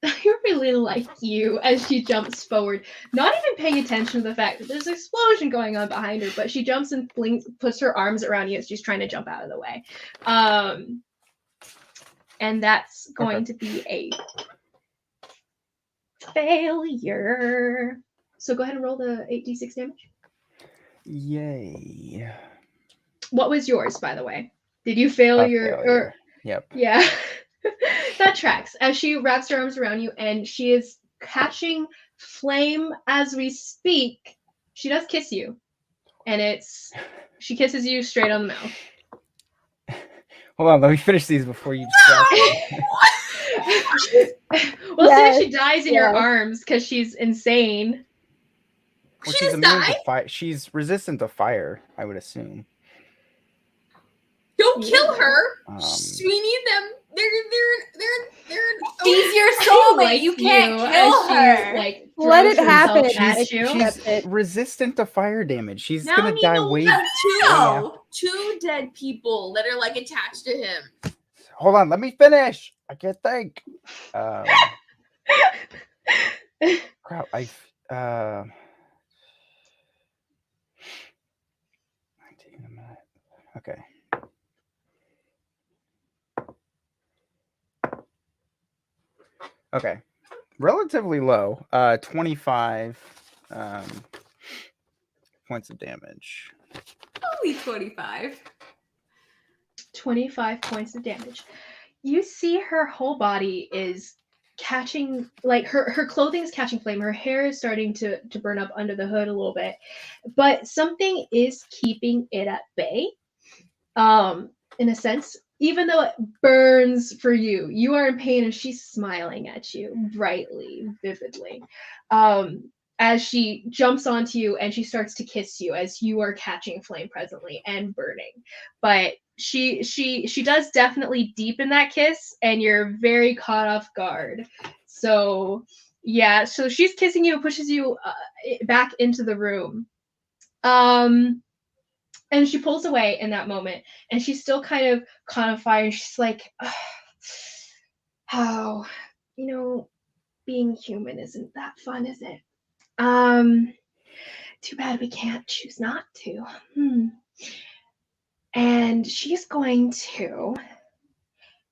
I really like you, as she jumps forward, not even paying attention to the fact that there's an explosion going on behind her, but she jumps and puts her arms around you as she's trying to jump out of the way. And that's going to be a failure. So go ahead and roll the 8d6 damage. Yay. What was yours, by the way? Did you fail your... Failure. Yep. Yeah. that tracks. As she wraps her arms around you, and she is catching flame as we speak. She does kiss you, and she kisses you straight on the mouth. Hold on, let me finish these before you distract me. We'll see if she dies in your arms because she's insane. Well, she's immune to fire. She's resistant to fire, I would assume. Don't kill her. We need them. They're. She's your soulmate. You can't kill her. Like, let it happen. She's resistant to fire damage. She's now gonna die we way. Two dead people that are like attached to him. Hold on, let me finish. I can't think. Crap. Okay. Okay. Relatively low. 25 points of damage. Only 25. 25 points of damage. You see her whole body is catching, like her clothing is catching flame. Her hair is starting to burn up under the hood a little bit. But something is keeping it at bay. In a sense, even though it burns for you, you are in pain, and she's smiling at you brightly, vividly. As she jumps onto you and she starts to kiss you as you are catching flame presently and burning. But she does definitely deepen that kiss, and you're very caught off guard. So yeah, so she's kissing you and pushes you back into the room. And she pulls away in that moment, and she's still kind of caught on fire, and she's like, how, being human isn't that fun, is it? Too bad we can't choose not to. And she's going to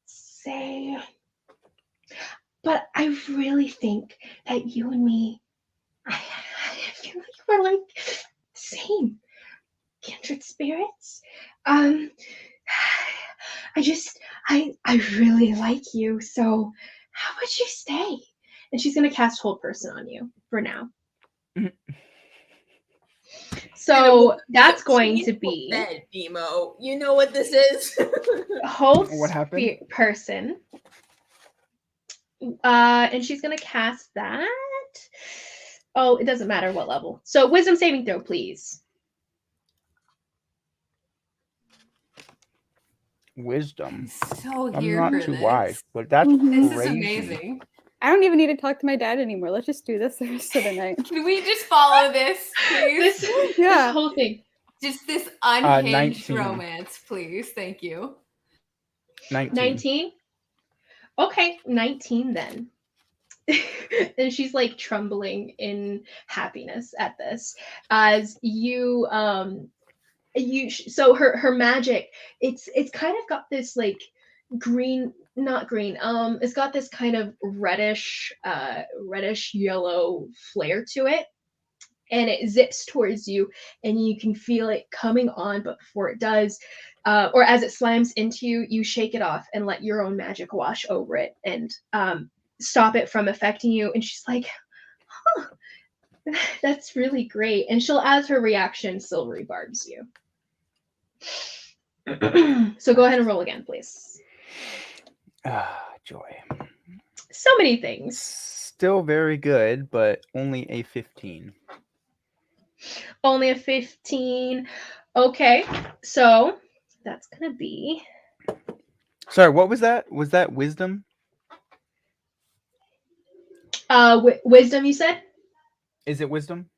say, but I really think that you and me, I feel like we're like the same. Kindred spirits. I really like you, so how would you stay? And she's gonna cast Hold Person on you for now. So that's going to be Demo. You know what this is? Hold what happened? Person. And she's gonna cast that. Oh, it doesn't matter what level. So wisdom saving throw, please. Wisdom. So I'm here not for too this. wise, but that's This crazy. is amazing. I don't even need to talk to my dad anymore. Let's just do this the rest of the night. Can we just follow this, please? This whole thing. Just this unhinged 19. romance, please. Thank you. 19? Okay, 19 then. And she's like trembling in happiness at this as you so her magic, it's kind of got this like not green, it's got this kind of reddish yellow flare to it, and it zips towards you, and you can feel it coming on, but before it does, or as it slams into you, you shake it off and let your own magic wash over it and stop it from affecting you. And she's like, huh, that's really great. And she'll, as her reaction, silvery barbs you. So go ahead and roll again, please. Joy. So many things. Still very good, but only a 15. Only a 15. Okay, so that's gonna be. Sorry, what was that? Was that wisdom? Wisdom, you said? Is it wisdom?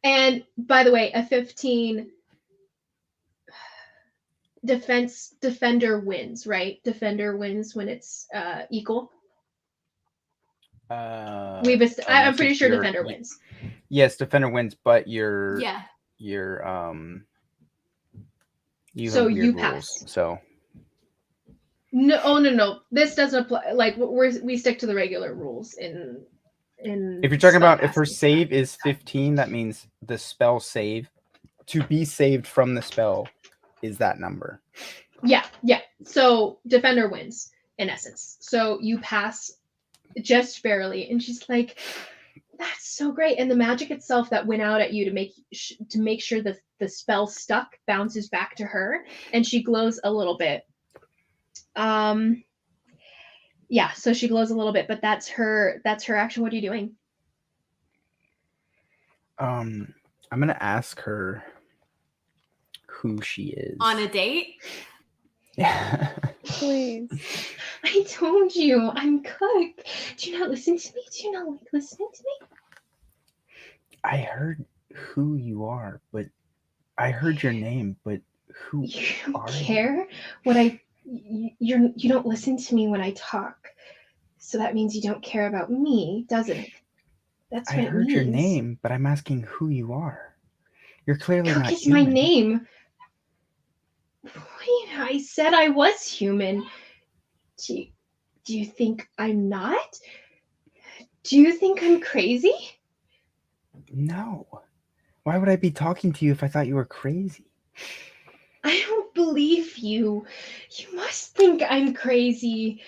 And by the way, a 15. Defender wins, right? Defender wins when it's equal. I'm pretty sure defender wins. Yes, defender wins, but you're you so you rules, pass. So no. This doesn't apply. Like we stick to the regular rules in. If you're talking about if her save is 15, that means the spell save to be saved from the spell is that number. Yeah. So defender wins. in essence. So you pass just barely, and she's like, "That's so great!" And the magic itself that went out at you to make sure that the spell stuck bounces back to her, and she glows a little bit. Yeah, so she glows a little bit, but that's her action. What are you doing? I'm gonna ask her who she is. On a date? Yeah. Please. I told you, I'm Cook. Do you not listen to me? Do you not like listening to me? I heard who you are, but I heard your name, but who You don't are you? care what you don't listen to me when I talk. So that means you don't care about me, doesn't it? That's I what it heard your means. name, but I'm asking who you are. You're clearly Cook not is human. my name. Wait, I said I was human. Do you think I'm not? Do you think I'm crazy? No. Why would I be talking to you if I thought you were crazy? I don't believe you. You must think I'm crazy.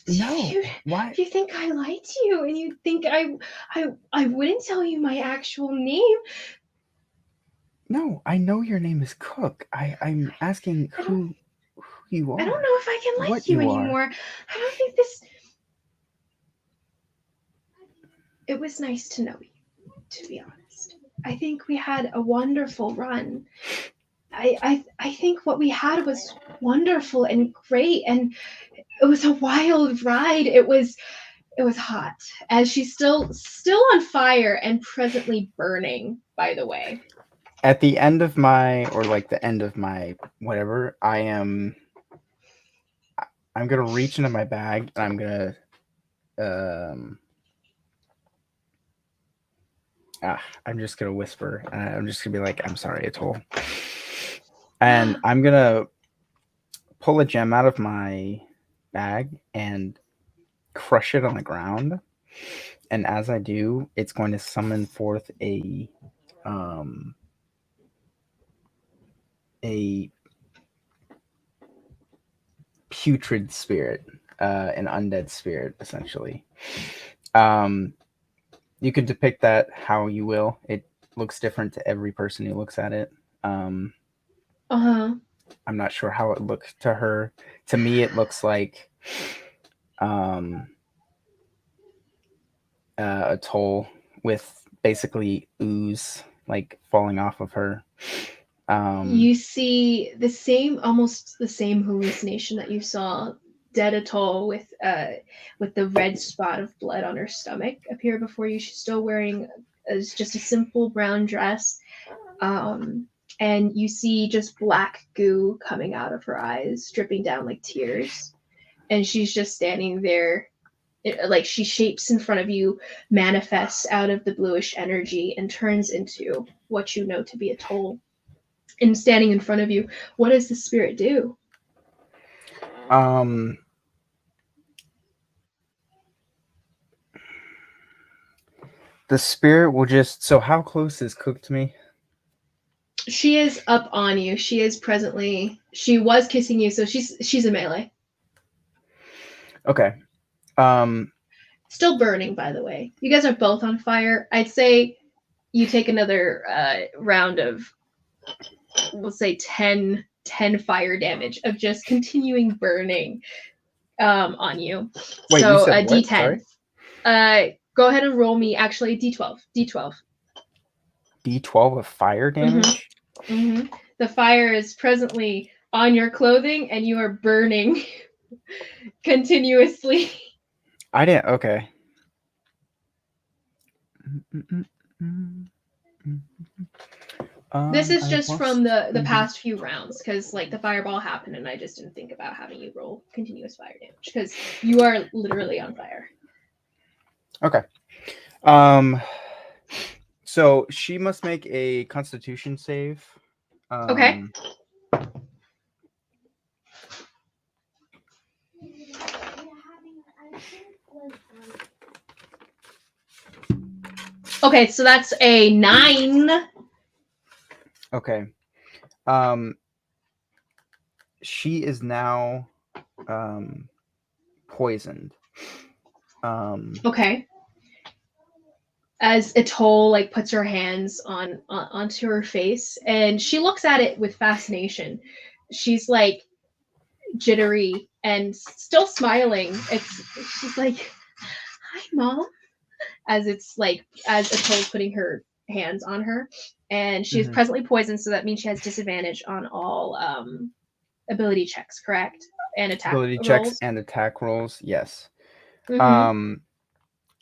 No. Why? If you think I lied to you and you think I wouldn't tell you my actual name. No, I know your name is Cook. I'm asking who you are. I don't know if I can like what you you are. anymore. I don't think this. It was nice to know you, to be honest. I think we had a wonderful run. I think what we had was wonderful and great, and it was a wild ride. It was hot, as she's still on fire and presently burning, by the way. At the end of my, or like the end of my whatever, I'm gonna reach into my bag and I'm gonna I'm just gonna whisper and I'm just gonna be like, I'm sorry, Atoll. And I'm gonna pull a gem out of my bag and crush it on the ground. And as I do, it's going to summon forth a putrid spirit, an undead spirit, essentially. You can depict that how you will. It looks different to every person who looks at it. I'm not sure how it looks to her. To me, it looks like a toll with basically ooze like falling off of her. You see almost the same hallucination that you saw dead Atoll with the red spot of blood on her stomach appear before you. She's still wearing just a simple brown dress, and you see just black goo coming out of her eyes, dripping down like tears, and she's just standing there. Like she shapes in front of you, manifests out of the bluish energy, and turns into what you know to be Atoll. And standing in front of you, what does the spirit do? The spirit will just. So, how close is Cook to me? She is up on you. She is presently. She was kissing you, so she's a melee. Okay. Still burning, by the way. You guys are both on fire. I'd say you take another round of, we'll say 10 fire damage of just continuing burning on you. Wait, so you said a what? D10. Sorry? Go ahead and roll me actually a D12. D12 of fire damage? Mm-hmm. The fire is presently on your clothing and you are burning continuously. I didn't. Okay. This is just from the past few rounds, because like the fireball happened and I just didn't think about having you roll continuous fire damage because you are literally on fire. Okay. So she must make a Constitution save. Okay. Okay, so that's a 9. Okay. She is now poisoned. Okay. As Atoll like puts her hands onto her face, and she looks at it with fascination. She's like jittery and still smiling. She's like, "Hi, mom," as Atoll's putting her hands on her, and she is presently poisoned, so that means she has disadvantage on all ability checks, correct? And attack Ability rolls. checks and attack rolls, yes. Mm-hmm.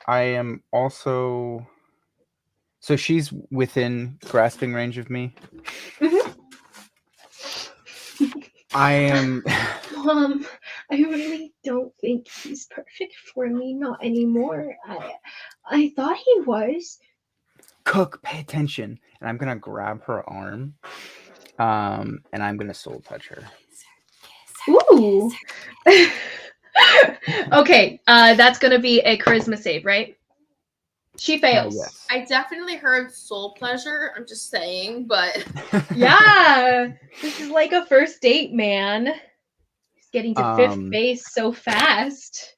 I am also. So she's within grasping range of me. Mm-hmm. I am. Mom, I really don't think he's perfect for me. Not anymore. I thought he was. Cook, pay attention. And I'm gonna grab her arm. And I'm gonna soul touch her. Ooh. Okay, that's gonna be a charisma save, right? She fails. Yes. I definitely heard soul pleasure. I'm just saying, but Yeah, this is like a first date, man. He's getting to fifth base so fast.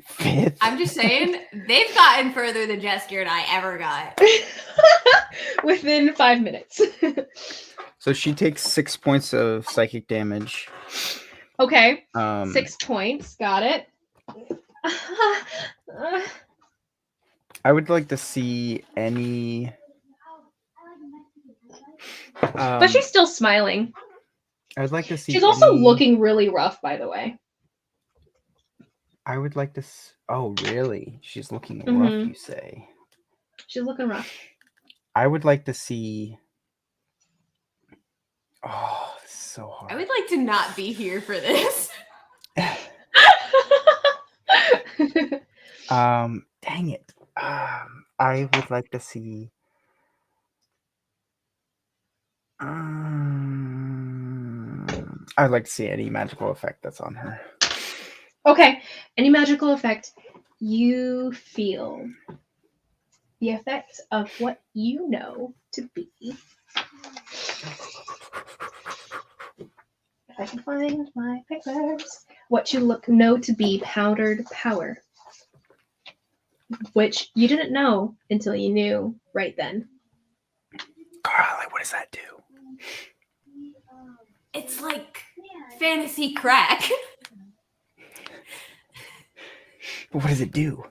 Fifth. I'm just saying, they've gotten further than Jessica and I ever got. Within 5 minutes. So she takes 6 points of psychic damage. Okay. 6 points. Got it. I would like to see any. But she's still smiling. I would like to see. She's also looking really rough, by the way. I would like to. Oh, really? She's looking rough, you say? She's looking rough. I would like to see. Oh, this is so hard. I would like to not be here for this. Dang it. I would like to see. I would like to see any magical effect that's on her. Okay. Any magical effect. You feel the effect of what you know to be. If I can find my papers. What you know to be powdered power. Which you didn't know until you knew right then. Carly, what does that do? It's like fantasy crack. What does it do?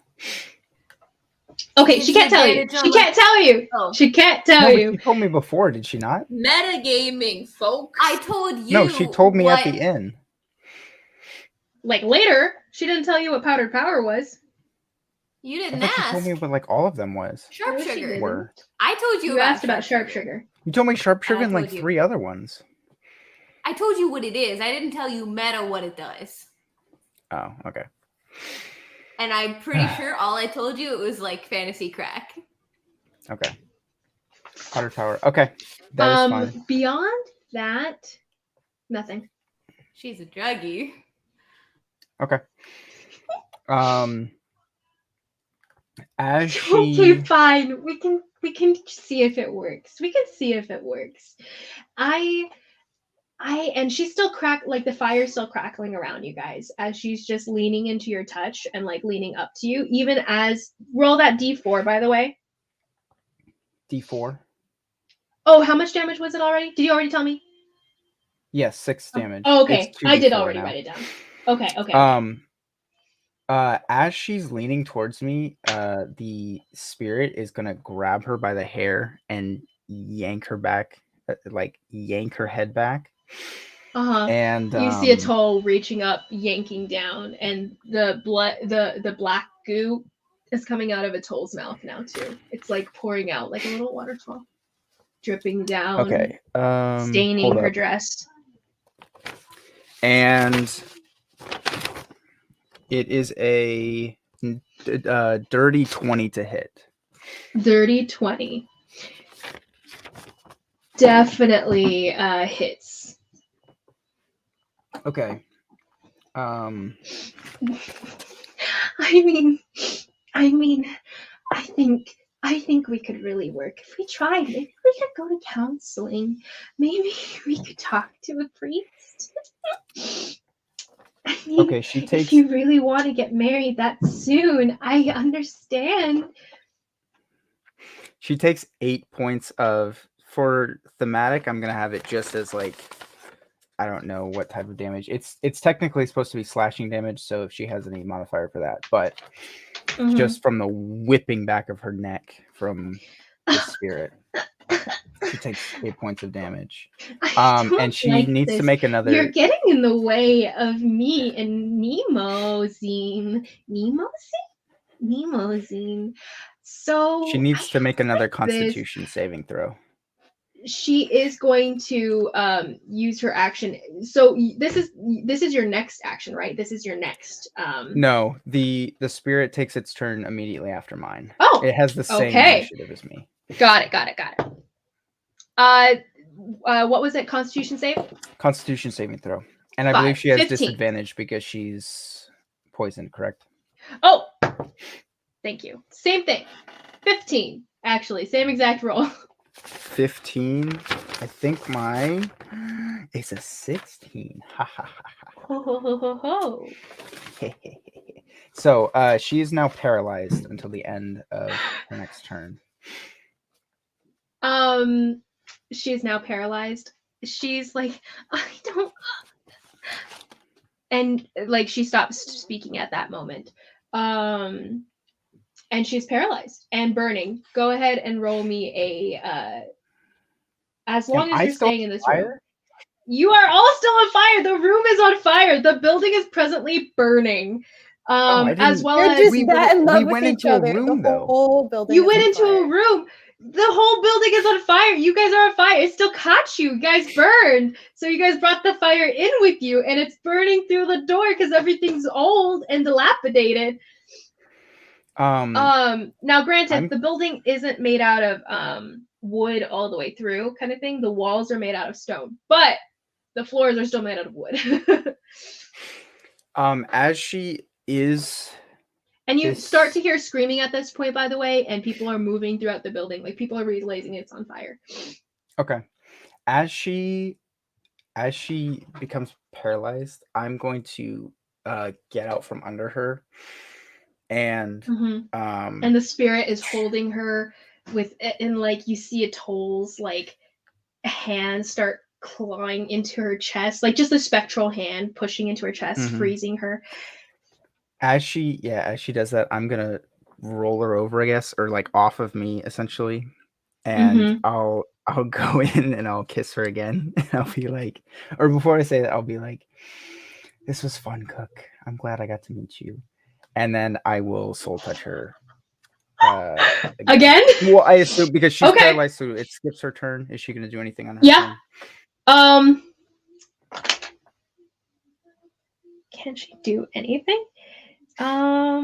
Okay, she can't tell you. She can't tell you. She can't tell you. She told me before, did she not? metagaming, folks. I told you. No, she told me at the end. Like later, she didn't tell you what powdered power was. You didn't ask. She ask. told me what like all of them was. Sharp sugar. Were. I told you. You asked about sharp sugar. You told me sharp sugar and like 3 other ones. I told you what it is. I didn't tell you meta what it does. Oh, okay. And I'm pretty sure all I told you it was like fantasy crack. Okay. Powdered power. Okay. That is fine. Beyond that, nothing. She's a druggie. Okay. As she... Okay, fine. We can see if it works. And she's still like the fire's still crackling around you guys as she's just leaning into your touch and like leaning up to you. Even as roll that D4, by the way. D4. Oh, how much damage was it already? Did you already tell me? Yes, 6 damage. Oh, okay. I did already write it down. Okay. As she's leaning towards me, the spirit is gonna grab her by the hair and yank her back, yank her head back. And you see Atoll reaching up, yanking down, and the blood, the black goo is coming out of Atoll's mouth now too. It's like pouring out like a little waterfall, dripping down. Okay. Staining her dress. And it is a dirty 20 to hit. Dirty 20. Definitely hits. Okay. I mean, I think we could really work if we tried. Maybe we could go to counseling. Maybe we could talk to a priest. I mean, Okay, she if takes you really want to get married that soon, I understand. she takes 8 points of for thematic. I'm gonna have it just as like I don't know what type of damage. It's technically supposed to be slashing damage, so if she has any modifier for that, but just from the whipping back of her neck from the spirit, she takes 8 points of damage. I don't And she like needs to this. make another. You're getting in the way of me and Nemozine. Nemozine. So She needs to make another like Constitution saving throw. She is going to use her action. So this is your next action, right? This is your next. No, the spirit takes its turn immediately after mine. Oh, It has the same initiative as me. Got it. What was it? Constitution save? Constitution saving throw. And I 5. believe she has 15. disadvantage because she's poisoned, correct? Oh, thank you. Same thing. 15, actually. Same exact roll. 15. I think mine is a 16. Ha ha ha Ho, ho, ho, ho, ho. ha. So she is now paralyzed until the end of her next turn. She's now paralyzed. She's like, I don't. And like she stops speaking at that moment. And she's paralyzed and burning. Go ahead and roll me a. As long as you're staying in this room. You are all still on fire. The room is on fire. The building is presently burning. As well You're as just that in love with each other. Room, the whole building. you went into a room. The whole building is on fire. You guys are on fire. It still caught you. You guys burned. So you guys brought the fire in with you, and it's burning through the door because everything's old and dilapidated. Now granted, the building isn't made out of wood all the way through, kind of thing. The walls are made out of stone, but the floors are still made out of wood. As she is. And you start to hear screaming at this point, by the way, and people are moving throughout the building. Like people are realizing it's on fire. Okay. As she becomes paralyzed, I'm going to get out from under her. And and the spirit is holding her with it, and like you see Atoll's like hand start clawing into her chest, like just a spectral hand pushing into her chest, freezing her. As she does that, I'm gonna roll her over, I guess, or like off of me essentially, and I'll go in and I'll kiss her again, and I'll be like, or before I say that, I'll be like, "This was fun, Cook. I'm glad I got to meet you," and then I will soul touch her again. Well, I assume because she's paralyzed, so it skips her turn. Is she gonna do anything on her turn? Can she do anything? I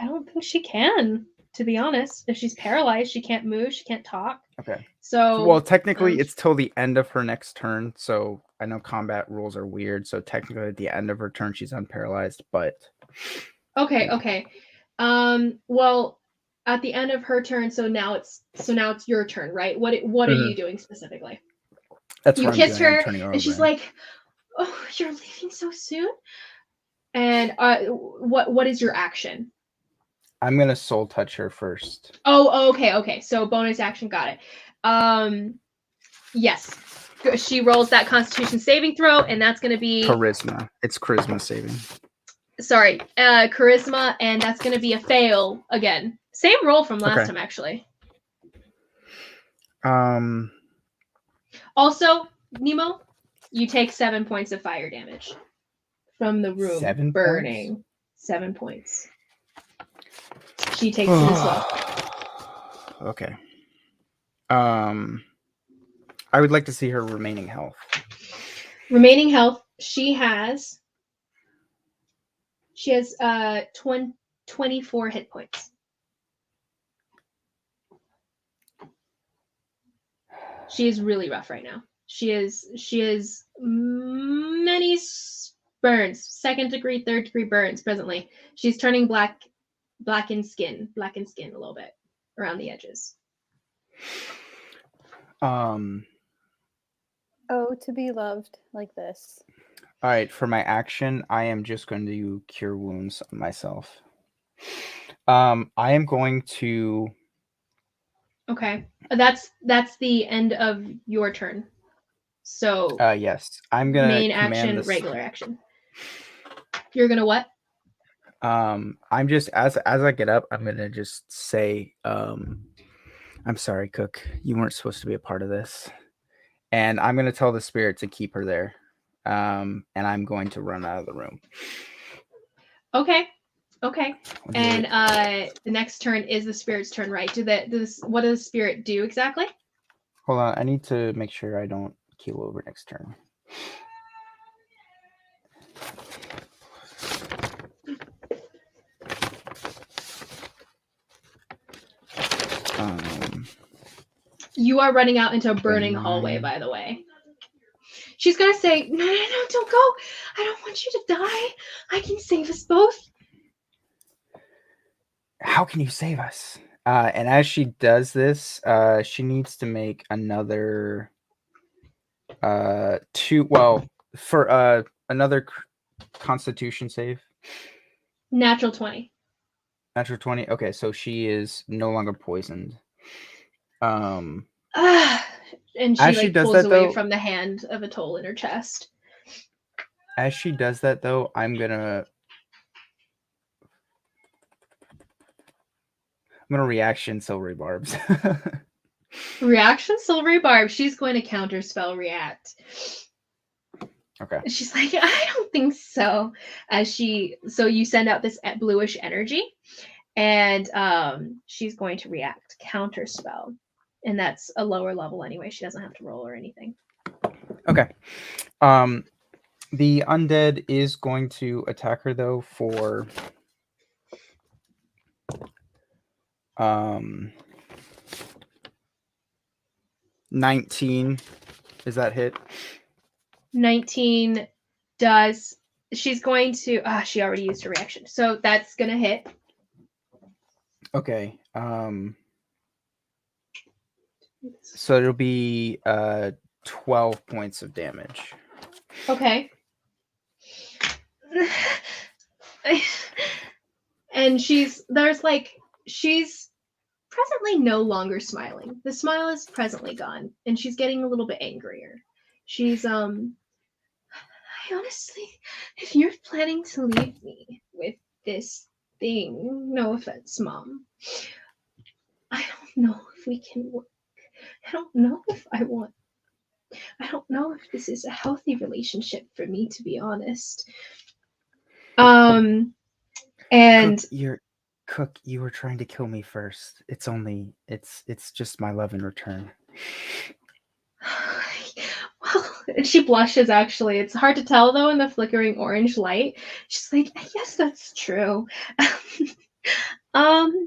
don't think she can, to be honest. If she's paralyzed, she can't move, she can't talk. Okay. So well, technically it's till the end of her next turn, so I know combat rules are weird, so technically at the end of her turn she's unparalyzed, but Okay. Well, at the end of her turn, so now it's your turn, right? What are you doing specifically? That's you what kiss I'm doing. her and she's like, "Oh, you're leaving so soon?" And what is your action? I'm gonna soul touch her first. Oh, okay. So bonus action, got it. Yes. She rolls that Constitution saving throw, and that's gonna be charisma. It's charisma saving. Sorry, charisma, and that's gonna be a fail again. Same roll from last time, actually. Also, Nemo, you take 7 points of fire damage from the room 7 burning. Points? 7 points. She takes it as well. Okay. I would like to see her remaining health. Remaining health, she has 24 hit points. She is really rough right now. She is many burns, 2nd degree, 3rd degree burns presently. She's turning blackened skin a little bit around the edges. Oh, to be loved like this. All right, for my action, I am just going to cure wounds on myself. I am going to. Okay. That's the end of your turn. So Yes, I'm gonna main command action, this. regular action. You're gonna what? I'm just as I get up, I'm gonna just say, I'm sorry, Cook. You weren't supposed to be a part of this, and I'm gonna tell the spirit to keep her there. And I'm going to run out of the room. Okay. Okay. Do And it. the next turn is the spirit's turn, right? What does the spirit do exactly? Hold on, I need to make sure I don't keel over next turn. You are running out into a burning 9. hallway, by the way. She's gonna say, no, don't go. I don't want you to die. I can save us both. How can you save us? And as she does this, she needs to make another another Constitution save. Natural 20. Natural 20. Okay, so she is no longer poisoned. And she like does pulls that, away though, from the hand of Atoll in her chest. as she does that, though, I'm gonna reaction silvery barbs. Reaction Silvery Barb. She's going to counterspell react. Okay. She's like, I don't think so. So you send out this bluish energy, and she's going to react counterspell, and that's a lower level anyway. She doesn't have to roll or anything. Okay. The undead is going to attack her, though, for 19. Is that hit? 19 does. She's going to. She already used her reaction, so that's gonna hit. Okay. So it'll be 12 points of damage. Okay. And she's presently no longer smiling. The smile is presently gone, and she's getting a little bit angrier. She's I honestly, if you're planning to leave me with this thing, no offense, Mom, I don't know if we can work. I don't know if I want. I don't know if this is a healthy relationship for me, to be honest. And Cook, you were trying to kill me first. It's just my love in return. well, she blushes actually. It's hard to tell though in the flickering orange light. She's like, yes, that's true. Well,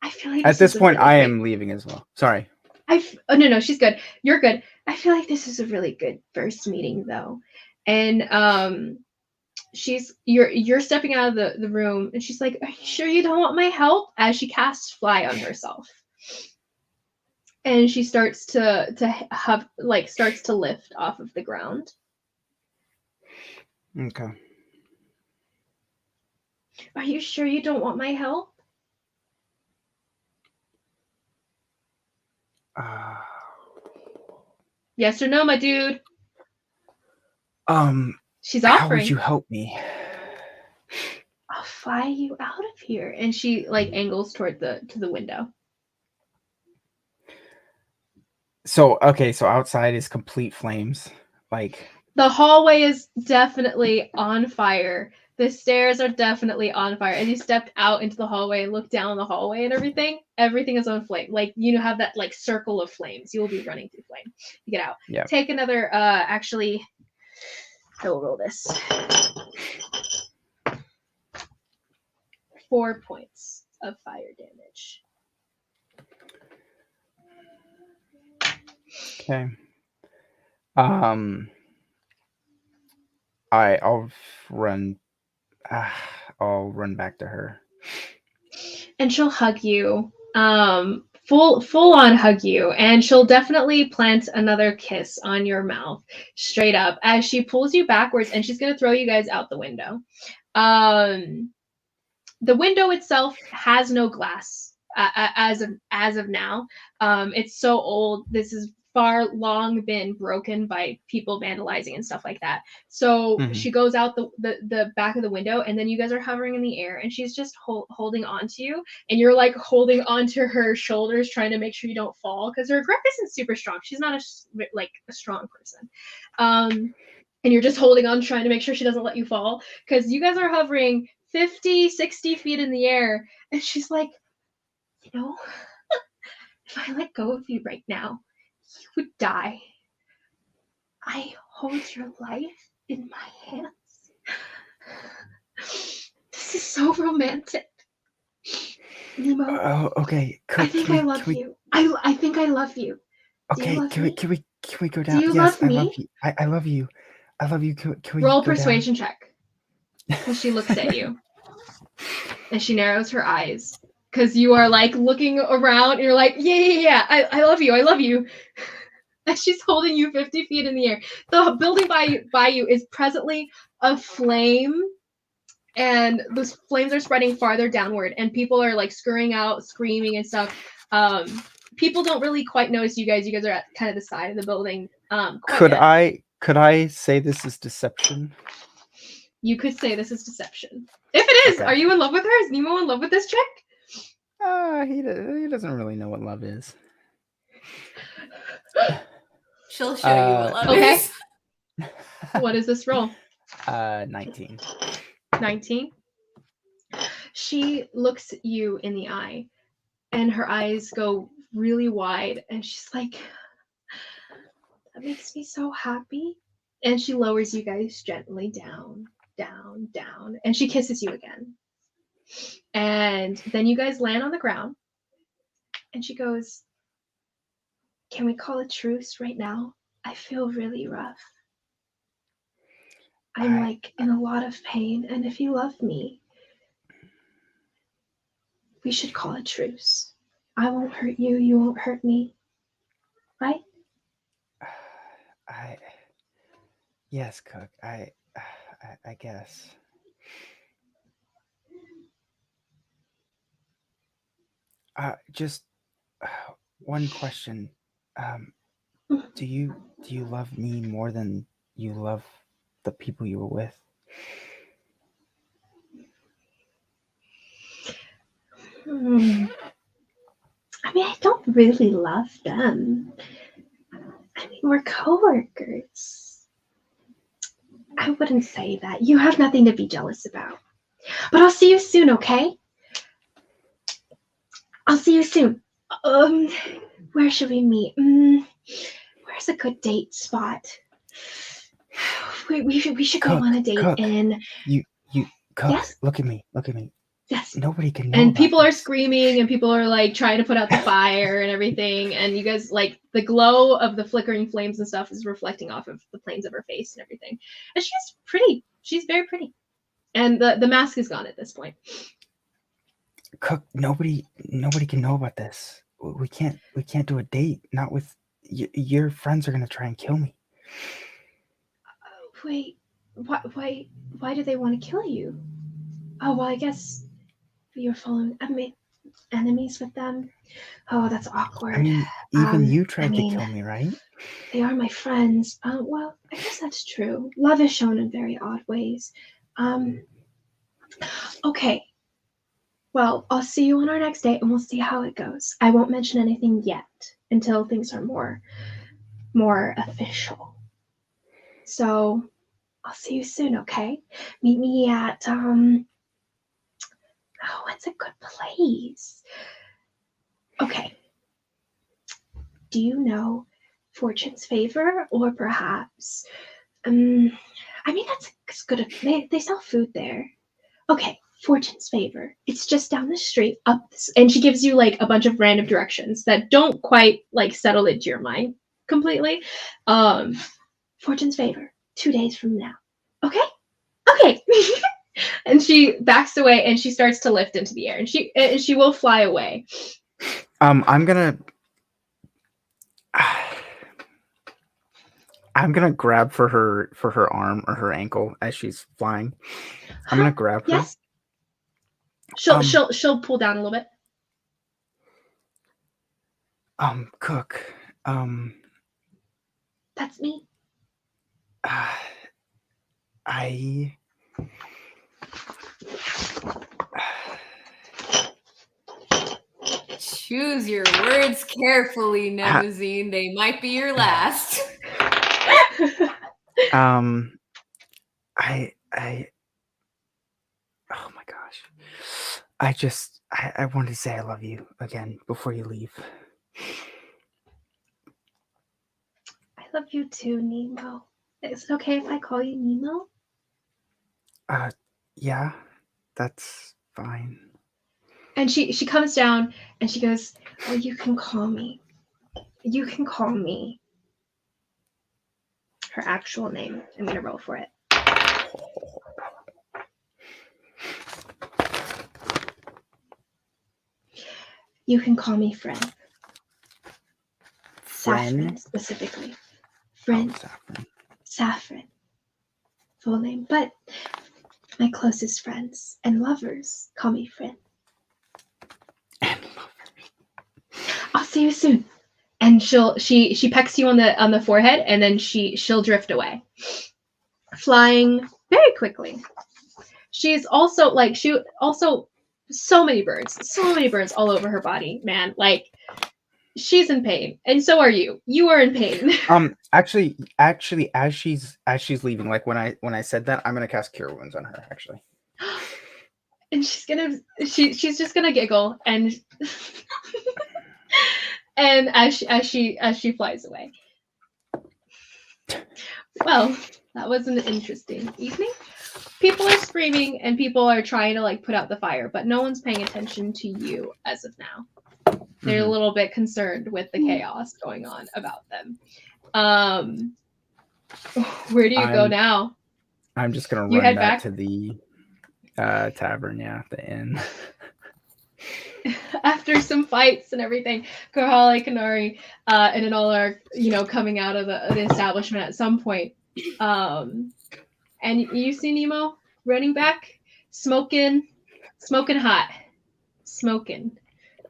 I feel like At this point, I am leaving as well. Sorry. Oh no, she's good. You're good. I feel like this is a really good first meeting though. And you're stepping out of the room, and she's like, are you sure you don't want my help? As she casts fly on herself. And she starts to starts to lift off of the ground. Okay. Are you sure you don't want my help? Yes or no, my dude? She's offering. How would you help me? I'll fly you out of here. And she like angles toward the window. So outside is complete flames. Like, the hallway is definitely on fire. The stairs are definitely on fire. As you stepped out into the hallway and look down the hallway and everything is on flame. Like, you have that like circle of flames. You will be running through flame. You get out. Yeah. Take another actually I will roll this. 4 points of fire damage. Okay. I'll run back to her. And she'll hug you full on hug you, and she'll definitely plant another kiss on your mouth straight up as she pulls you backwards, and she's gonna throw you guys out the window. The window itself has no glass as of now. It's so old. This has far long been broken by people vandalizing and stuff like that. So she goes out the back of the window, and then you guys are hovering in the air, and she's just holding on to you, and you're like holding onto her shoulders, trying to make sure you don't fall, because her grip isn't super strong. She's not a strong person. And you're just holding on, trying to make sure she doesn't let you fall, because you guys are hovering 50, 60 feet in the air. And she's like, you know, if I let go of you right now, you would die. I hold your life in my hands. This is so romantic. Nemo. Oh, okay. I think I love you. I think I love you. Okay, can we go down? Do you yes, love me? I love you. I love you. I love you. Can we roll go persuasion down? check? Because she looks at you. And she narrows her eyes. Because you are like looking around and you're like, yeah. I love you. I love you. And she's holding you 50 feet in the air. The building by you is presently aflame. And those flames are spreading farther downward. And people are like scurrying out, screaming and stuff. People don't really quite notice you guys. You guys are at kind of the side of the building. Could I say this is deception? You could say this is deception. If it is, Okay. Are you in love with her? Is Nemo in love with this chick? He doesn't really know what love is. She'll show you what love okay. is. What is this roll? 19. 19. She looks you in the eye, and her eyes go really wide, and she's like, that makes me so happy. And she lowers you guys gently down, and she kisses you again. And then you guys land on the ground, and she goes, can we call a truce right now? I feel really rough. I'm like in a lot of pain, and if you love me, we should call a truce. I won't hurt you, you won't hurt me. Right? Yes, Cook. I guess. Just one question. Do you love me more than you love the people you were with? I mean, I don't really love them. I mean, we're coworkers. I wouldn't say that. You have nothing to be jealous about. But I'll see you soon, okay? I'll see you soon. Where should we meet? Where's a good date spot? We should go on a date in. You Cook. Yes? Look at me. Yes. Nobody can know. And people are this. screaming, and people are like trying to put out the fire and everything. And you guys, like, the glow of the flickering flames and stuff is reflecting off of the planes of her face and everything. And she's pretty. She's very pretty. And the mask is gone at this point. Cook, nobody can know about this. We can't do a date. Not with your friends are gonna try and kill me. Wait, why do they want to kill you? Oh, well, I guess you're following enemies with them. Oh, that's awkward. I mean, even you tried to kill me, right? They are my friends. Well, I guess that's true. Love is shown in very odd ways. Okay. Well, I'll see you on our next date, and we'll see how it goes. I won't mention anything yet until things are more official. So I'll see you soon, okay? Meet me at what's a good place? Okay. Do you know Fortune's Favor, or perhaps I mean, that's good. They sell food there. Okay, Fortune's Favor. It's just down the street, up this, and she gives you like a bunch of random directions that don't quite like settle into your mind completely. Fortune's Favor, 2 days from now. Okay. And she backs away, and she starts to lift into the air, and she will fly away. I'm gonna grab for her arm or her ankle as she's flying. I'm gonna grab her. Yes. She'll pull down a little bit. Cook. That's me. I Choose your words carefully, Nemazine. They might be your last. I oh my gosh. I wanted to say I love you again before you leave. I love you too, Nemo. Is it okay if I call you Nemo? Yeah, that's fine. And she comes down and she goes, "Oh, you can call me. You can call me." Her actual name. I'm gonna roll for it. You can call me friend. Saffron, specifically. Friend. Saffron. Saffron. Full name. But my closest friends and lovers call me friend. And lovers. I'll see you soon. And she pecks you on the forehead, and then she'll drift away, flying very quickly. She's also so many burns all over her body, man. Like, she's in pain, and so are you. You are in pain. Actually, as she's leaving, like when I said that, I'm gonna cast Cure Wounds on her. Actually, and she's just gonna giggle and and as she flies away. Well, that was an interesting evening. People are screaming and people are trying to like put out the fire, but no one's paying attention to you as of now. They're a little bit concerned with the chaos going on about them. Where do you go now? I'm just gonna run back to the tavern, the inn. After some fights and everything, Kahali, Kanari, and it all are coming out of the establishment at some point. And you see Nemo running back, smoking hot, smoking,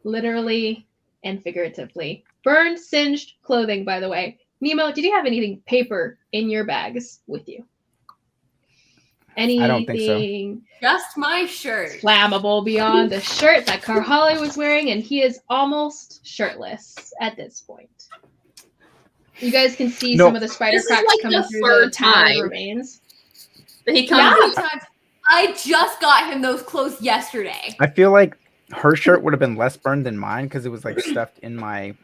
literally and figuratively. Burned, singed clothing, by the way. Nemo, did you have anything paper in your bags with you? Anything? I don't think so. Just my shirt. Flammable beyond the shirt that Karhali was wearing, and he is almost shirtless at this point. You guys can see some of the spider cracks coming through the tattered remains. He comes. Yeah. I just got him those clothes yesterday. I feel like her shirt would have been less burned than mine because it was like stuffed in my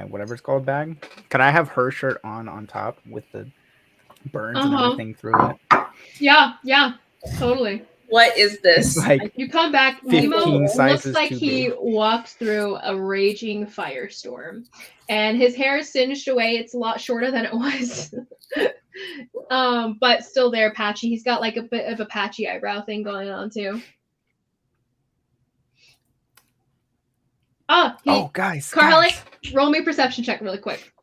whatever it's called bag. Could I have her shirt on top with the burns and everything through it? Yeah, totally. What is this? Like you come back, Nemo looks like he walked through a raging firestorm, and his hair is singed away. It's a lot shorter than it was. But still there, patchy. He's got like a bit of a patchy eyebrow thing going on too. Oh, guys. Carly, roll me a perception check really quick.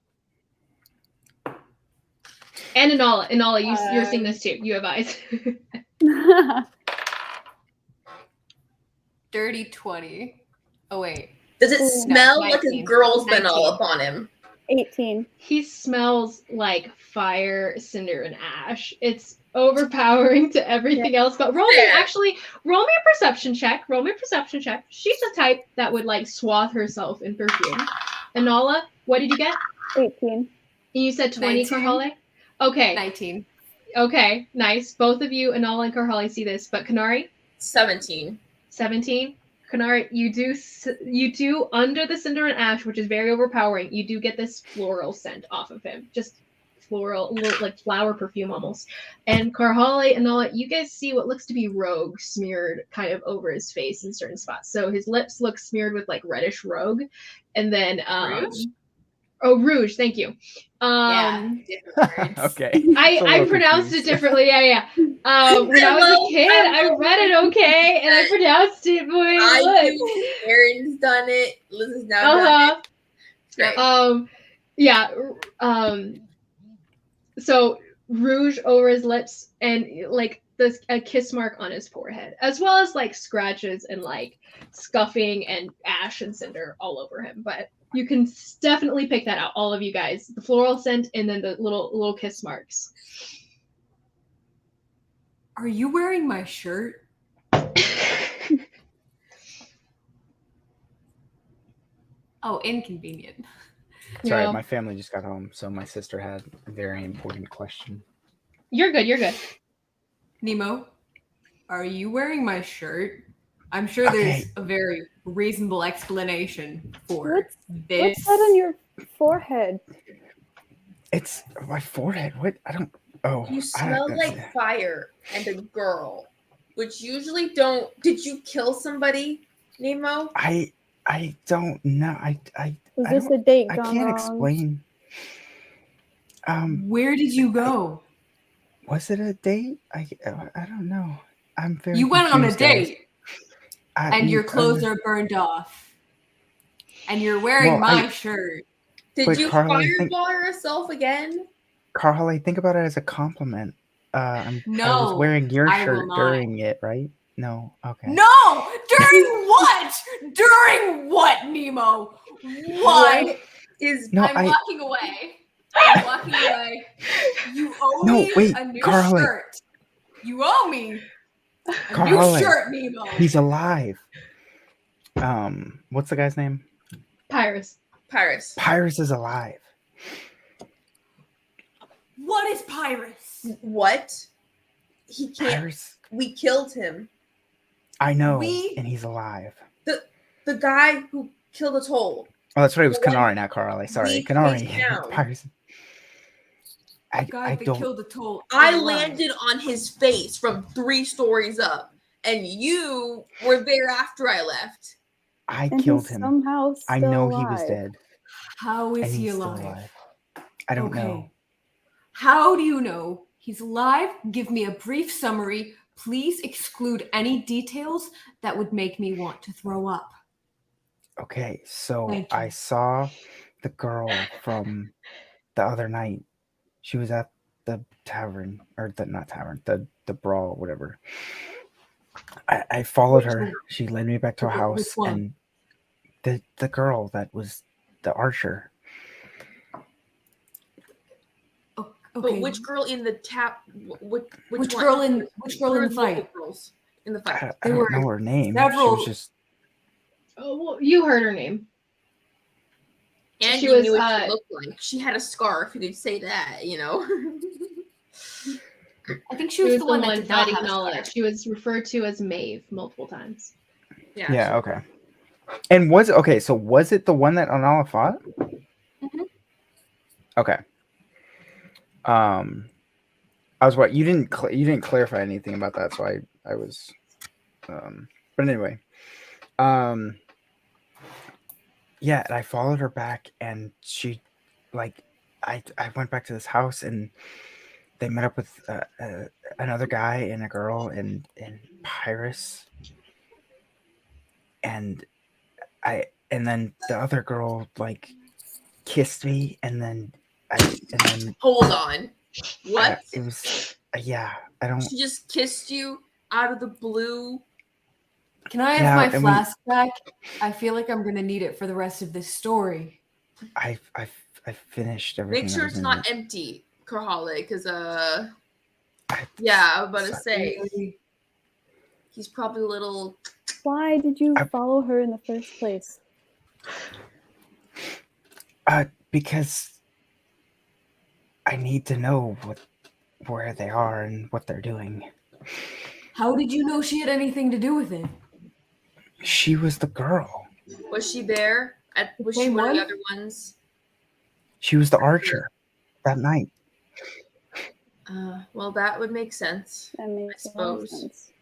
And Inala, you're seeing this too. You have eyes. Dirty 20. Oh wait. Does it smell like a girl's 19. been all up on him? 18. He smells like fire, cinder, and ash. It's overpowering to everything else. But roll me a perception check. Roll me a perception check. She's the type that would like swathe herself in perfume. Inala, what did you get? 18. And you said 20, Karhale? Okay. 19. Okay, nice. Both of you, Inala and Karhale, see this. But Kanari? 17. 17. Kanari, you do under the cinder and ash, which is very overpowering. You do get this floral scent off of him, just floral, like flower perfume almost. And Karhale and all, you guys see what looks to be rogue smeared kind of over his face in certain spots. So his lips look smeared with like reddish rogue, and then Oh, Rouge. Thank you. Yeah, different words. Okay. It's a I little pronounced it confused. differently. Yeah. When I was a kid, I read it okay, and I pronounced it. Boy, I look. do. Aaron's done it. Liz has now done Uh it. It's great. huh. Yeah. So rouge over his lips and like a kiss mark on his forehead, as well as like scratches and like scuffing and ash and cinder all over him. But you can definitely pick that out, all of you guys. The floral scent and then the little kiss marks. Are you wearing my shirt? Oh, inconvenient. Sorry, No, my family just got home, so my sister had a very important question. you're good. You're good. Nemo, are you wearing my shirt? I'm sure Okay. there's a very reasonable explanation for this. What's that on your forehead? It's my forehead. What? I don't. Oh, You I don't, smell like fire and a girl, which usually don't. Did you kill somebody, Nemo? I don't know. Was I this don't, a date I gone can't wrong? explain. Where did you go? Was it a date? I don't know. I'm very. You went on a confused, guys. date, and your clothes are burned off, and you're wearing my shirt. Did But you Carl, fireball yourself again? Carl, I think about it as a compliment. I was No, wearing your I will shirt not. during it, right? No. Okay. No! During what? During what, Nemo? What? No, I'm walking away. I'm walking away. You owe me a new Carly. shirt. You owe me a Carly. new shirt, Nemo. He's alive. What's the guy's name? Pyrus. Pyrus is alive. What is Pyrus? What? He can't. Pyrus. We killed him. I know, and he's alive. The guy who killed us whole. Oh, that's right. It was Kanari, not Carly. Sorry, Kanari. Pyrus. I killed the toll. I landed on his face from 3 stories up, and you were there after I left. I killed him. Somehow still I know alive. he was dead. How is he still alive? I don't know. How do you know he's alive? Give me a brief summary. Please exclude any details that would make me want to throw up. Okay, so I saw the girl from the other night. She was at the tavern, or not tavern, the brawl, whatever. I followed her. She led me back to a house, and the girl that was the archer. Okay. But which girl in the tap? Which girl in the fight? Girls in the fight. I don't know her name. Several. She was just. Oh, well, you heard her name. And you knew what she looked like. She had a scarf. You could say that, you know. I think she was the one that did not acknowledged. She was referred to as Maeve multiple times. Yeah. Okay. And was it the one that Anala fought? Mm-hmm. Okay. I was what you didn't clarify anything about that, so I was. But anyway. Yeah, and I followed her back, and she, like, I went back to this house, and they met up with another guy and a girl and Pyrus, and then the other girl like kissed me, and then hold on, what? It was I don't. She just kissed you out of the blue. Can I have my flask back? I feel like I'm gonna need it for the rest of this story. I finished everything. Make sure it's not empty, Karhale, because I was about to say he's probably a little. Why did you follow her in the first place? Because I need to know where they are and what they're doing. How did you know she had anything to do with it? She was the girl. Was she there? Was she one of the other ones? She was the archer that night. Well, that would make sense. That makes I suppose. Sense.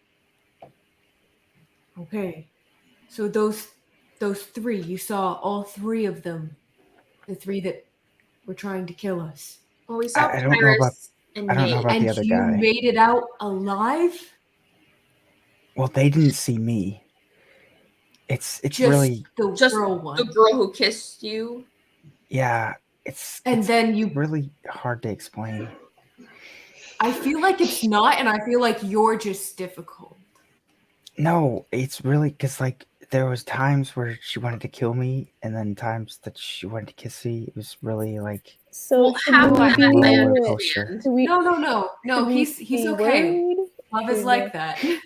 Okay, so those 3, you saw all 3 of them. The 3 that were trying to kill us. Well, we saw I don't know about Paris and I don't know Nate. about the And other you guy. made it out alive? Well, they didn't see me. It's Just really the Just girl the one. girl who kissed you. yeah. And It's then you really hard to explain. I feel like it's not, and I feel like you're just difficult. No, it's really because like there was times where she wanted to kill me, and then times that she wanted to kiss me. It was really like So Well, should half of we that be, I roller understand. coaster. should we, No. should we He's be okay. worried? Love is Should, like that. Is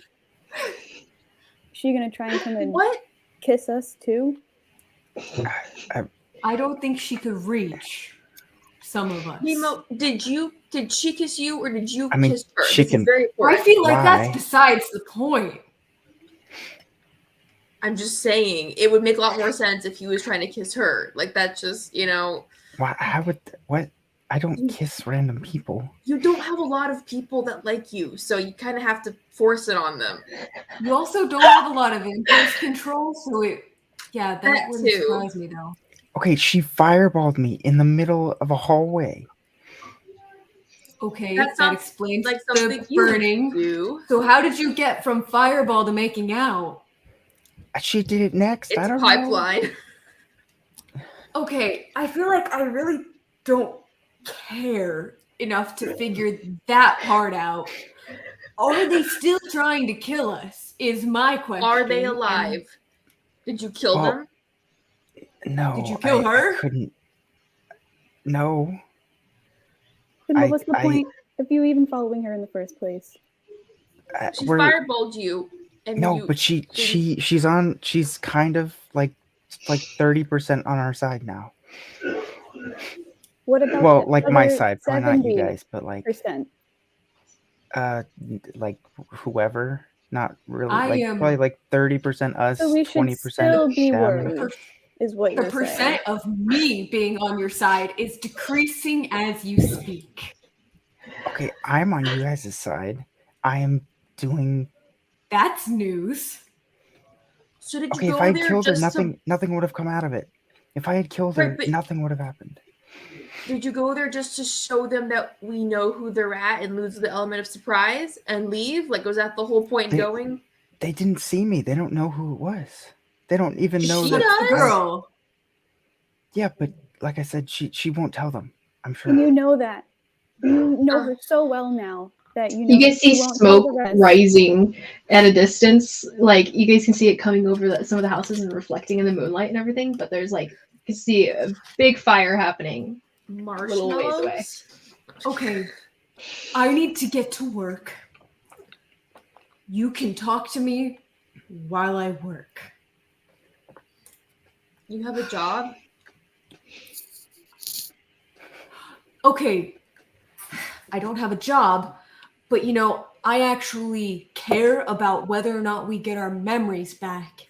she gonna try and come and What? kiss us too? I don't think she could reach some of us. Nemo, did she kiss you or did you I mean, kiss her? she This is can- very I important. feel like Why? that's besides the point. I'm just saying it would make a lot more sense if he was trying to kiss her. Like that's just, Why? How would what? I don't kiss random people. you don't have a lot of people that like you, so you kind of have to force it on them. You also don't have a lot of impulse control, so that That wouldn't too. surprise me though. Okay, she fireballed me in the middle of a hallway. Okay, That that sounds explains like the something you would burning. do. So how did you get from fireball to making out? She did it next. I It's don't know. pipeline. Okay, I feel like I really don't care enough to figure that part out. Are they still trying to kill us? Is my question. Are they And alive? Did you kill Well, them? No. Did you kill her? I couldn't. No. Then what I- was the I- point of you even following her in the first place? She we're- fireballed you, and No, you. but she's kind of like 30% on our side now. What about Well, the like my other side, probably not you 70%? guys, but like like whoever. Not really. Probably like 30% us, So we should 20% still be them. worried, is what the you're saying. percent of me being on your side is decreasing as you speak. Okay, I'm on you guys' side. I am doing. That's news. So did you Okay, if go I had there killed her, just nothing would have come out of it. If I had killed her, Right, but- nothing would have happened. Did you go there just to show them that we know who they're at and lose the element of surprise and leave? Like, was that the whole point in going? They didn't see me. They don't know who it was. They don't even know She that. does. The girl. Yeah, but like I said, she won't tell them. I'm sure. And you know that. You know her so well now that you know You guys that she see won't tell smoke the rest. rising at a distance. Like you guys can see it coming over some of the houses and reflecting in the moonlight and everything. But there's like you can see a big fire happening little ways away. Marshmallows? Okay, I need to get to work. You can talk to me while I work. You have a job? Okay, I don't have a job, but I actually care about whether or not we get our memories back,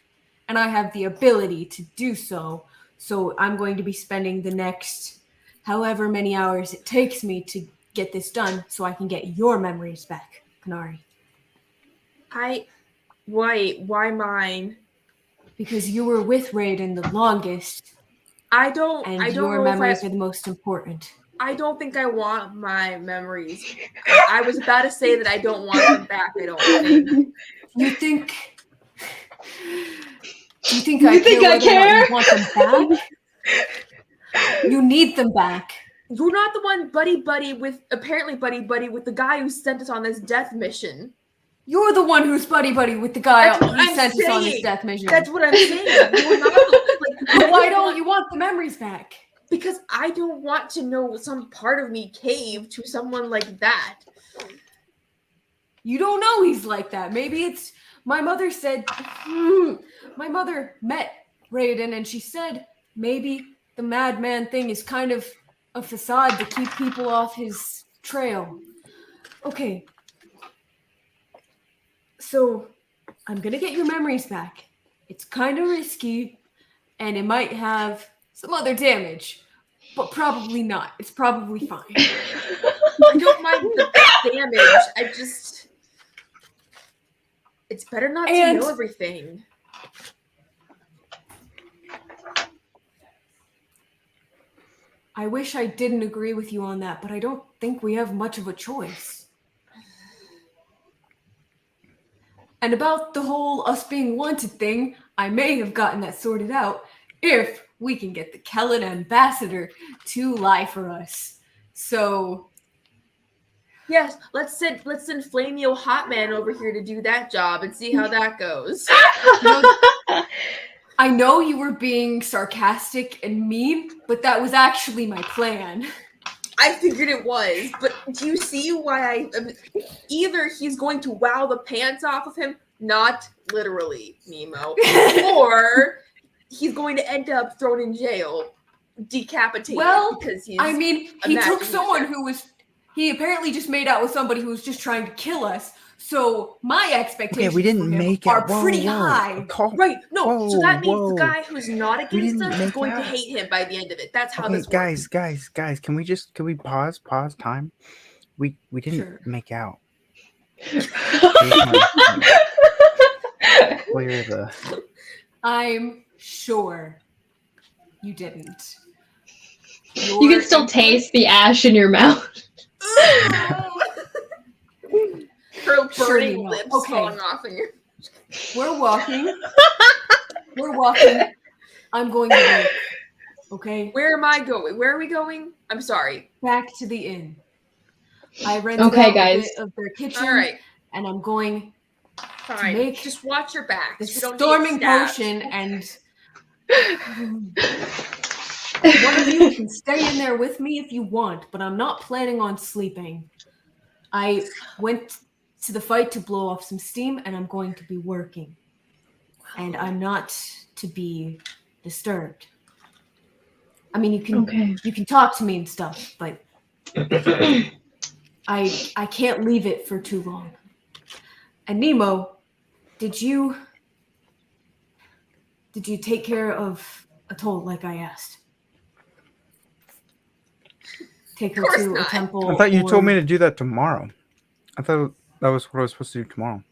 and I have the ability to do so. So I'm going to be spending the next however many hours it takes me to get this done so I can get your memories back, Kanari. Why mine? Because you were with Raiden the longest, I don't and know your if memories are the most important. I don't think I want my memories. I was about to say that I don't want them back, I don't think. You think You I think care I whether or not care? you want them back? You need them back. You're not the one buddy with the guy who sent us on this death mission. You're the one who's buddy with the guy That's what who I'm sent us on this saying. death mission. That's what I'm saying. You're not But why don't you want the memories back? Because I don't want to know some part of me cave to someone like that. You don't know he's like that. Maybe it's my mother said my mother met Raiden and she said maybe the madman thing is kind of a facade to keep people off his trail. Okay. So I'm gonna get your memories back. It's kind of risky and it might have some other damage, but probably not. It's probably fine. I don't mind the damage. It's better not to know everything. I wish I didn't agree with you on that, but I don't think we have much of a choice. And about the whole us being wanted thing, I may have gotten that sorted out if we can get the Kellen ambassador to lie for us. So Yes, let's send Flamio Hotman over here to do that job and see how that goes. I know you were being sarcastic and mean, but that was actually my plan. I figured it was, but do you see why either he's going to wow the pants off of him, not literally, Nemo, or he's going to end up thrown in jail, decapitated because he's he took someone who was he apparently just made out with somebody who was just trying to kill us. So my expectations we didn't for him make are it. pretty high. Right. No, so that means the guy who's not against us is going to out. hate him by the end of it. That's how this works. Guys, can we pause time? We didn't make out. Clear the I'm sure you didn't. You can still taste the ash in your mouth. Her burning lips falling off in your... We're walking. I'm going to work. Okay? Where am I going? Where are we going? I'm sorry. Back to the inn. I rented out a bit of their kitchen. All right. And I'm going Fine. to make just watch your back. the storming potion, and one of you can stay in there with me if you want, but I'm not planning on sleeping. I went to the fight to blow off some steam, and I'm going to be working. And I'm not to be disturbed. I mean, you can talk to me and stuff, but I can't leave it for too long. And Nemo, did you take care of Atoll like I asked? Take her to a temple. I thought you told me to do that tomorrow. I thought that was what I was supposed to do tomorrow.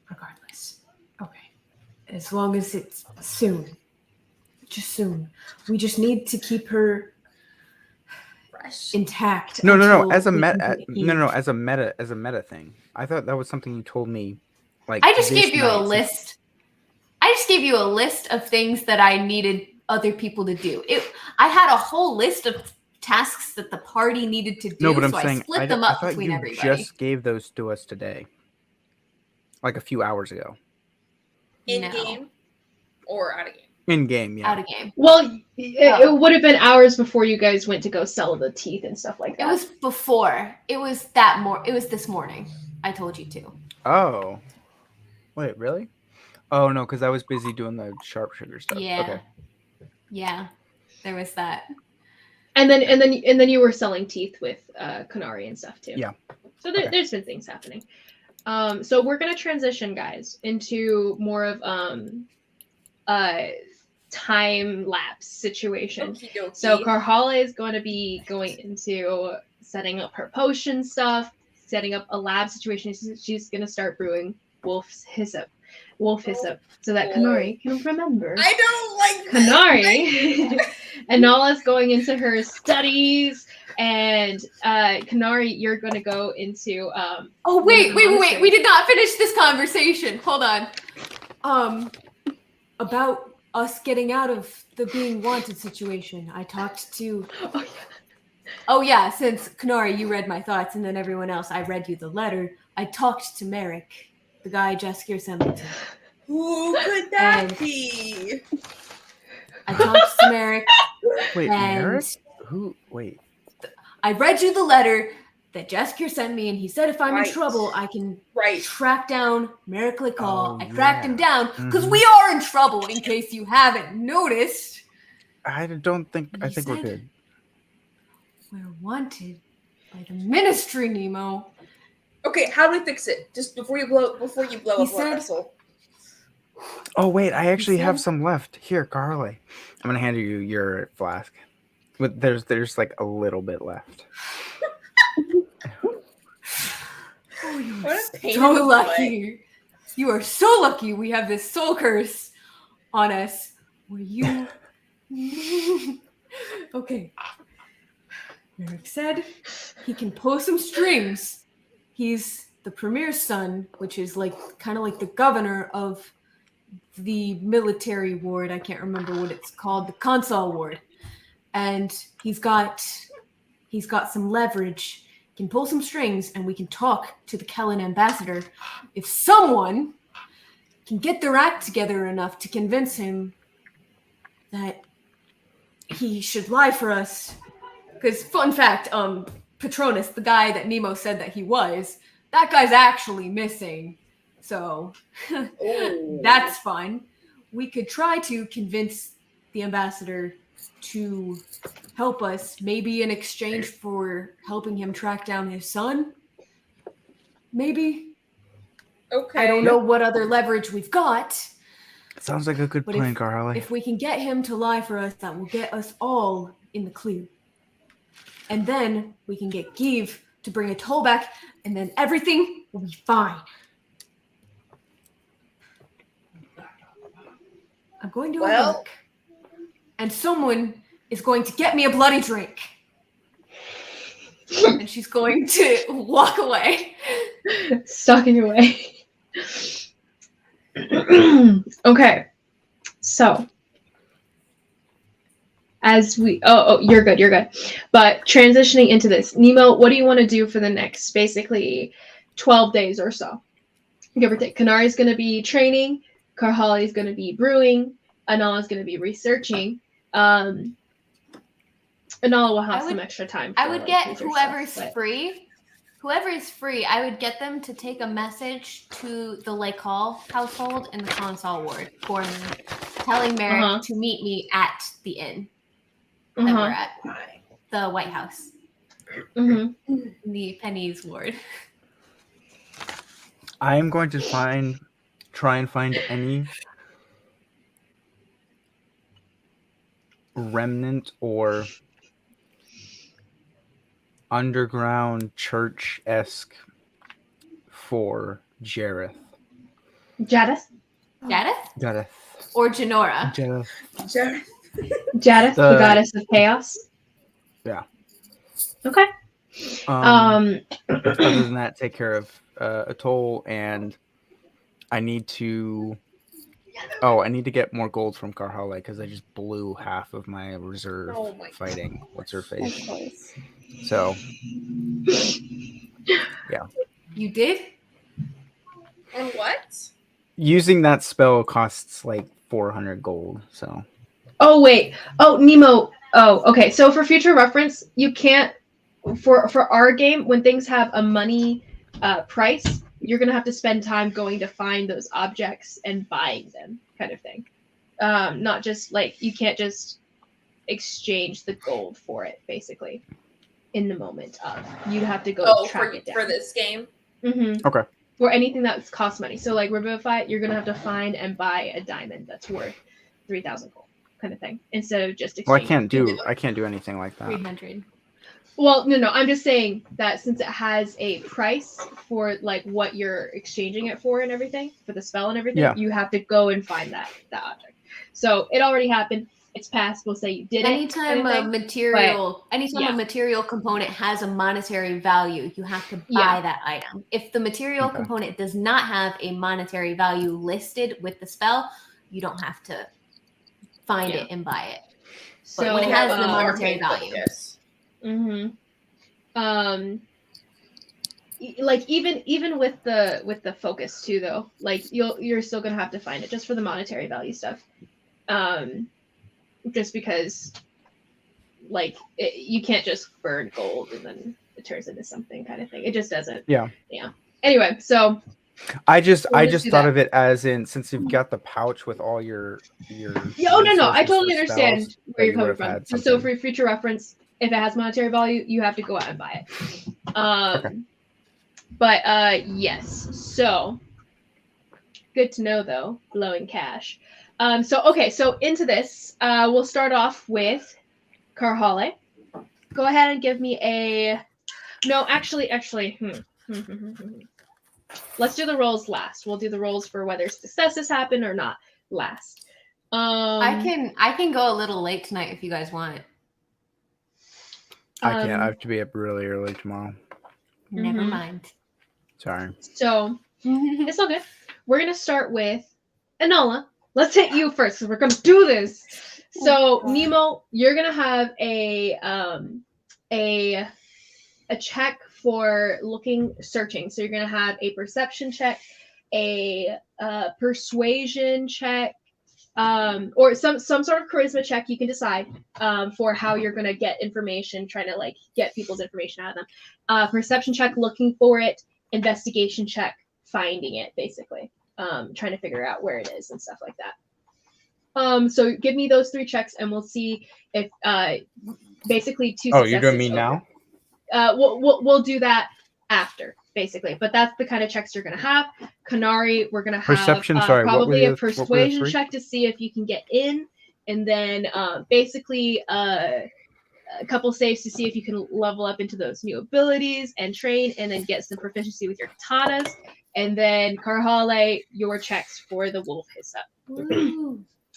Regardless. Okay. As long as it's soon. Just soon. We just need to keep her intact. No. As a meta thing. I thought that was something you told me. Like I just gave you a list. I just gave you a list of things that I needed other people to do. I had a whole list of tasks that the party needed to do. No, but I'm so saying I split them up between you everybody. Just gave those to us today, like a few hours ago. In game or out of game? In game, yeah. Out of game. Well, it would have been hours before you guys went to go sell the teeth and stuff like that. It was before. It was It was this morning. I told you to. Oh, wait, really? Oh no, because I was busy doing the sharpshooter stuff. Yeah. Okay. Yeah, there was that. And then you were selling teeth with Kanari and stuff too. Yeah. So there's been things happening. So we're gonna transition, guys, into more of time lapse situation. Okey-dokey. So Karhala is going to be going into setting up her potion stuff, setting up a lab situation. She's going to start brewing wolf hyssop, so that Kanari can remember. I don't like Kanari. And Nala's going into her studies, and Kanari, you're going to go into. Oh wait! We did not finish this conversation. Hold on. About us getting out of the being wanted situation. I talked to... Oh yeah, since Kanari, you read my thoughts, and then everyone else, I read you the letter. I talked to Merrick, the guy Jaskier sent me to. Who could that be? I talked to Merrick. Wait, Merrick? Who? Wait. I read you the letter that Jaskier sent me, and he said if I'm in trouble, I can track down Merrick Lickall. I tracked him down because we are in trouble, in case you haven't noticed. I think we're good. We're wanted by the Ministry, Nemo. Okay, how do we fix it? Just before you blow up our vessel. Oh wait, I actually have some left. Here, Carly. I'm gonna hand you your flask. But there's like a little bit left. Oh, you're so lucky. You are so lucky we have this soul curse on us where you Okay. Merrick said he can pull some strings. He's the premier's son, which is like kind of like the governor of the military ward. I can't remember what it's called, the consul ward. And he's got some leverage. He can pull some strings, and we can talk to the Kellen ambassador. If someone can get their act together enough to convince him that he should lie for us. Because, fun fact, Patronus, the guy that Nemo said that he was, that guy's actually missing. So, that's fun. We could try to convince the ambassador to help us, maybe in exchange for helping him track down his son. Maybe. Okay. I don't know what other leverage we've got. Sounds like a good But plan, Carly. if we can get him to lie for us, that will get us all in the clear. And then we can get Give to bring a toll back, and then everything will be fine. I'm going to work, and someone is going to get me a bloody drink. And she's going to walk away. Stalking away. Okay. So, as we you're good. But transitioning into this, Nemo, what do you want to do for the next basically 12 days or so? Give or take. Kanari's going to be training, Karhali's going to be brewing, Anala's going to be researching. Anala will have some extra time. I would get whoever's free. Whoever is free, I would get them to take a message to the Lake Hall household in the consul ward for me, telling Merrick to meet me at the inn that we're at, the White House, the Penny's ward. I'm going to try and find any remnant or underground church-esque for Jareth. Jadith? Jareth. Or Janora. Jadith, the goddess of chaos. Yeah. Okay. Other than that, take care of Atoll, and I need to get more gold from Karhale because I just blew half of my reserve fighting what's her face. So yeah. You did? On what? Using that spell costs like 400 gold, so. Oh wait. Oh, Nemo. Oh, okay. So for future reference, you can't for our game when things have a money price, you're gonna have to spend time going to find those objects and buying them, kind of thing. Not just like you can't just exchange the gold for it, basically. In the moment of, you'd have to go track it down. For this game. Okay. For anything that costs money. So like Revivify, you're gonna have to find and buy a diamond that's worth 3,000 gold, kind of thing, instead of just Well, exchanging. I can't do anything like that. 300. Well, no, I'm just saying that since it has a price for like what you're exchanging it for and everything, for the spell and everything, you have to go and find that object. So it already happened. It's past. We'll say you did anytime a material component has a monetary value, you have to buy that item. If the material component does not have a monetary value listed with the spell, you don't have to find it and buy it. But So when it has the monetary value. Like even with the focus too, though, like you're still gonna have to find it just for the monetary value stuff. Just because, like, you can't just burn gold and then it turns into something kind of thing. It just doesn't. Yeah. Anyway, so I just thought of it as in, since you've got the pouch with all your no, I totally understand where you're coming from. So for future reference, if it has monetary value, you have to go out and buy it. But yes, so good to know though, blowing cash. So into this, we'll start off with Karhale. Go ahead and give me a. No, actually. Let's do the rolls last. We'll do the rolls for whether successes happen or not last. I can go a little late tonight if you guys want. I can't. I have to be up really early tomorrow. Never mind. Sorry. So it's all good. We're gonna start with Enola. Let's hit you first because we're gonna do this. So Nemo, you're gonna have a check for searching. So you're gonna have a perception check, a persuasion check, or some sort of charisma check. You can decide for how you're gonna get information, trying to like get people's information out of them. Perception check, looking for it. Investigation check, finding it, basically. Trying to figure out where it is and stuff like that. So give me those 3 checks and we'll see if basically 2 successes. Oh, you're doing me now? We'll do that after, basically. But that's the kind of checks you're gonna have. Kanari, we're gonna have Perception, sorry, probably a persuasion check to see if you can get in, and then basically a couple saves to see if you can level up into those new abilities and train, and then get some proficiency with your katanas. And then Karhale, your checks for the wolf hiss up.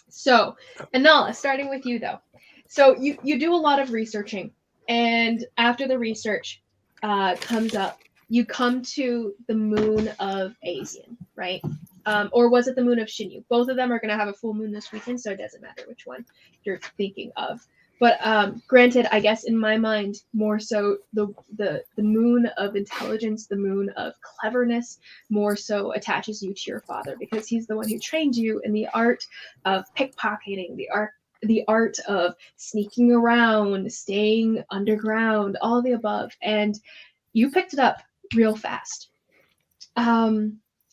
So, Anala, starting with you though. So you do a lot of researching, and after the research comes up, you come to the moon of Asian, right? Or was it the moon of Shinyu? Both of them are going to have a full moon this weekend, so it doesn't matter which one you're thinking of. But granted, I guess in my mind, more so the moon of intelligence, the moon of cleverness, more so attaches you to your father, because he's the one who trained you in the art of pickpocketing, the art of sneaking around, staying underground, all the above, and you picked it up real fast.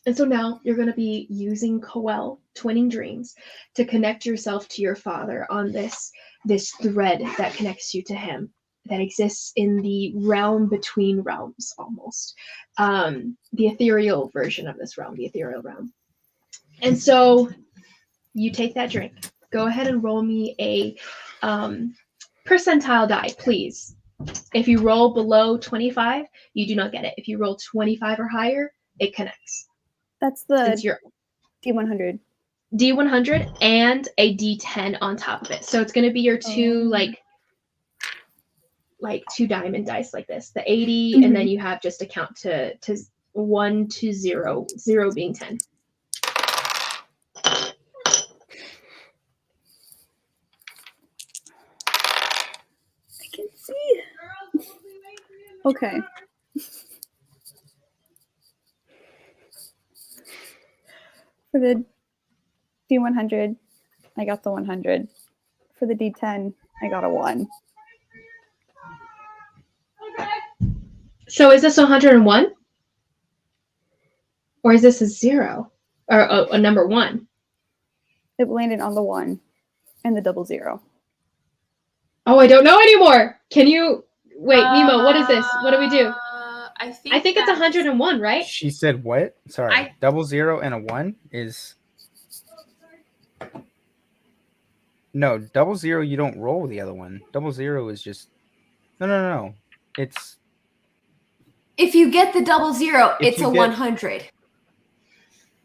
And so now you're going to be using Coel, Twinning Dreams, to connect yourself to your father on this thread that connects you to him, that exists in the realm between realms, almost. The ethereal version of this realm, the ethereal realm. And so you take that drink. Go ahead and roll me a percentile die, please. If you roll below 25, you do not get it. If you roll 25 or higher, it connects. That's the It's your D100. D100 and a D10 on top of it. So it's going to be your two like 2 diamond dice like this. The 80 and then you have just a count to 1 to 0, 0 being 10. I can see. Okay. For the D100, I got the 100. For the D10, I got a 1. So is this 101? Or is this a 0? Or a number 1? It landed on the 1 and the 00. Oh, I don't know anymore. Can you wait, Nemo, what is this? What do we do? I think it's 101, right? She said what? Sorry. 00 and a 1 is... No, 00 you don't roll the other one. 00 is just... No. It's... If you get the 00, it's a you get- 100.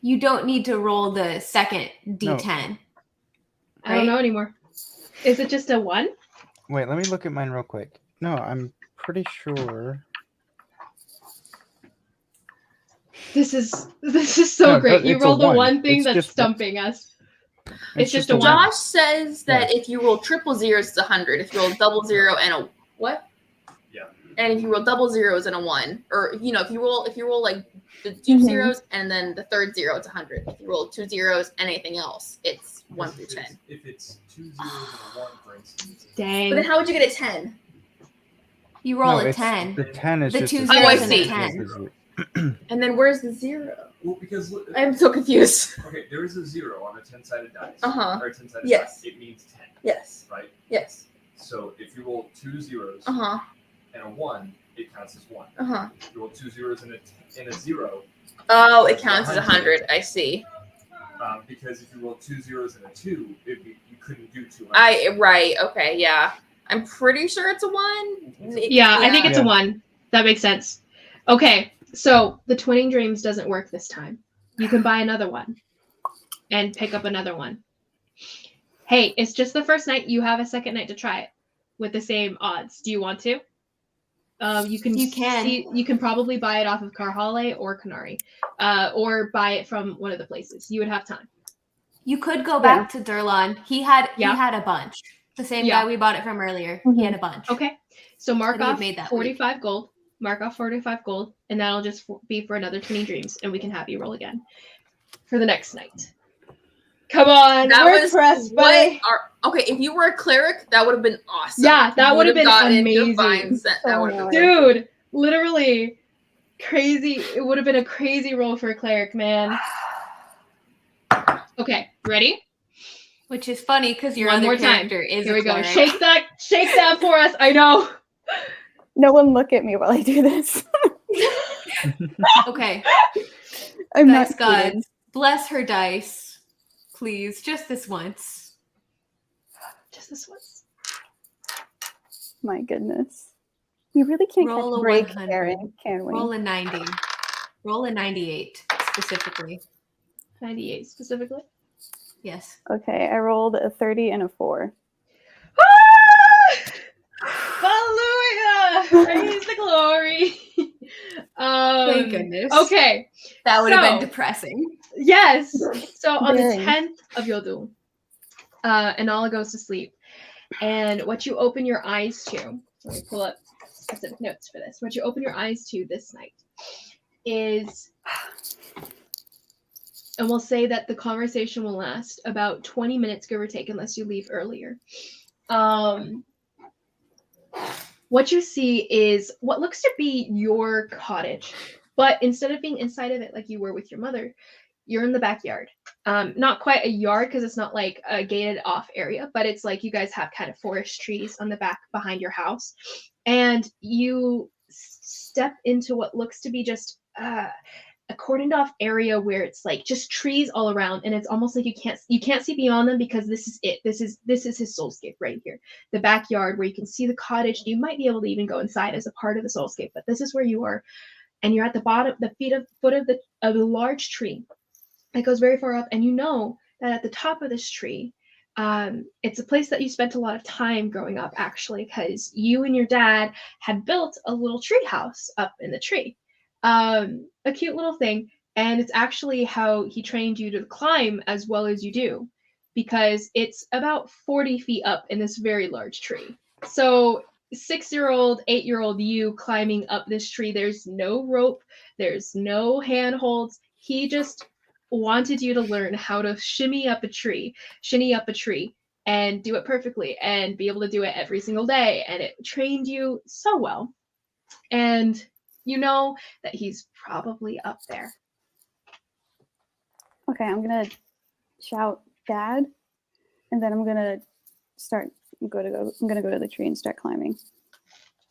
You don't need to roll the second D10. I don't know anymore. Is it just a 1? Wait, let me look at mine real quick. No, I'm pretty sure... This is so No, great. You it's a rolled the 1. one thing It's that's just- stumping us. It's just just a a 1. Josh says that if you roll 000, it's 100. If you roll 00 and a what? Yeah. And if you roll 00s and a 1, or if you roll like the 2 zeros and then the third 0, it's 100. If you roll 2 zeros and anything else, it's 1 through 10. If it's 2 zeros and a 1, for instance. Dang. But then how would you get a 10? You roll No, a it's- 10. The 10 is The just... 2 a zeros I and a see. 10. And then where's the 0? Well, because look, I'm so confused. okay, there is a 0 on a 10-sided dice. Uh-huh. Or a 10-sided Yes. dice. It means 10, Yes. right? Yes. So if you roll 2 zeros Uh-huh. and a 1, it counts as 1. Uh-huh. If you roll 2 zeros and a 0, Oh, it counts as 100. I see. because if you roll 2 zeros and a 2, you couldn't do 200. Right. Okay. Yeah. I'm pretty sure it's a 1. Yeah, I think it's a Yeah. 1. That makes sense. Okay, so the Twinning Dreams doesn't work this time. You can buy another one and pick up another one. Hey, it's just the first night. You have a second night to try it with the same odds. Do you want to? You can see. You can probably buy it off of Carhale or Canary, or buy it from one of the places. You would have time. You could go back to Durlan. He had a bunch. The same guy we bought it from earlier. He had a bunch. Okay, so mark off made that 45 gold. Mark off 45 gold, and that'll just be for another 20 dreams, and we can have you roll again for the next night. Come on, we're pressed, buddy. Okay, if you were a cleric, that would have been awesome. Yeah, that would have been amazing. That would have been dude, literally crazy. It would have been a crazy roll for a cleric, man. Okay, ready? Which is funny because your One other more character time. is Here a we go. cleric. Shake that for us. I know. No one look at me while I do this. Okay. I'm Dice not gods, kidding. bless her dice, please, just this once. Just this once. My goodness. We really can't Roll catch a break, 100. Karen, can we? Roll a 90. Roll a 98 specifically. 98 specifically. Yes. Okay, I rolled a 30 and a 4. Hallelujah! Praise the glory. Thank goodness. Okay. That would have been depressing. Yes. So on Very. the 10th of Yodul, Anala goes to sleep. And what you open your eyes to, let me pull up specific notes for this. What you open your eyes to this night is, and we'll say that the conversation will last about 20 minutes, give or take, unless you leave earlier. What you see is what looks to be your cottage, but instead of being inside of it like you were with your mother, you're in the backyard. Not quite a yard because it's not like a gated off area, but it's like you guys have kind of forest trees on the back behind your house. And you step into what looks to be just a cordoned off area where it's like just trees all around, and it's almost like you can't see beyond them because this is it. This is his soulscape right here. The backyard where you can see the cottage. You might be able to even go inside as a part of the soulscape, but this is where you are. And you're at the bottom, foot of the large tree. It goes very far up, and you know that at the top of this tree, it's a place that you spent a lot of time growing up, actually, because you and your dad had built a little tree house up in the tree. A cute little thing, and it's actually how he trained you to climb as well as you do, because it's about 40 feet up in this very large tree. So 6-year-old, 8-year-old you climbing up this tree, there's no rope, there's no handholds. He just wanted you to learn how to shinny up a tree, and do it perfectly and be able to do it every single day. And it trained you so well. And you know that he's probably up there. Okay, I'm gonna shout Dad, and then I'm gonna go to the tree and start climbing.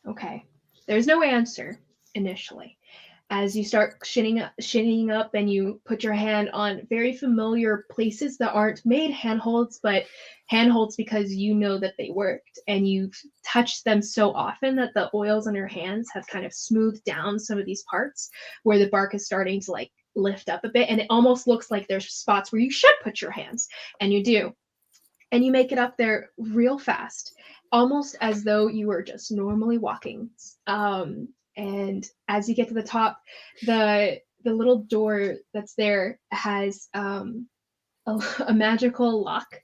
Okay. There's no answer initially. As you start shinning up and you put your hand on very familiar places that aren't made handholds, but handholds because you know that they worked, and you've touched them so often that the oils on your hands have kind of smoothed down some of these parts where the bark is starting to like lift up a bit, and it almost looks like there's spots where you should put your hands, and you do. And you make it up there real fast, almost as though you were just normally walking. And as you get to the top, the little door that's there has a magical lock,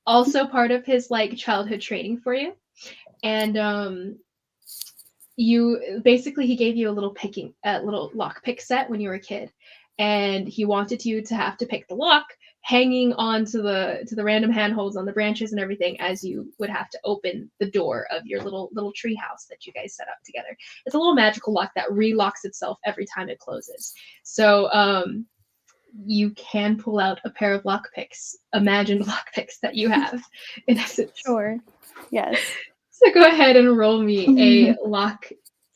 also part of his like childhood training for you. And he gave you a little lock pick set when you were a kid, and he wanted you to have to pick the lock hanging on to the random handholds on the branches and everything, as you would have to open the door of your little tree house that you guys set up together. It's a little magical lock that relocks itself every time it closes. So you can pull out a pair of lockpicks, imagined lockpicks that you have, in essence. Sure. Yes. So go ahead and roll me a lock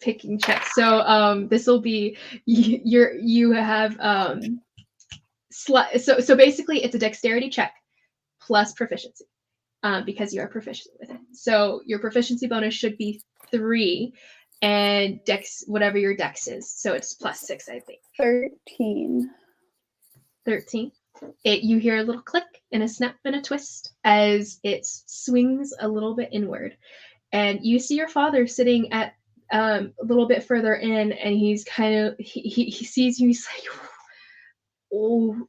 picking check. So this will be you have so basically it's a dexterity check plus proficiency, because you are proficient with it. So your proficiency bonus should be 3, and dex, whatever your dex is. So it's +6, I think. 13. 13. You hear a little click and a snap and a twist as it swings a little bit inward, and you see your father sitting at a little bit further in, and he's kind of he sees you. He's like, "Oh,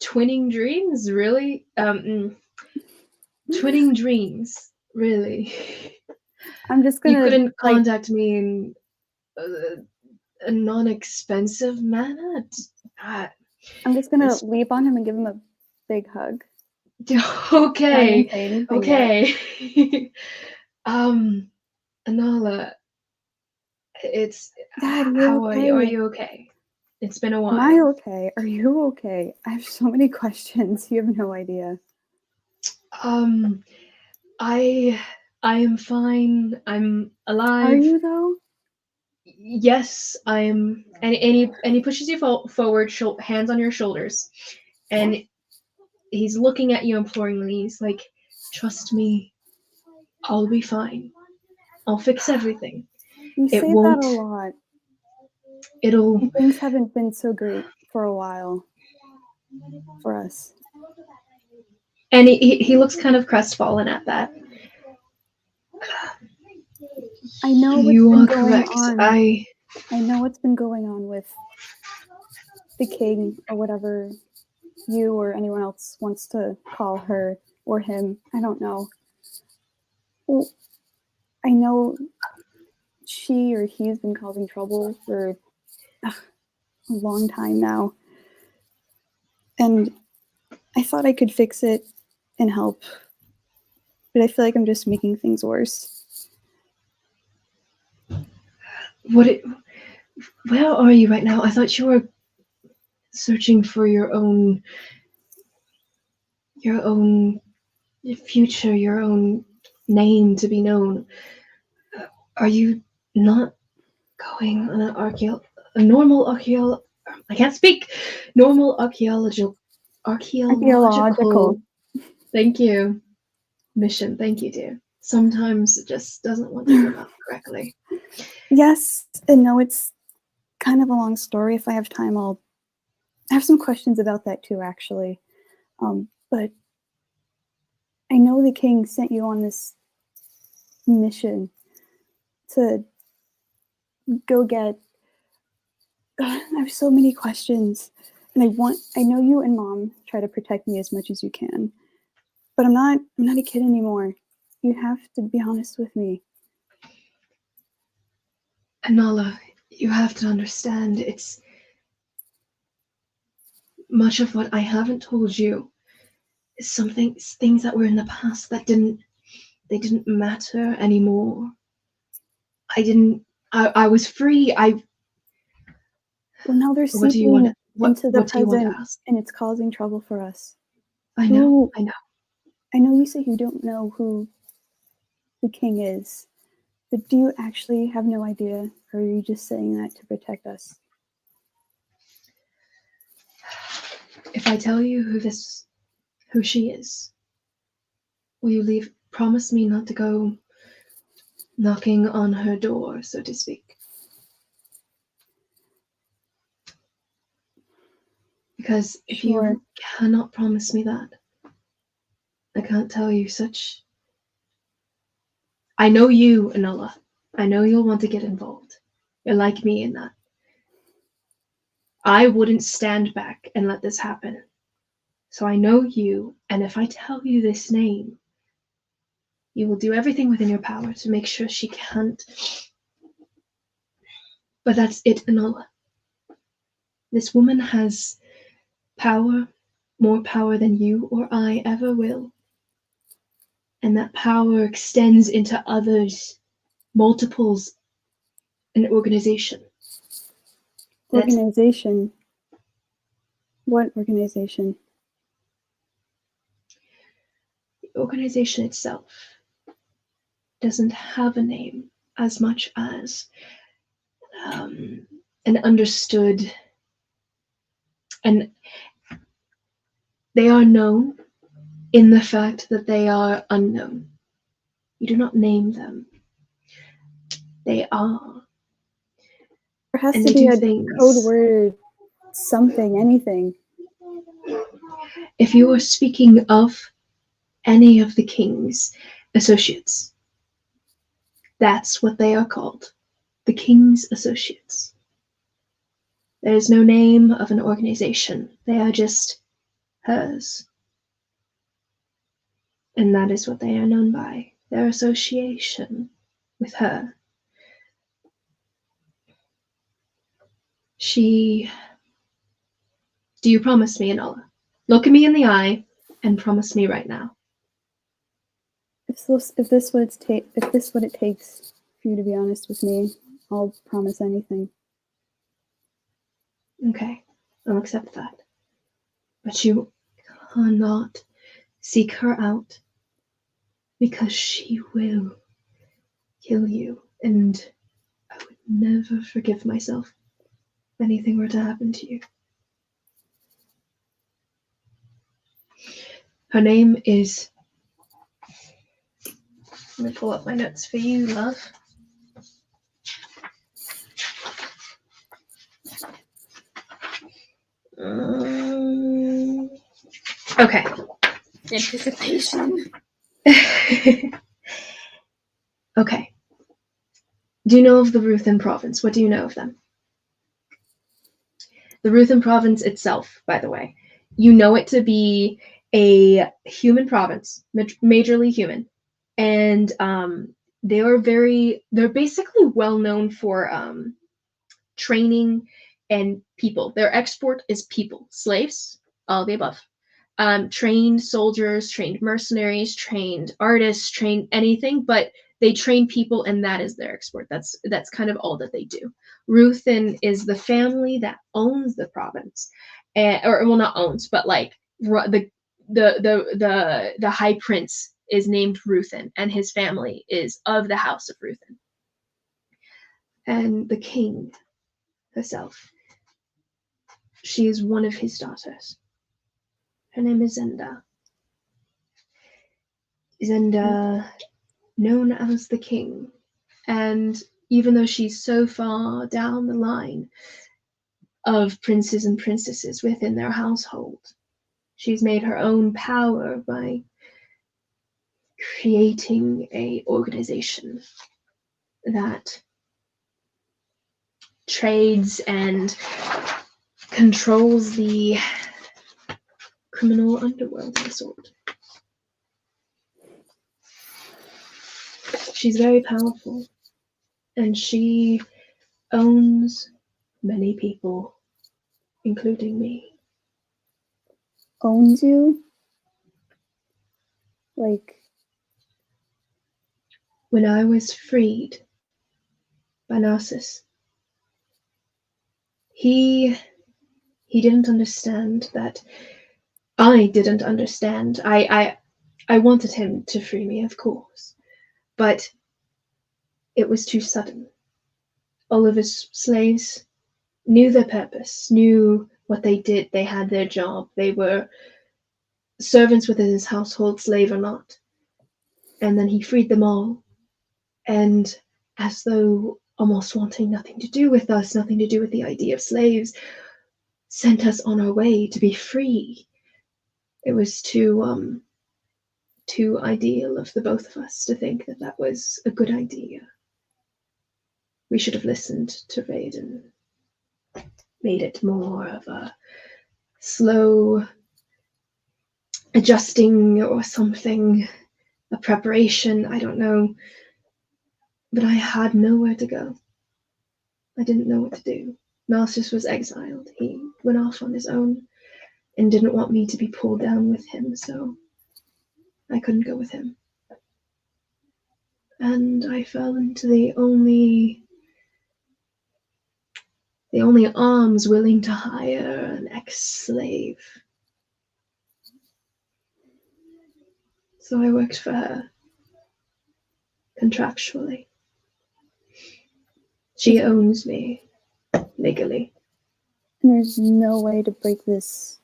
twinning dreams, really? Twinning dreams, really? I'm just You gonna couldn't like contact me in a non-expensive manner? I'm just gonna This- leap on him and give him a big hug. Not Okay, gonna say anything yet. okay. Anala, it's Dad, you're how are you? Are okay. you okay? It's been a Am I while. okay? Are you okay? I have so many questions. You have no idea. I am fine. I'm alive. Are you though? Yes, I am. And he pushes you forward, hands on your shoulders, and he's looking at you imploringly. He's like, "Trust me, I'll be fine. I'll fix everything. You It say won't. that a lot. It'll." And things haven't been so great for a while for us. And he looks kind of crestfallen at that. I know what's You been are going correct. on. I know what's been going on with the king or whatever you or anyone else wants to call her or him. I don't know. Well, I know she or he's been causing trouble for a long time now. And I thought I could fix it and help. But I feel like I'm just making things worse. where are you right now? I thought you were searching for your own future, your own name to be known. Are you not going on a normal I can't speak. Normal archaeological. Thank you. Mission. Thank you, dear. Sometimes it just doesn't want to come out correctly. Yes, and no, it's kind of a long story. If I have time, I have some questions about that too, actually. But I know the king sent you on this mission to go get. I have so many questions, and I know you and Mom try to protect me as much as you can, but I'm not a kid anymore. You have to be honest with me. Anala, you have to understand, it's much of what I haven't told you is things that were in the past that didn't matter anymore. I was free. Well, now they're What do you want? seeping into the What do you want to present, ask? and it's causing trouble for us. I know. I know you say you don't know who the king is, but do you actually have no idea, or are you just saying that to protect us? If I tell you who she is, will you promise me not to go knocking on her door, so to speak? Because if Sure. you cannot promise me that, I can't tell you such. I know you, Anula. I know you'll want to get involved. You're like me in that. I wouldn't stand back and let this happen. So I know you, and if I tell you this name, you will do everything within your power to make sure she can't. But that's it, Anula. This woman has power, more power than you or I ever will. And that power extends into others, multiples, an organization. Organization? What organization? The organization itself doesn't have a name as much as an understood, and they are known in the fact that they are unknown. You do not name them. They are. There has And to they be do a things. code word, something, anything. if you are speaking of any of the king's associates, that's what they are called. The king's associates. There is no name of an organization. They are just hers. And that is what they are known by, their association with her. Do you promise me, Enola? Look at me in the eye and promise me right now. If this what it takes for you to be honest with me, I'll promise anything. Okay, I'll accept that. But you cannot seek her out because she will kill you, and I would never forgive myself if anything were to happen to you. Her name is... Let me pull up my notes for you, love. Okay. Anticipation. Okay. Do you know of the Ruthen province? What do you know of them? The Ruthen province itself, by the way, you know it to be a human province, majorly human, and they're basically well known for training and people. Their export is people, slaves, all the above. Trained soldiers, trained mercenaries, trained artists, trained anything, but they train people, and that is their export. That's kind of all that they do. Ruthin is the family that owns the province, or well, not owns, but like the high prince is named Ruthin, and his family is of the house of Ruthin. And the king herself, she is one of his daughters. Her name is Zenda. Zenda, known as the king. And even though she's so far down the line of princes and princesses within their household, she's made her own power by creating an organization that trades and controls the criminal underworld of the sort. She's very powerful, and she owns many people, including me. Owns you? Like, when I was freed by Narcissus, he didn't understand that I didn't understand. I wanted him to free me, of course, but it was too sudden. All of his slaves knew their purpose, knew what they did. They had their job. They were servants within his household, slave or not. And then he freed them all. And as though almost wanting nothing to do with us, nothing to do with the idea of slaves, sent us on our way to be free. It was too ideal of the both of us to think that that was a good idea. We should have listened to Raiden, made it more of a slow adjusting or something, a preparation, I don't know. But I had nowhere to go. I didn't know what to do. Narcissus was exiled. He went off on his own and didn't want me to be pulled down with him, so I couldn't go with him. And I fell into the only arms willing to hire an ex-slave. So I worked for her, contractually. She owns me, legally. And there's no way to break this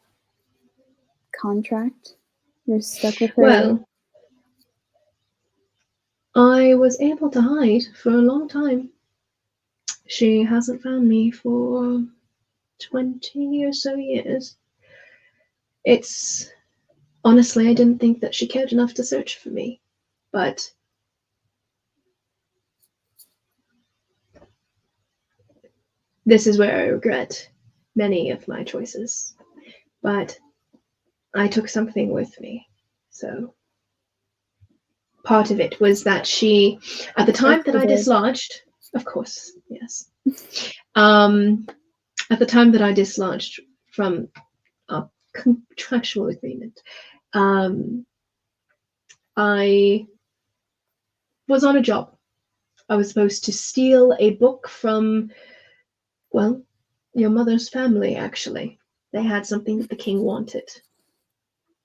contract? You're stuck with her? Well, I was able to hide for a long time. She hasn't found me for 20 or so years. It's honestly, I didn't think that she cared enough to search for me, but this is where I regret many of my choices. But I took something with me. So part of it was that she, at the time that I dislodged, of course, yes. At the time that I dislodged from a contractual agreement, I was on a job. I was supposed to steal a book from, well, your mother's family, actually. They had something that the king wanted.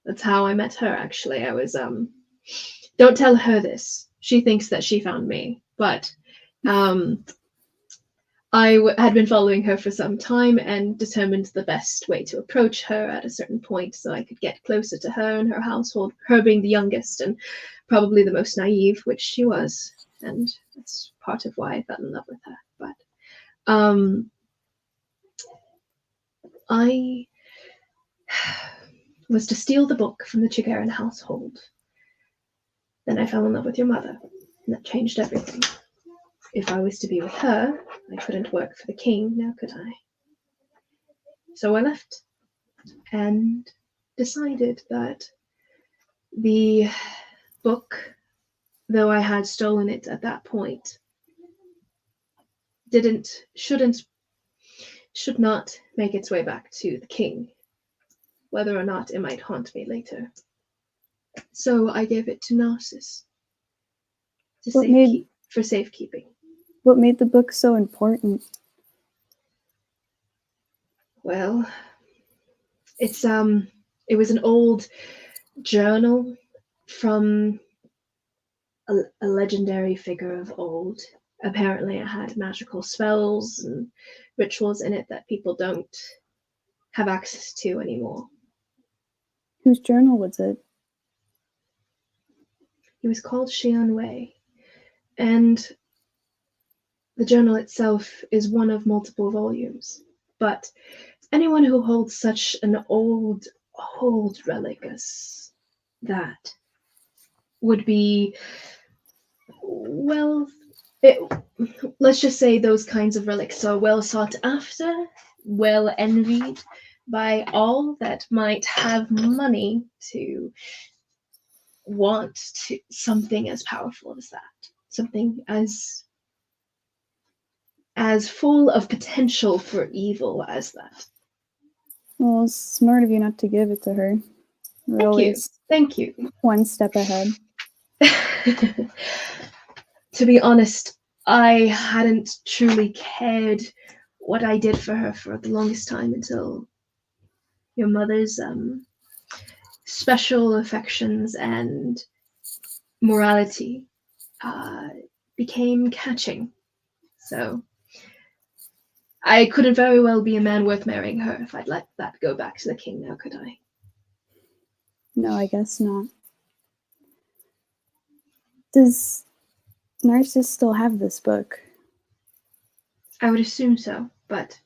That's how I met her, actually. I was, don't tell her this. She thinks that she found me, but had been following her for some time and determined the best way to approach her at a certain point so I could get closer to her and her household, her being the youngest and probably the most naive, which she was. And that's part of why I fell in love with her. But I was to steal the book from the Chigaran household. Then I fell in love with your mother, and that changed everything. If I was to be with her, I couldn't work for the king, now could I? So I left and decided that the book, though I had stolen it at that point, should not make its way back to the king, whether or not it might haunt me later. So I gave it to Narcissus for safekeeping. What made the book so important? Well, it was an old journal from a legendary figure of old. Apparently it had magical spells and rituals in it that people don't have access to anymore. Whose journal was it? It was called Xian Wei, and the journal itself is one of multiple volumes. But anyone who holds such an old relic as that would be, well, let's just say those kinds of relics are well sought after, well envied by all that might have money to want to something as powerful as that, something as full of potential for evil as that. Well, it's smart of you not to give it to her. Thank you. One step ahead. To be honest, I hadn't truly cared what I did for her for the longest time until your mother's special affections and morality became catching. So I couldn't very well be a man worth marrying her if I'd let that go back to the king now, could I? No, I guess not. Does Narcissus still have this book? I would assume so, but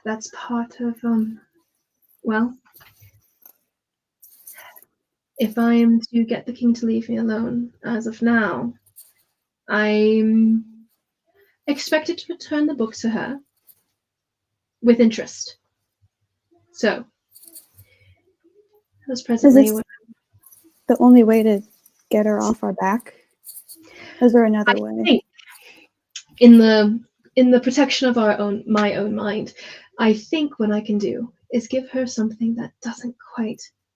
that's part of, well, if I am to get the king to leave me alone, as of now, I'm expected to return the book to her with interest. So, that's presently what the only way to get her off our back? Is there another way? Think in the protection of my own mind, I think what I can do is give her something that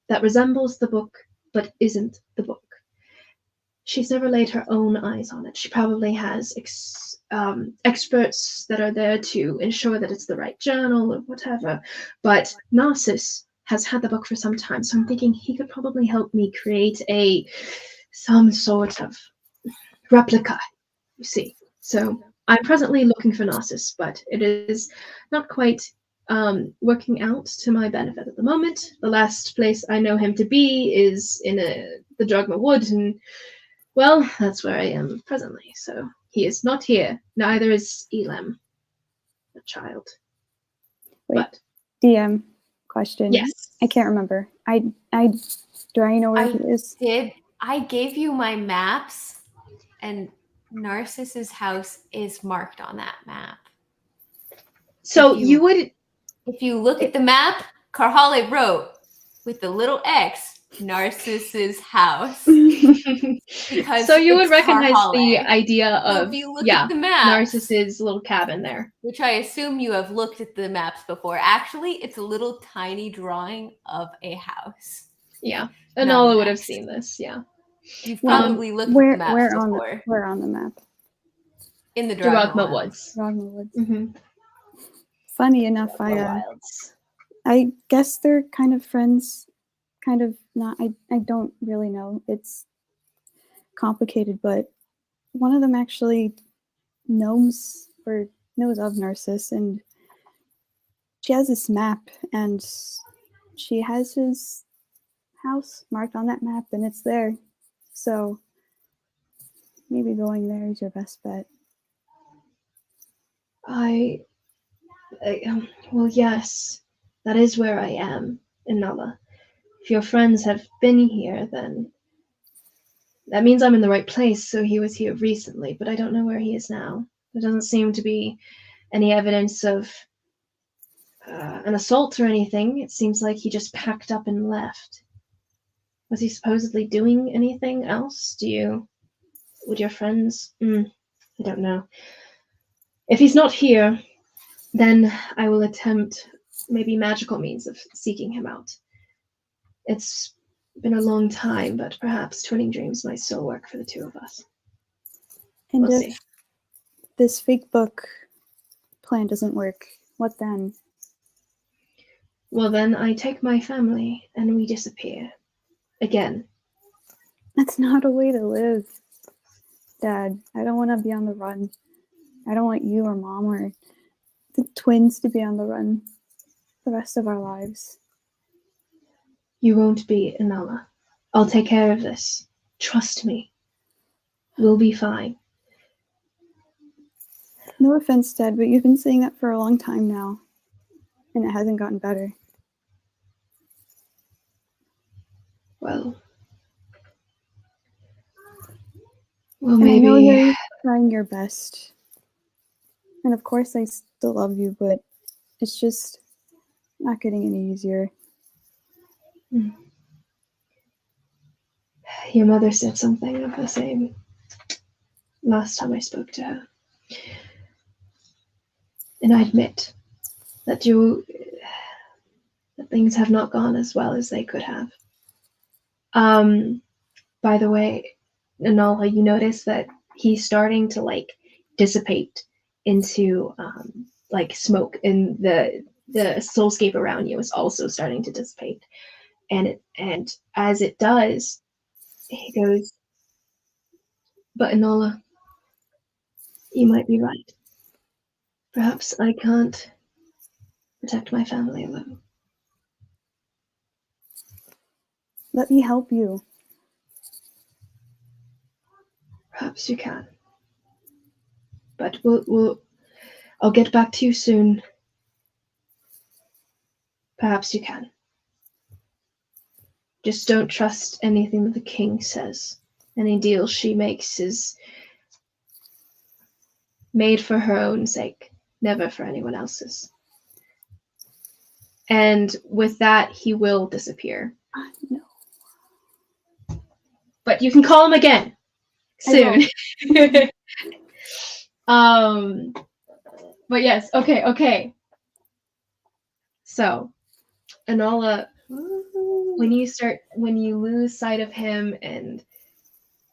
that resembles the book but isn't the book. She's never laid her own eyes on it. She probably has experts that are there to ensure that it's the right journal or whatever. But Narcissus has had the book for some time, so I'm thinking he could probably help me create some sort of replica, you see. So I'm presently looking for Narcissus, but it is not quite working out to my benefit at the moment. The last place I know him to be is in the Drugma Wood, and well, that's where I am presently. So he is not here. Neither is Elam, the child. Wait, but DM, question. Yes. I can't remember. Do I know where he is? I gave you my maps, and Narcissus' house is marked on that map. So you would. If you look at the map, Carhale wrote with the little X, Narcissus' house. Because so you would it's recognize the Carhale. idea So of if you look at the maps, Narcissus' little cabin there. which I assume you have looked at the maps before. Actually, it's a little tiny drawing of a house. Yeah, Not Anala a would have house. seen this. Yeah, You've probably looked at the maps before. Where on the map? In the Duragma Duragma Woods. Rodma Woods. Mm-hmm. Funny enough, I guess they're kind of friends, kind of not. I don't really know. It's complicated, but one of them actually knows of Narcissus, and she has this map, and she has his house marked on that map, and it's there. So maybe going there is your best bet. Well, yes, that is where I am in Nala. If your friends have been here, then that means I'm in the right place. So he was here recently, but I don't know where he is now. There doesn't seem to be any evidence of an assault or anything. It seems like he just packed up and left. Was he supposedly doing anything else? Would your friends? I don't know. If he's not here, then I will attempt maybe magical means of seeking him out. It's been a long time, but perhaps twinning dreams might still work for the two of us. And We'll if see. this fake book plan doesn't work, what then? Well, then I take my family and we disappear. Again. That's not a way to live, Dad. I don't want to be on the run. I don't want you or Mom or the twins to be on the run the rest of our lives. You won't be, Inala. I'll take care of this. Trust me. We'll be fine. No offense, Dad, but you've been saying that for a long time now, and it hasn't gotten better. Well, and maybe. I know you're trying your best. And of course I still love you, but it's just not getting any easier. Your mother said something of the same last time I spoke to her. And I admit that that things have not gone as well as they could have. By the way, Nala, you notice that he's starting to dissipate into smoke, and the soulscape around you is also starting to dissipate. And as it does, he goes, "But Nala, you might be right. Perhaps I can't protect my family alone. Let me help you." Perhaps you can. But I'll get back to you soon. Perhaps you can. Just don't trust anything that the king says. Any deal she makes is made for her own sake, never for anyone else's." And with that, he will disappear. No. But you can call him again soon. But yes, okay. So, Anala, when you lose sight of him and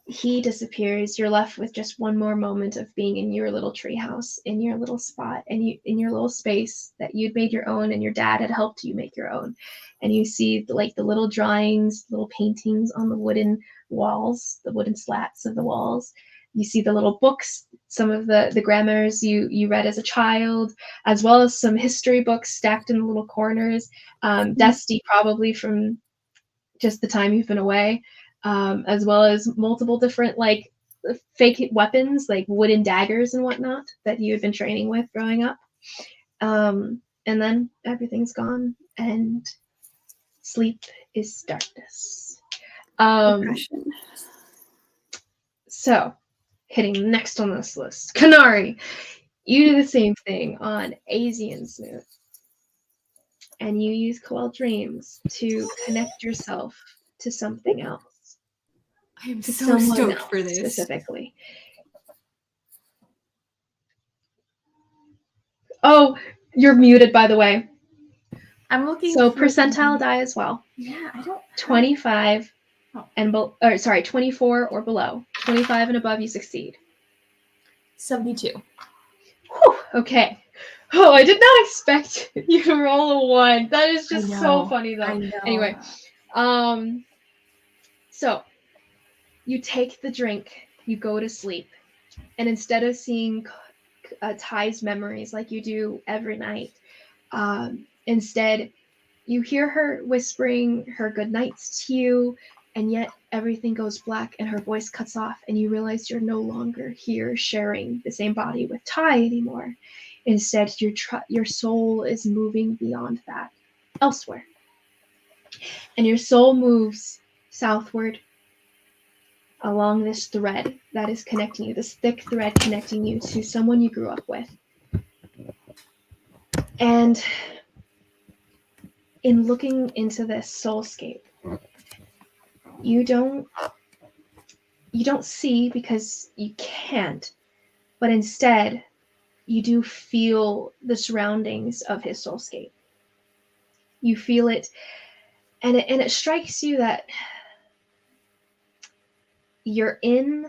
he disappears, you're left with just one more moment of being in your little treehouse, in your little spot, and in your little space that you'd made your own, and your dad had helped you make your own. And you see the little drawings, little paintings on the wooden walls, the wooden slats of the walls. You see the little books, some of the grammars you read as a child, as well as some history books stacked in the little corners, dusty probably from just the time you've been away, as well as multiple different fake weapons, like wooden daggers and whatnot that you had been training with growing up. And And then everything's gone, and sleep is darkness. Depression. So, hitting next on this list, Kanari, you do the same thing on Asian Smooth, and you use Coel Dreams to connect yourself to something else, I am to so someone stoked else for this. specifically. Oh, you're muted, by the way. I'm looking. So for- percentile die as well. Yeah, I don't. 25 Oh. and 24 or below. 25 and above, you succeed. 72. Whew, okay. Oh, I did not expect you to roll a 1. That is just I so know, funny, though. I know. Anyway, so you take the drink, you go to sleep, and instead of seeing Ty's memories like you do every night, instead you hear her whispering her good nights to you, and yet everything goes black and her voice cuts off, and you realize you're no longer here sharing the same body with Ty anymore. Instead, your soul is moving beyond that, elsewhere. And your soul moves southward along this thread that is connecting you, this thick thread connecting you to someone you grew up with. And in looking into this soulscape, you don't see because you can't, but instead you do feel the surroundings of his soulscape. You feel it, and it strikes you that you're in.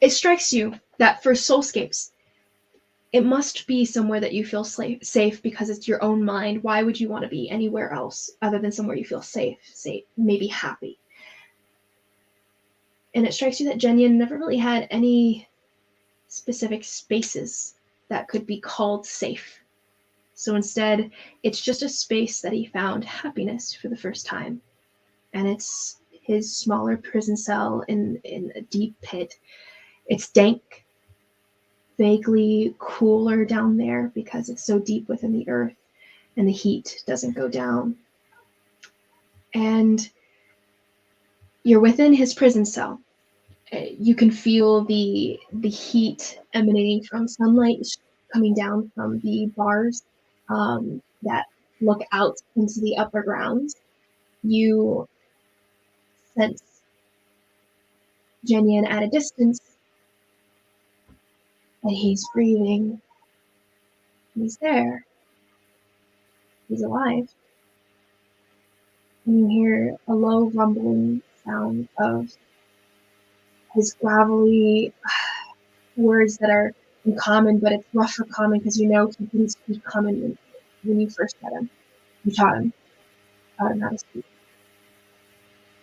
It strikes you that for soulscapes, it must be somewhere that you feel safe because it's your own mind. Why would you want to be anywhere else other than somewhere you feel safe, maybe happy? And it strikes you that Jenyan never really had any specific spaces that could be called safe. So instead, it's just a space that he found happiness for the first time. And it's his smaller prison cell in a deep pit. It's dank, vaguely cooler down there because it's so deep within the earth and the heat doesn't go down. And you're within his prison cell. You can feel the heat emanating from sunlight coming down from the bars that look out into the upper grounds. You sense Jenyan at a distance, and he's breathing. He's there. He's alive. And you hear a low rumbling sound of his gravelly words that are in common, but it's rough for common because you know he didn't speak common when you first met him. You taught him how to speak.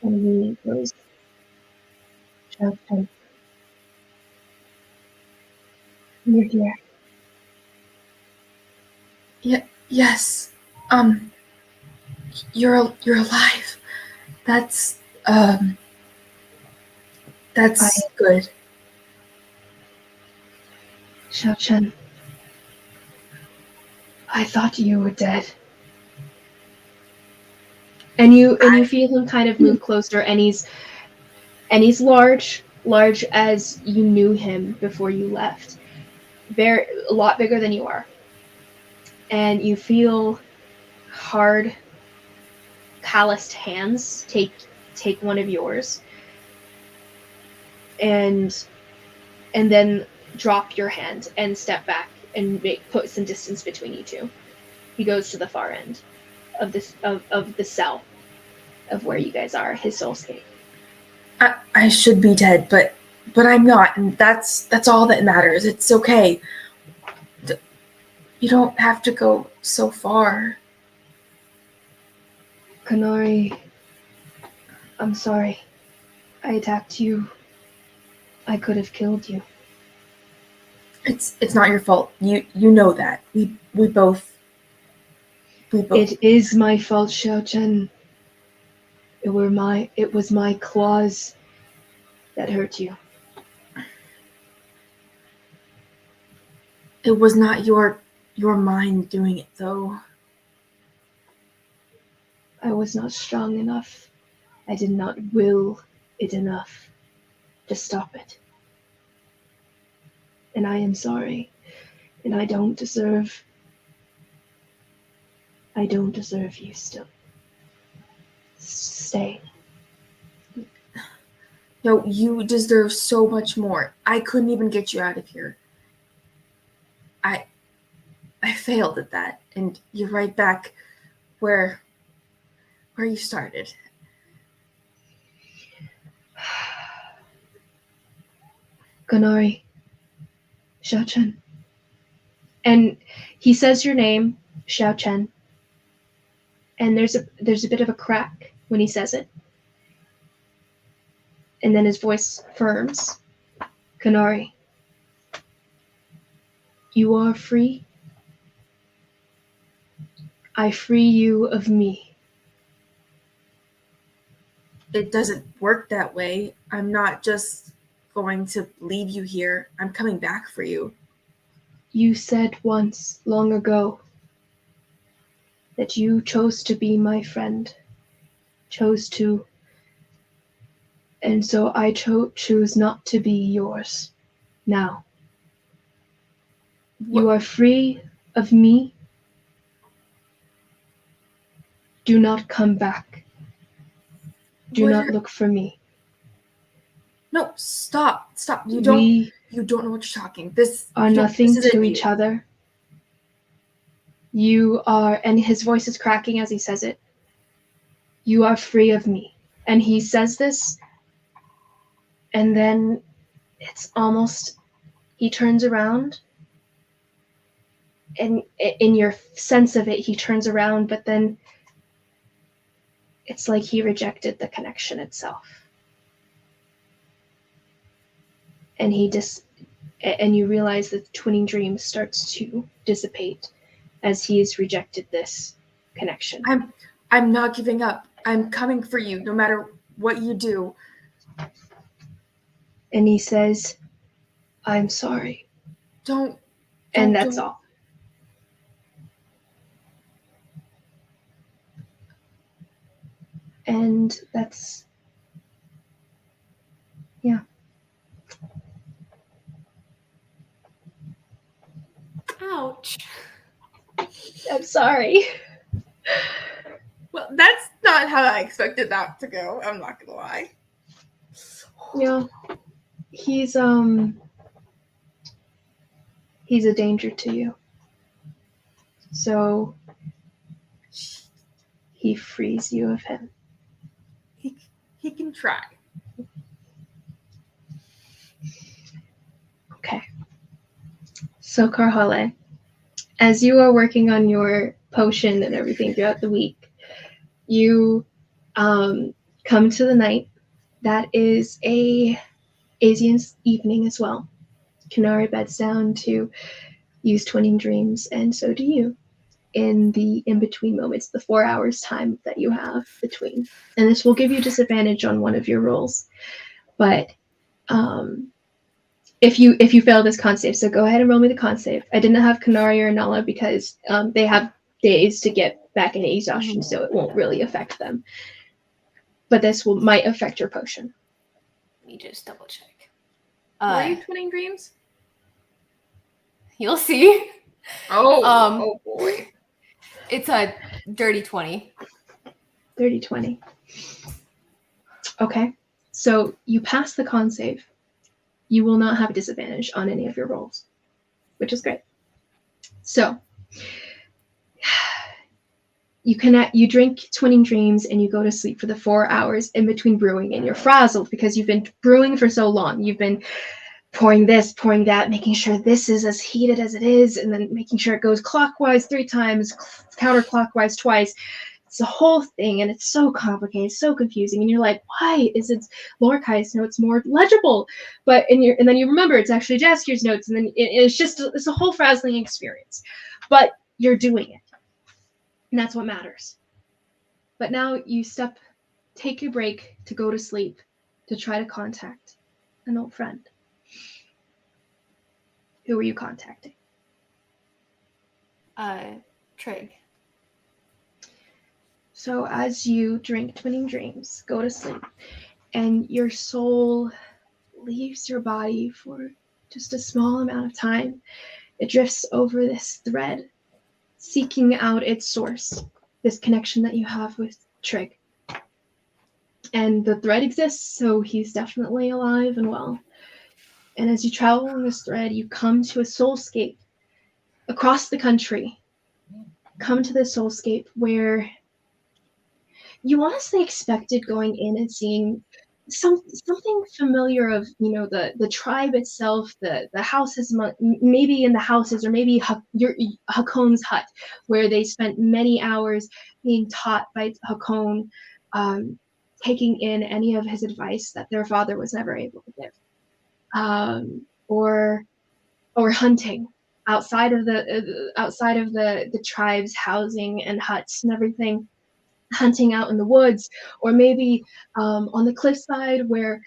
And he goes, "Shouting, you're here." Yes. You're alive. That's good. Xiao-Chen, I thought you were dead. And you feel him kind of move closer, and he's large as you knew him before you left. A lot bigger than you are. And you feel hard, calloused hands take one of yours, and then drop your hand and step back and put some distance between you two. He goes to the far end of this of the cell of where you guys are, his soulscape. I should be dead, but I'm not, and that's all that matters. It's okay. You don't have to go so far. Kanari, I'm sorry. I attacked you. I could have killed you. It's not your fault. You know that. We both. It is my fault, Xiao-Chen. It was my claws that hurt you. It was not your mind doing it, though. I was not strong enough. I did not will it enough to stop it. And I am sorry. And I don't deserve you still. Stay. No, you deserve so much more. I couldn't even get you out of here. I failed at that, and you're right back where you started. Gonari. Xiao Chen. And he says your name, Xiao Chen. And there's a bit of a crack when he says it. And then his voice firms. Kanari, you are free. I free you of me. It doesn't work that way. I'm not just going to leave you here. I'm coming back for you. You said once, long ago, that you chose to be my friend. Chose to. And so I choose not to be yours. Now. You are free of me. Do not come back. Do not look for me. No, stop. You don't know what you're talking. This are nothing to each other. You are, and his voice is cracking as he says it. You are free of me. And he says this, and then it's almost, he turns around, and in your sense of it, he turns around, but then it's like he rejected the connection itself. And and you realize that Twinning Dreams starts to dissipate as he has rejected this connection. I'm not giving up. I'm coming for you no matter what you do. And he says, I'm sorry. Don't. And that's all. And that's, yeah. Ouch. I'm sorry. Well, that's not how I expected that to go. I'm not gonna lie. Yeah. He's a danger to you. So he frees you of him. He can try. Okay. So Karhale, as you are working on your potion and everything throughout the week, you come to the night. That is a Asian's evening as well. Kanari beds down to use Twinning Dreams, and so do you in the in-between moments, the 4 hours time that you have between. And this will give you disadvantage on one of your rolls. But if you fail this con save, so go ahead and roll me the con save. I didn't have Kanari or Nala because they have days to get back into exhaustion, so it won't really affect them. But this might affect your potion. Let me just double check. Were you Twinning Dreams? You'll see. Oh boy. It's a dirty 20. Dirty 20. Okay. So you pass the con save. You will not have a disadvantage on any of your rolls, which is great. So you drink Twinning Dreams and you go to sleep for the 4 hours in between brewing, and you're frazzled because you've been brewing for so long. You've been pouring this, pouring that, making sure this is as heated as it is, and then making sure it goes clockwise 3 times, counterclockwise twice. It's the whole thing, and it's so complicated, so confusing, and you're like, why is it Lorcai's notes more legible? But and then you remember it's actually Jaskier's notes, and then it's a whole frazzling experience. But you're doing it, and that's what matters. But now you take your break to go to sleep, to try to contact an old friend. Who were you contacting? Trig. So as you drink Twinning Dreams, go to sleep, and your soul leaves your body for just a small amount of time, it drifts over this thread, seeking out its source, this connection that you have with Trig. And the thread exists, so he's definitely alive and well. And as you travel on this thread, you come to a soulscape across the country. Come to this soulscape where you honestly expected going in and seeing something familiar of, you know, the tribe itself, the houses, maybe in the houses, or maybe Hakon's hut, where they spent many hours being taught by Hakon, taking in any of his advice that their father was never able to give, or hunting outside of the tribe's housing and huts and everything, hunting out in the woods, or maybe on the cliffside where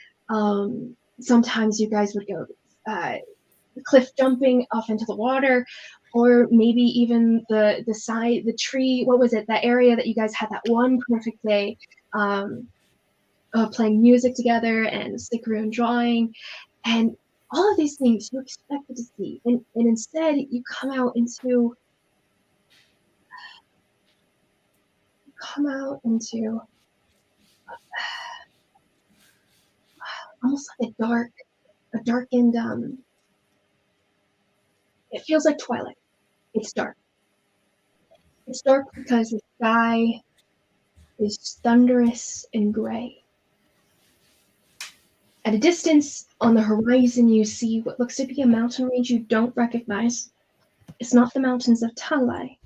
sometimes you guys would go cliff jumping off into the water, or maybe even the tree. What was it? That area that you guys had that one perfect day, playing music together and stick around drawing, and all of these things you expected to see, and instead you come out into almost like a darkened, it feels like twilight. It's dark. It's dark because the sky is thunderous and gray. At a distance on the horizon, you see what looks to be a mountain range you don't recognize. It's not the mountains of Talai.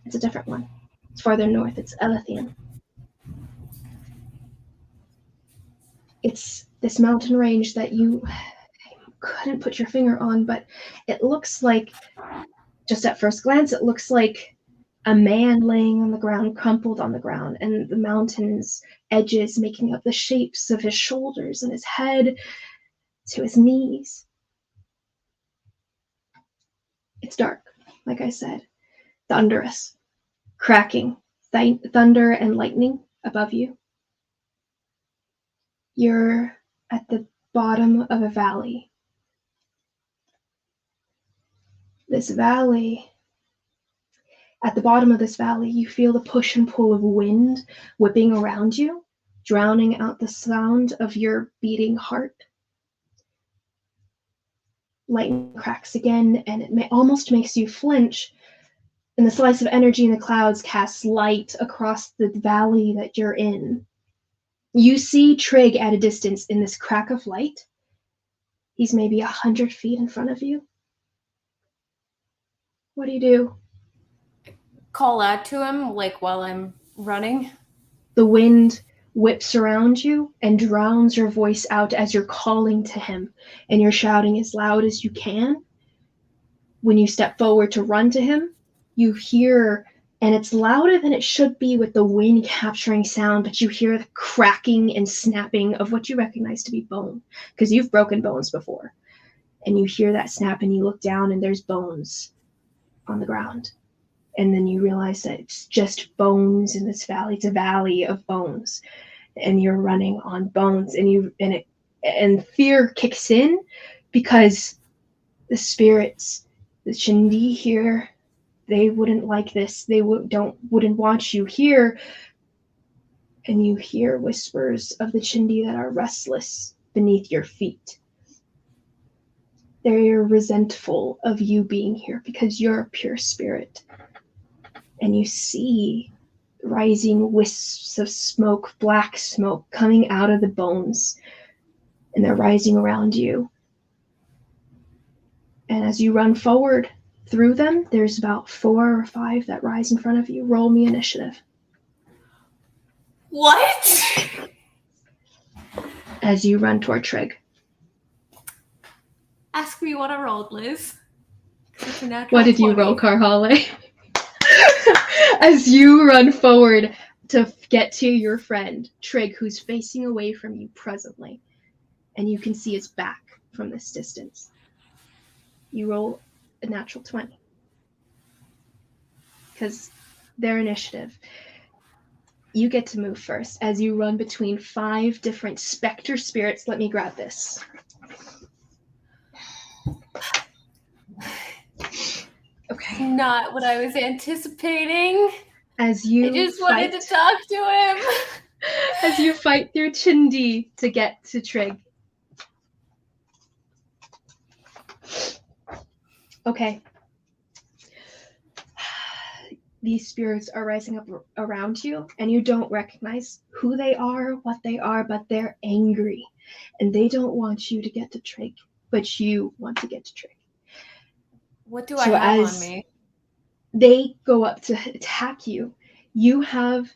It's a different one. It's farther north. It's Elethian. It's this mountain range that you couldn't put your finger on, but it looks like, just at first glance, it looks like a man laying on the ground, crumpled on the ground, and the mountain's edges making up the shapes of his shoulders and his head to his knees. It's dark, like I said, thunderous, cracking, thunder and lightning above you. You're at the bottom of a valley. At the bottom of this valley, you feel the push and pull of wind whipping around you, drowning out the sound of your beating heart. Lightning cracks again, and it almost makes you flinch, and the slice of energy in the clouds casts light across the valley that you're in. You see Trig at a distance in this crack of light. He's maybe 100 feet in front of you. What do you do? Call out to him, like, while I'm running. The wind whips around you and drowns your voice out as you're calling to him, and you're shouting as loud as you can. When you step forward to run to him, you hear, and it's louder than it should be with the wind capturing sound, but you hear the cracking and snapping of what you recognize to be bone, because you've broken bones before. And you hear that snap, and you look down, and there's bones on the ground. And then you realize that it's just bones in this valley. It's a valley of bones, and you're running on bones, and fear kicks in, because the spirits, the Chindi here, they wouldn't like this. They wouldn't want you here. And you hear whispers of the Chindi that are restless beneath your feet. They're resentful of you being here because you're a pure spirit. And you see rising wisps of smoke, black smoke, coming out of the bones, and they're rising around you. And as you run forward through them, there's about 4 or 5 that rise in front of you. Roll me initiative. What? As you run toward Trig. Ask me what I rolled, Liz. What did you roll, Carhale? As you run forward to get to your friend, Trig, who's facing away from you presently, and you can see his back from this distance. You roll a natural 20. because their initiative. You get to move first as you run between 5 different specter spirits. Let me grab this. Okay. Not what I was anticipating. As you I just wanted to talk to him. As you fight through Chindi to get to Trig. Okay. These spirits are rising up around you, and you don't recognize who they are, what they are, but they're angry. And they don't want you to get to Trig, but you want to get to Trig. What do I have on me? They go up to attack you. You have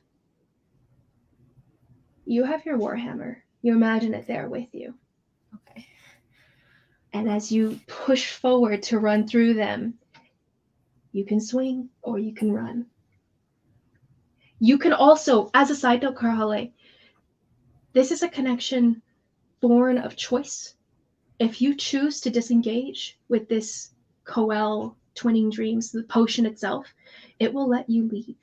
your Warhammer. You imagine it there with you. Okay. And as you push forward to run through them, you can swing or you can run. You can also, as a side note, Karhale, this is a connection born of choice. If you choose to disengage with this Coel Twinning Dreams, the potion itself, it will let you leave.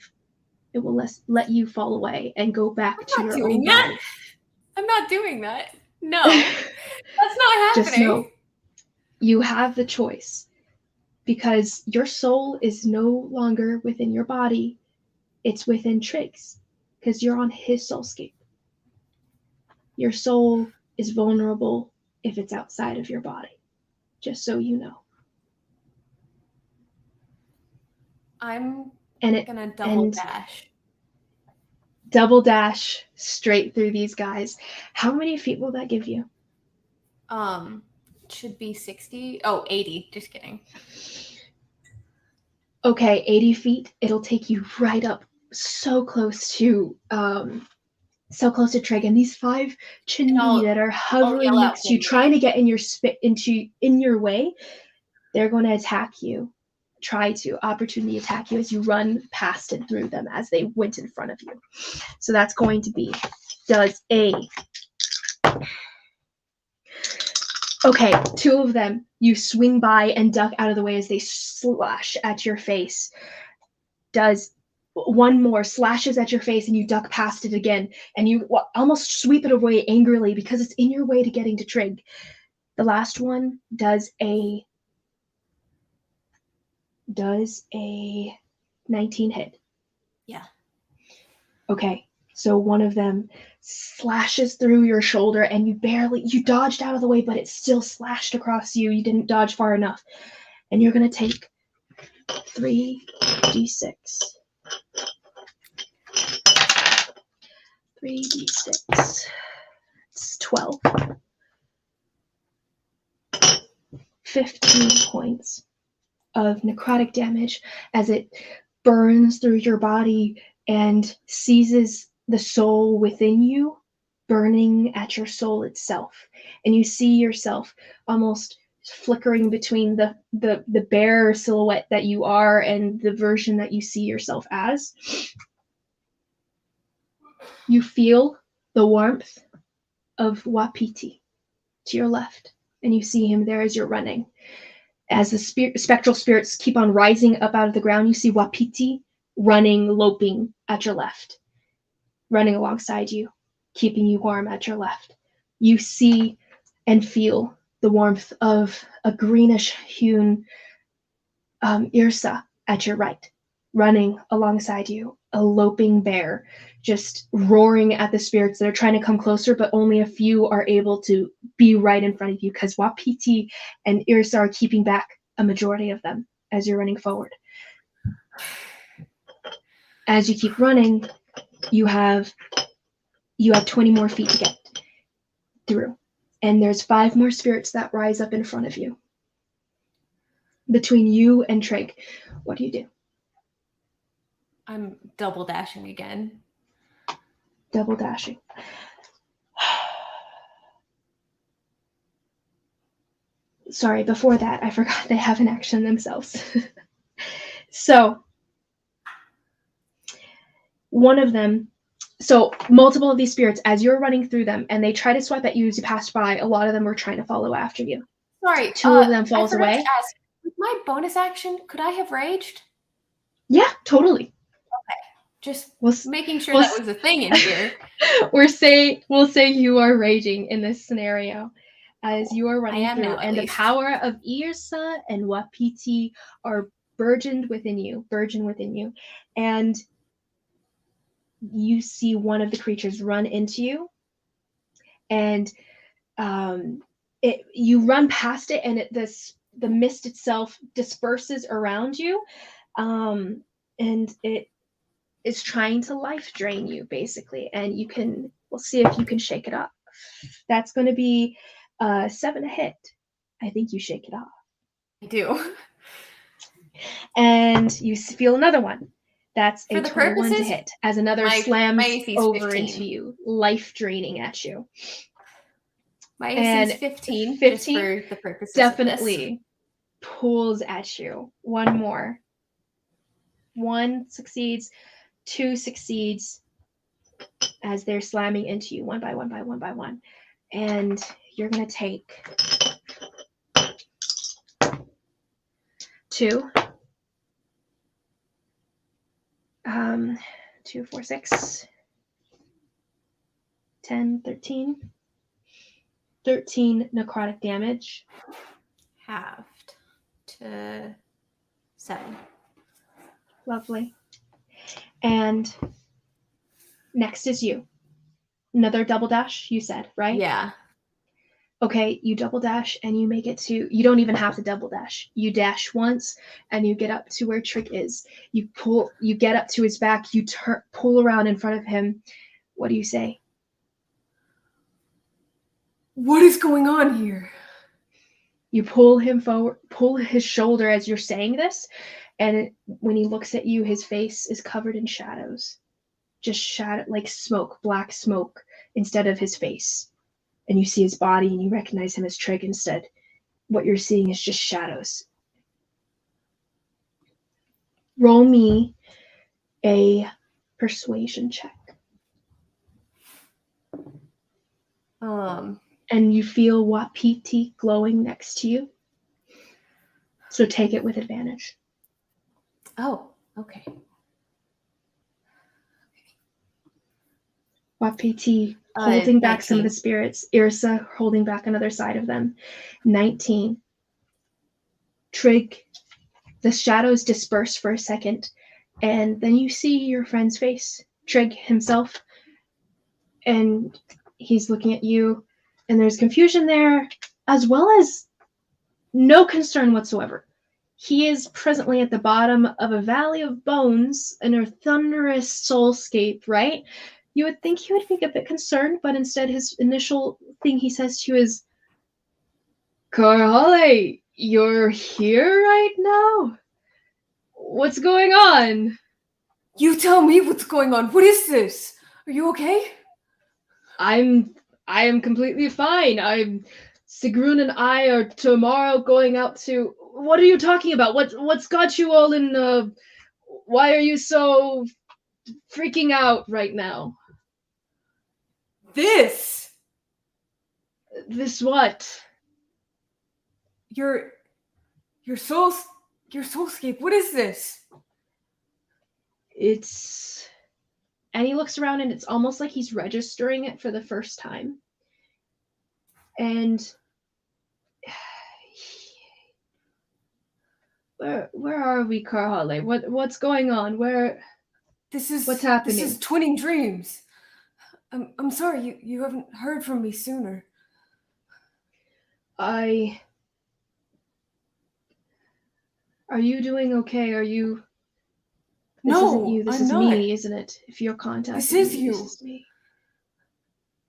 It will let you fall away and go back to your own body. I'm not doing that. No, that's not happening. Just know, you have the choice, because your soul is no longer within your body. It's within Trig's, because you're on his soulscape. Your soul is vulnerable if it's outside of your body, just so you know. I'm gonna double dash. Double dash straight through these guys. How many feet will that give you? Should be 60. Oh, 80. Just kidding. Okay, 80 feet. It'll take you right up so close to Trig, and these 5 Chindi that are hovering next to you, trying to get in your way, they're going to attack you. Try to opportunity attack you as you run past and through them as they went in front of you. So that's going to be Okay, 2 of them, you swing by and duck out of the way as they slash at your face. Does 1 more, slashes at your face, and you duck past it again, and you almost sweep it away angrily because it's in your way to getting to Trig. The last one does a 19 hit. Yeah. Okay, so 1 of them slashes through your shoulder, and you dodged out of the way, but it still slashed across you. You didn't dodge far enough. And you're going to take 3d6. 3d6. It's 12. 15 points of necrotic damage as it burns through your body and seizes the soul within you, burning at your soul itself. And you see yourself almost flickering between the bare silhouette that you are and the version that you see yourself as. You feel the warmth of Wapiti to your left, and you see him there as you're running. As the spectral spirits keep on rising up out of the ground, you see Wapiti running, loping at your left, running alongside you, keeping you warm at your left. You see and feel the warmth of a greenish-hewn Irsa at your right, running alongside you, a loping bear, just roaring at the spirits that are trying to come closer, but only a few are able to be right in front of you because Wapiti and Irsa are keeping back a majority of them as you're running forward. As you keep running, you have 20 more feet to get through. And there's 5 more spirits that rise up in front of you. Between you and Trig, what do you do? I'm double dashing again. Double dashing. Sorry, before that, I forgot they have an action themselves. So, one of them, so multiple of these spirits, as you're running through them, and they try to swipe at you as you pass by, a lot of them are trying to follow after you. Sorry, 2 of them falls away. With my bonus action, could I have raged? Yeah, totally. Just We'll, making sure we'll that was a thing in here. we'll say you are raging in this scenario as you are running am through, now, at and the least. power of Irsa and Wapiti are burgeoned within you, and you see one of the creatures run into you, and you run past it, and the mist itself disperses around you, and it is trying to life drain you basically, and we'll see if you can shake it off. That's going to be 7 to hit. I think you shake it off. I do. And you feel another one. That's For a the 21 to purposes, hit as another my slams AC is over 15. into you, life draining at you. My AC And is 15, 15 just for the purposes definitely pulls at you. One more. 1 succeeds, 2 succeeds as they're slamming into you one by one by one by one. And you're going to take 2, 2, 4, 6, 10, 13 necrotic damage. halved to 7. Lovely. And next is you. Another double dash, you said, right? Yeah. Okay, you double dash and you make it to, you don't even have to double dash. You dash once and you get up to where Trick is. You get up to his back, you pull around in front of him. What do you say? What is going on here? You pull him forward, pull his shoulder as you're saying this, and when he looks at you, his face is covered in shadows. Just shadow, like smoke, black smoke, instead of his face. And you see his body and you recognize him as Trig instead. What you're seeing is just shadows. Roll me a persuasion check. And you feel Wapiti glowing next to you. So take it with advantage. Oh, okay. Wapiti holding back 19. some of the spirits. Irsa holding back another side of them. 19. Trig, the shadows disperse for a second, and then you see your friend's face, Trig himself, and he's looking at you, and there's confusion there, as well as no concern whatsoever. He is presently at the bottom of a valley of bones in a thunderous soulscape, right? You would think he would be a bit concerned, but instead his initial thing he says to you is, Karhale, you're here right now? What's going on? You tell me what's going on. What is this? Are you okay? I am completely fine. Sigrun and I are tomorrow going out to. What are you talking about? What's got you all in? Why are you so freaking out right now? This. This what? Your soulscape. What is this? It's. And he looks around and it's almost like he's registering it for the first time. And where are we, Karhale? What's going on? What's happening? This is Twinning Dreams. I'm sorry you haven't heard from me sooner. Are you doing okay? Are you? This No, isn't you. This I'm is not. me, isn't it? If you're contacting This is me, you. This is me.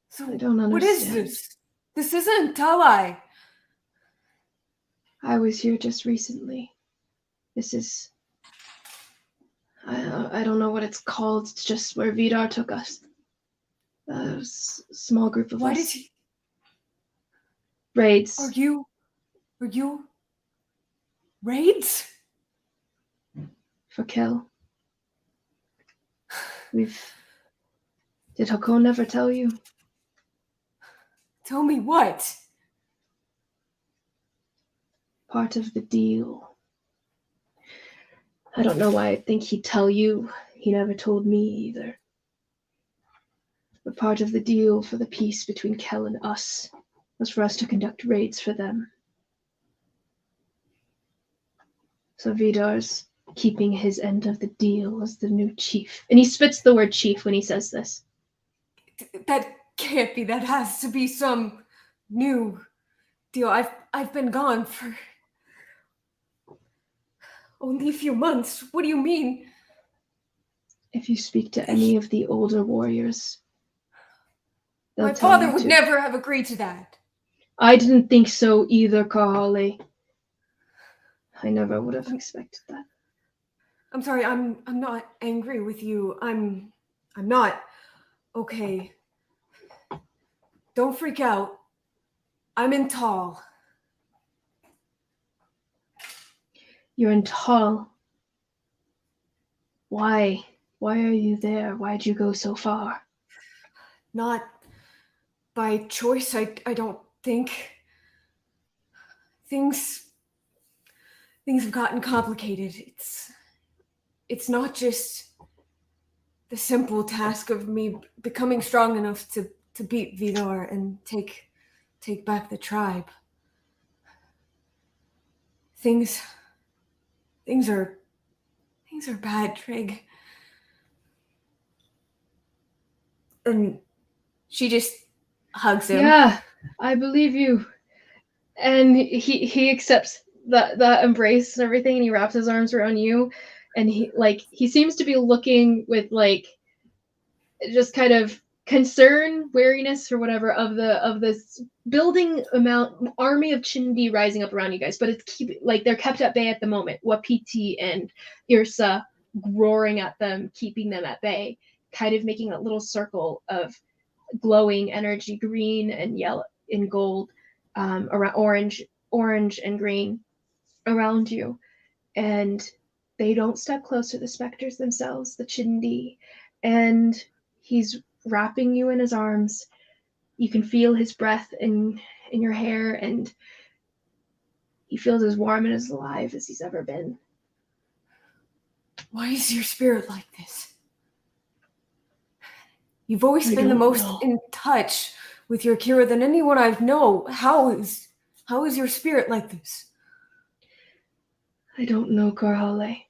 So I don't understand. what is this? This isn't Talai. I was here just recently. This is. I don't know what it's called. It's just where Vidar took us. A small group of Why us. did he? Raids. Are you raids? For kill. Did Hakon never tell you? Tell me what? Part of the deal. I don't know why I think he'd tell you. He never told me either. But part of the deal for the peace between Kel and us was for us to conduct raids for them. So Vidar's keeping his end of the deal as the new chief. And he spits the word chief when he says this. That can't be. That has to be some new deal. I've been gone for only a few months. What do you mean? If you speak to any of the older warriors, they'll My tell father you would to. never have agreed to that. I didn't think so either, Karhale. I never would have expected that. I'm sorry, I'm not angry with you. I'm not. Okay. Don't freak out. I'm in Tall. You're in Tall. Why? Why are you there? Why'd you go so far? Not by choice, I don't think. Things have gotten complicated. It's not just the simple task of me becoming strong enough to beat Vidar and take back the tribe. Things are bad, Trig. And she just hugs him. Yeah, I believe you. And he accepts that embrace and everything, and he wraps his arms around you, and he seems to be looking with just kind of concern, wariness, or whatever of this building army of Chindi rising up around you guys. But it's they're kept at bay at the moment. Wapiti and Irsa roaring at them, keeping them at bay, kind of making a little circle of glowing energy, green and yellow and gold, around orange and green around you. And they don't step close to the specters themselves, the Chindi. And he's wrapping you in his arms. You can feel his breath in your hair, and he feels as warm and as alive as he's ever been. Why is your spirit like this? You've always I been the don't most know. in touch with your Kira than anyone I've known. How is your spirit like this? I don't know, Karhale.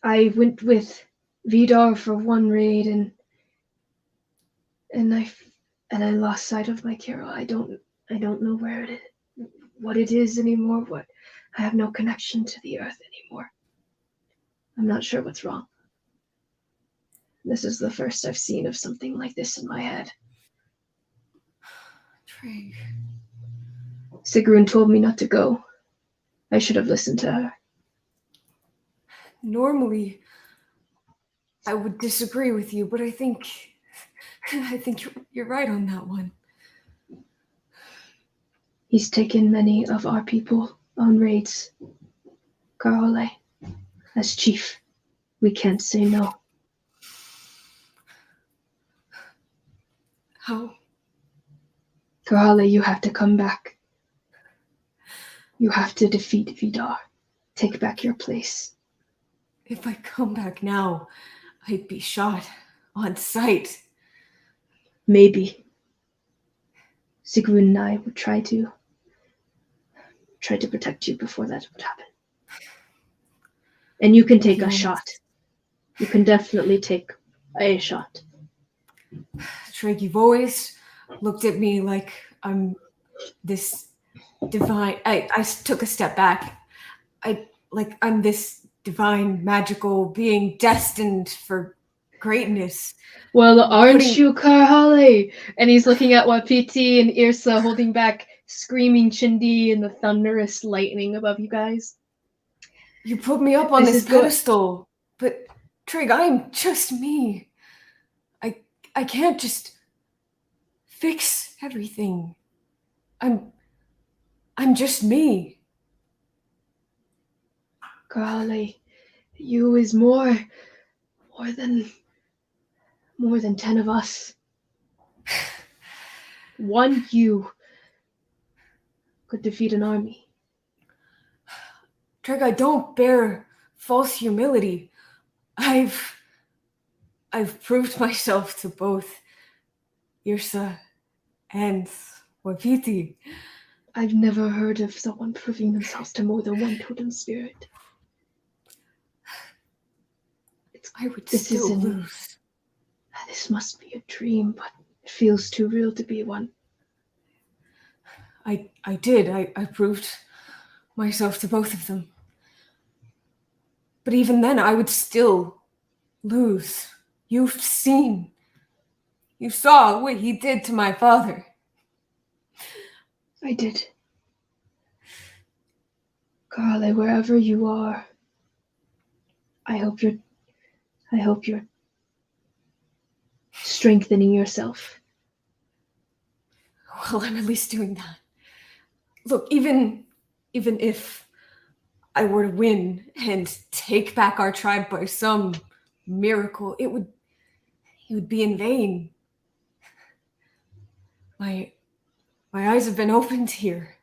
I went with Vidar for one raid, and I lost sight of my Kira. I don't know where it is, what it is anymore. I have no connection to the earth anymore. I'm not sure what's wrong. This is the first I've seen of something like this in my head. Trig. Sigrun told me not to go. I should have listened to her. Normally, I would disagree with you, but I think you're right on that one. He's taken many of our people on raids. Karhale, as chief, we can't say no. How? Karhale, you have to come back. You have to defeat Vidar. Take back your place. If I come back now, I'd be shot on sight. Maybe. Sigrun and I would try to protect you before that would happen. And you can take a shot. You can definitely take a shot. Trig, you've always looked at me like I'm this divine. I took a step back. I'm this divine, magical being destined for greatness. Well, aren't you, Karhale? And he's looking at Wapiti and Irsa holding back screaming Chindi and the thunderous lightning above you guys. You put me up on this pedestal, but Trig, I'm just me. I can't just fix everything. I'm just me. Karhale, you is more than 10 of us. One you could defeat an army. Trig, I don't bear false humility. I've proved myself to both Irsa and Wapiti. I've never heard of someone proving themselves to more than one totem spirit. I would This still isn't- lose. This must be a dream, but it feels too real to be one. I did. I proved myself to both of them. But even then, I would still lose. You saw what he did to my father. I did. Carly, wherever you are, I hope you're strengthening yourself. Well, I'm at least doing that. Look, even if I were to win and take back our tribe by some miracle, it would be in vain. My eyes have been opened here,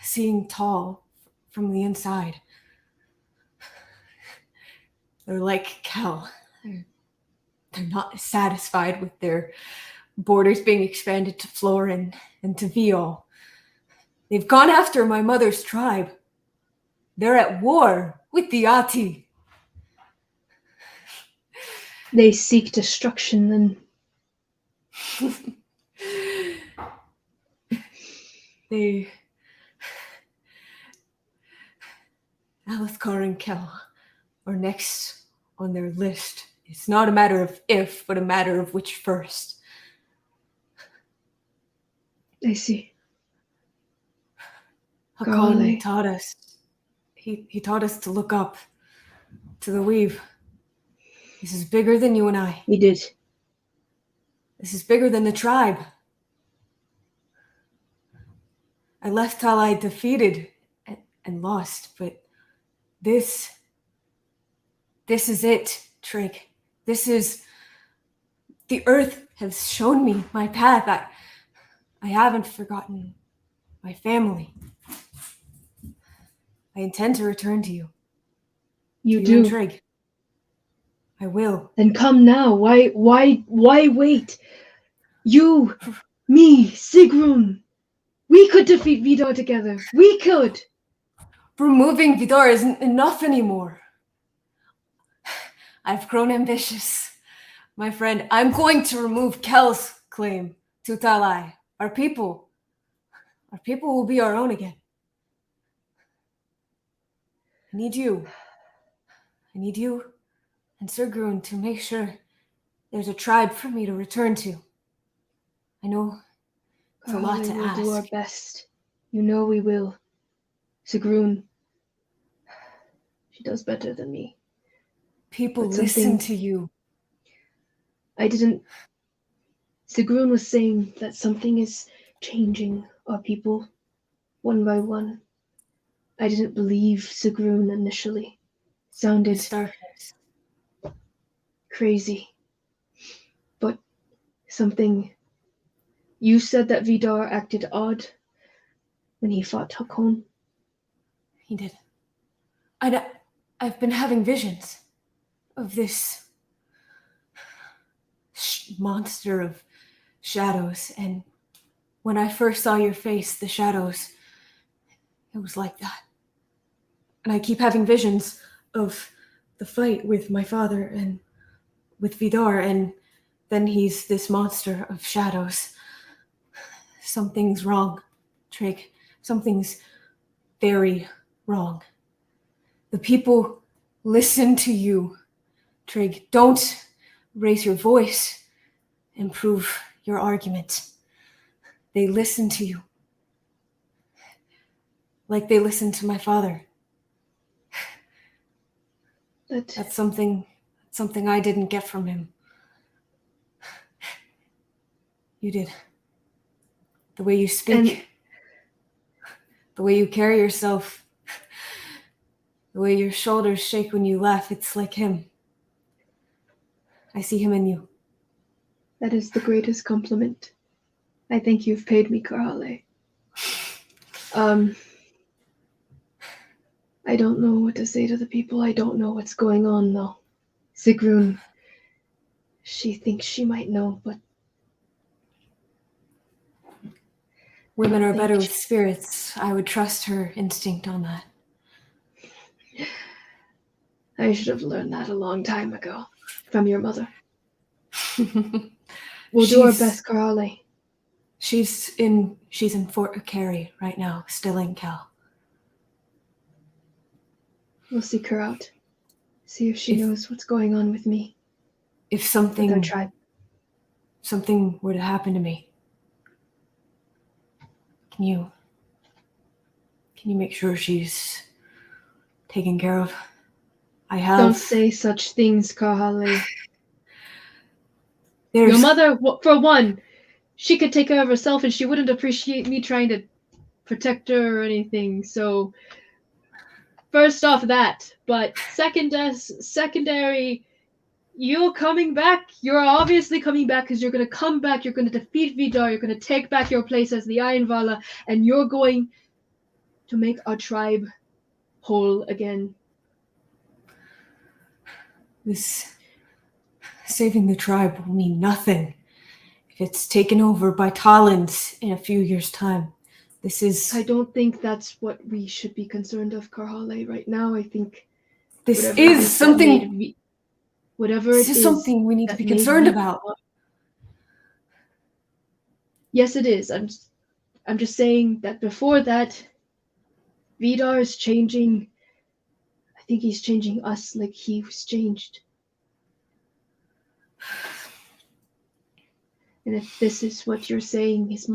seeing tall from the inside. They're like Kel. They're not satisfied with their borders being expanded to Flor and to Viol. They've gone after my mother's tribe. They're at war with the Ati. They seek destruction, then. Alethkar and Kel are next on their list. It's not a matter of if, but a matter of which first. I see. Hakon taught us. He taught us to look up to the weave. This is bigger than you and I. He did. This is bigger than the tribe. I left Talai defeated and lost, but this is it, Trig. The earth has shown me my path. I haven't forgotten my family. I intend to return to you. You to do. You and Trig. I will. Then come now. Why wait? You, me, Sigrun. We could defeat Vidar together. We could. Removing Vidar isn't enough anymore. I've grown ambitious. My friend, I'm going to remove Kel's claim to Talai. Our people will be our own again. I need you and Sigrun to make sure there's a tribe for me to return to. I know it's a lot to we'll ask. do our best. You know we will. Sigrun, she does better than me. People listen to you. Sigrun was saying that something is changing our people, one by one. I didn't believe Sigrun initially. Sounded crazy. But something... You said that Vidar acted odd when he fought Hakon. He did. I've been having visions of this monster of shadows, and when I first saw your face, the shadows, it was like that. And I keep having visions of the fight with my father and with Vidar, and then he's this monster of shadows. Something's wrong, Trig. Something's very wrong. The people listen to you, Trig. Don't raise your voice and prove your argument. They listen to you. Like they listened to my father. That's something I didn't get from him. You did. The way you speak, the way you carry yourself, the way your shoulders shake when you laugh, it's like him. I see him in you. That is the greatest compliment. I think you've paid me, Karale. I don't know what to say to the people. I don't know what's going on, though. Sigrun, she thinks she might know, but Women are think better she- with spirits. I would trust her instinct on that. I should have learned that a long time ago from your mother. We'll do our best, Carly. She's in Fort Carey right now, still in Cal. We'll seek her out. See if she knows what's going on with me. If With our something tribe. were to happen to me, can you make sure she's taken care of? Don't say such things, Carly. There's Your mother, for one, she could take care of herself and she wouldn't appreciate me trying to protect her or anything. So, first off that. But secondary, you're coming back. You're obviously coming back because you're going to come back. You're going to defeat Vidar. You're going to take back your place as the Iron Vala. And you're going to make our tribe whole again. This saving the tribe will mean nothing if it's taken over by Talons in a few years' time. I don't think that's what we should be concerned of, Carhale, right now. I think this is something we need to be concerned about. Yes, it is. I'm just saying that before that, Vidar is changing. I think he's changing us like he was changed. And if this is what you're saying is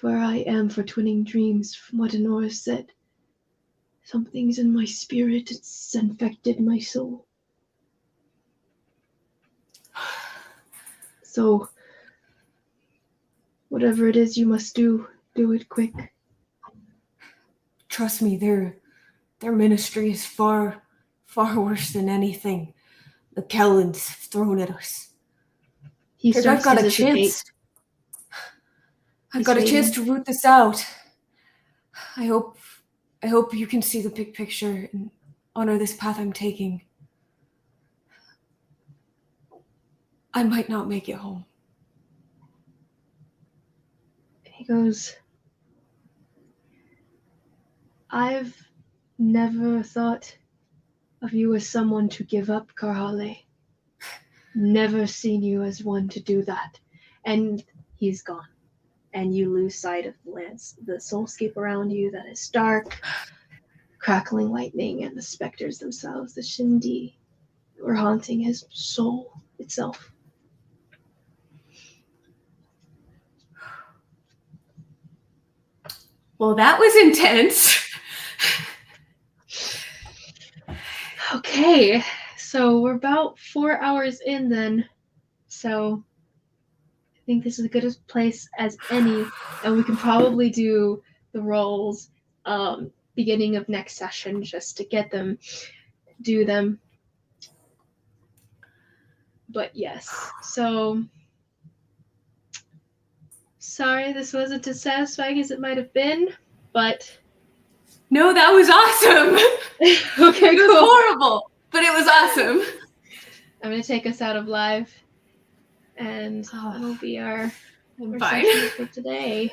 where I am for twinning dreams, from what Honora said, something's in my spirit. It's infected my soul. So, whatever it is you must do it quick. Trust me, their ministry is far, far worse than anything the Kellans have thrown at us. I've got a chance. I've got a chance to root this out. I hope you can see the big picture and honor this path I'm taking. I might not make it home. He goes, I've never thought of you as someone to give up, Carhale. Never seen you as one to do that. And he's gone. And you lose sight of the soulscape around you that is dark, crackling lightning, and the specters themselves, the Shindi, were haunting his soul itself. Well, that was intense. Okay, so we're about 4 hours in then. So I think this is as good a place as any, and we can probably do the rolls beginning of next session just to do them. But yes, so sorry this wasn't as satisfying as it might have been, but No, that was awesome. okay, It was horrible, but it was awesome. I'm gonna take us out of live, and that'll be our Fine. session for today.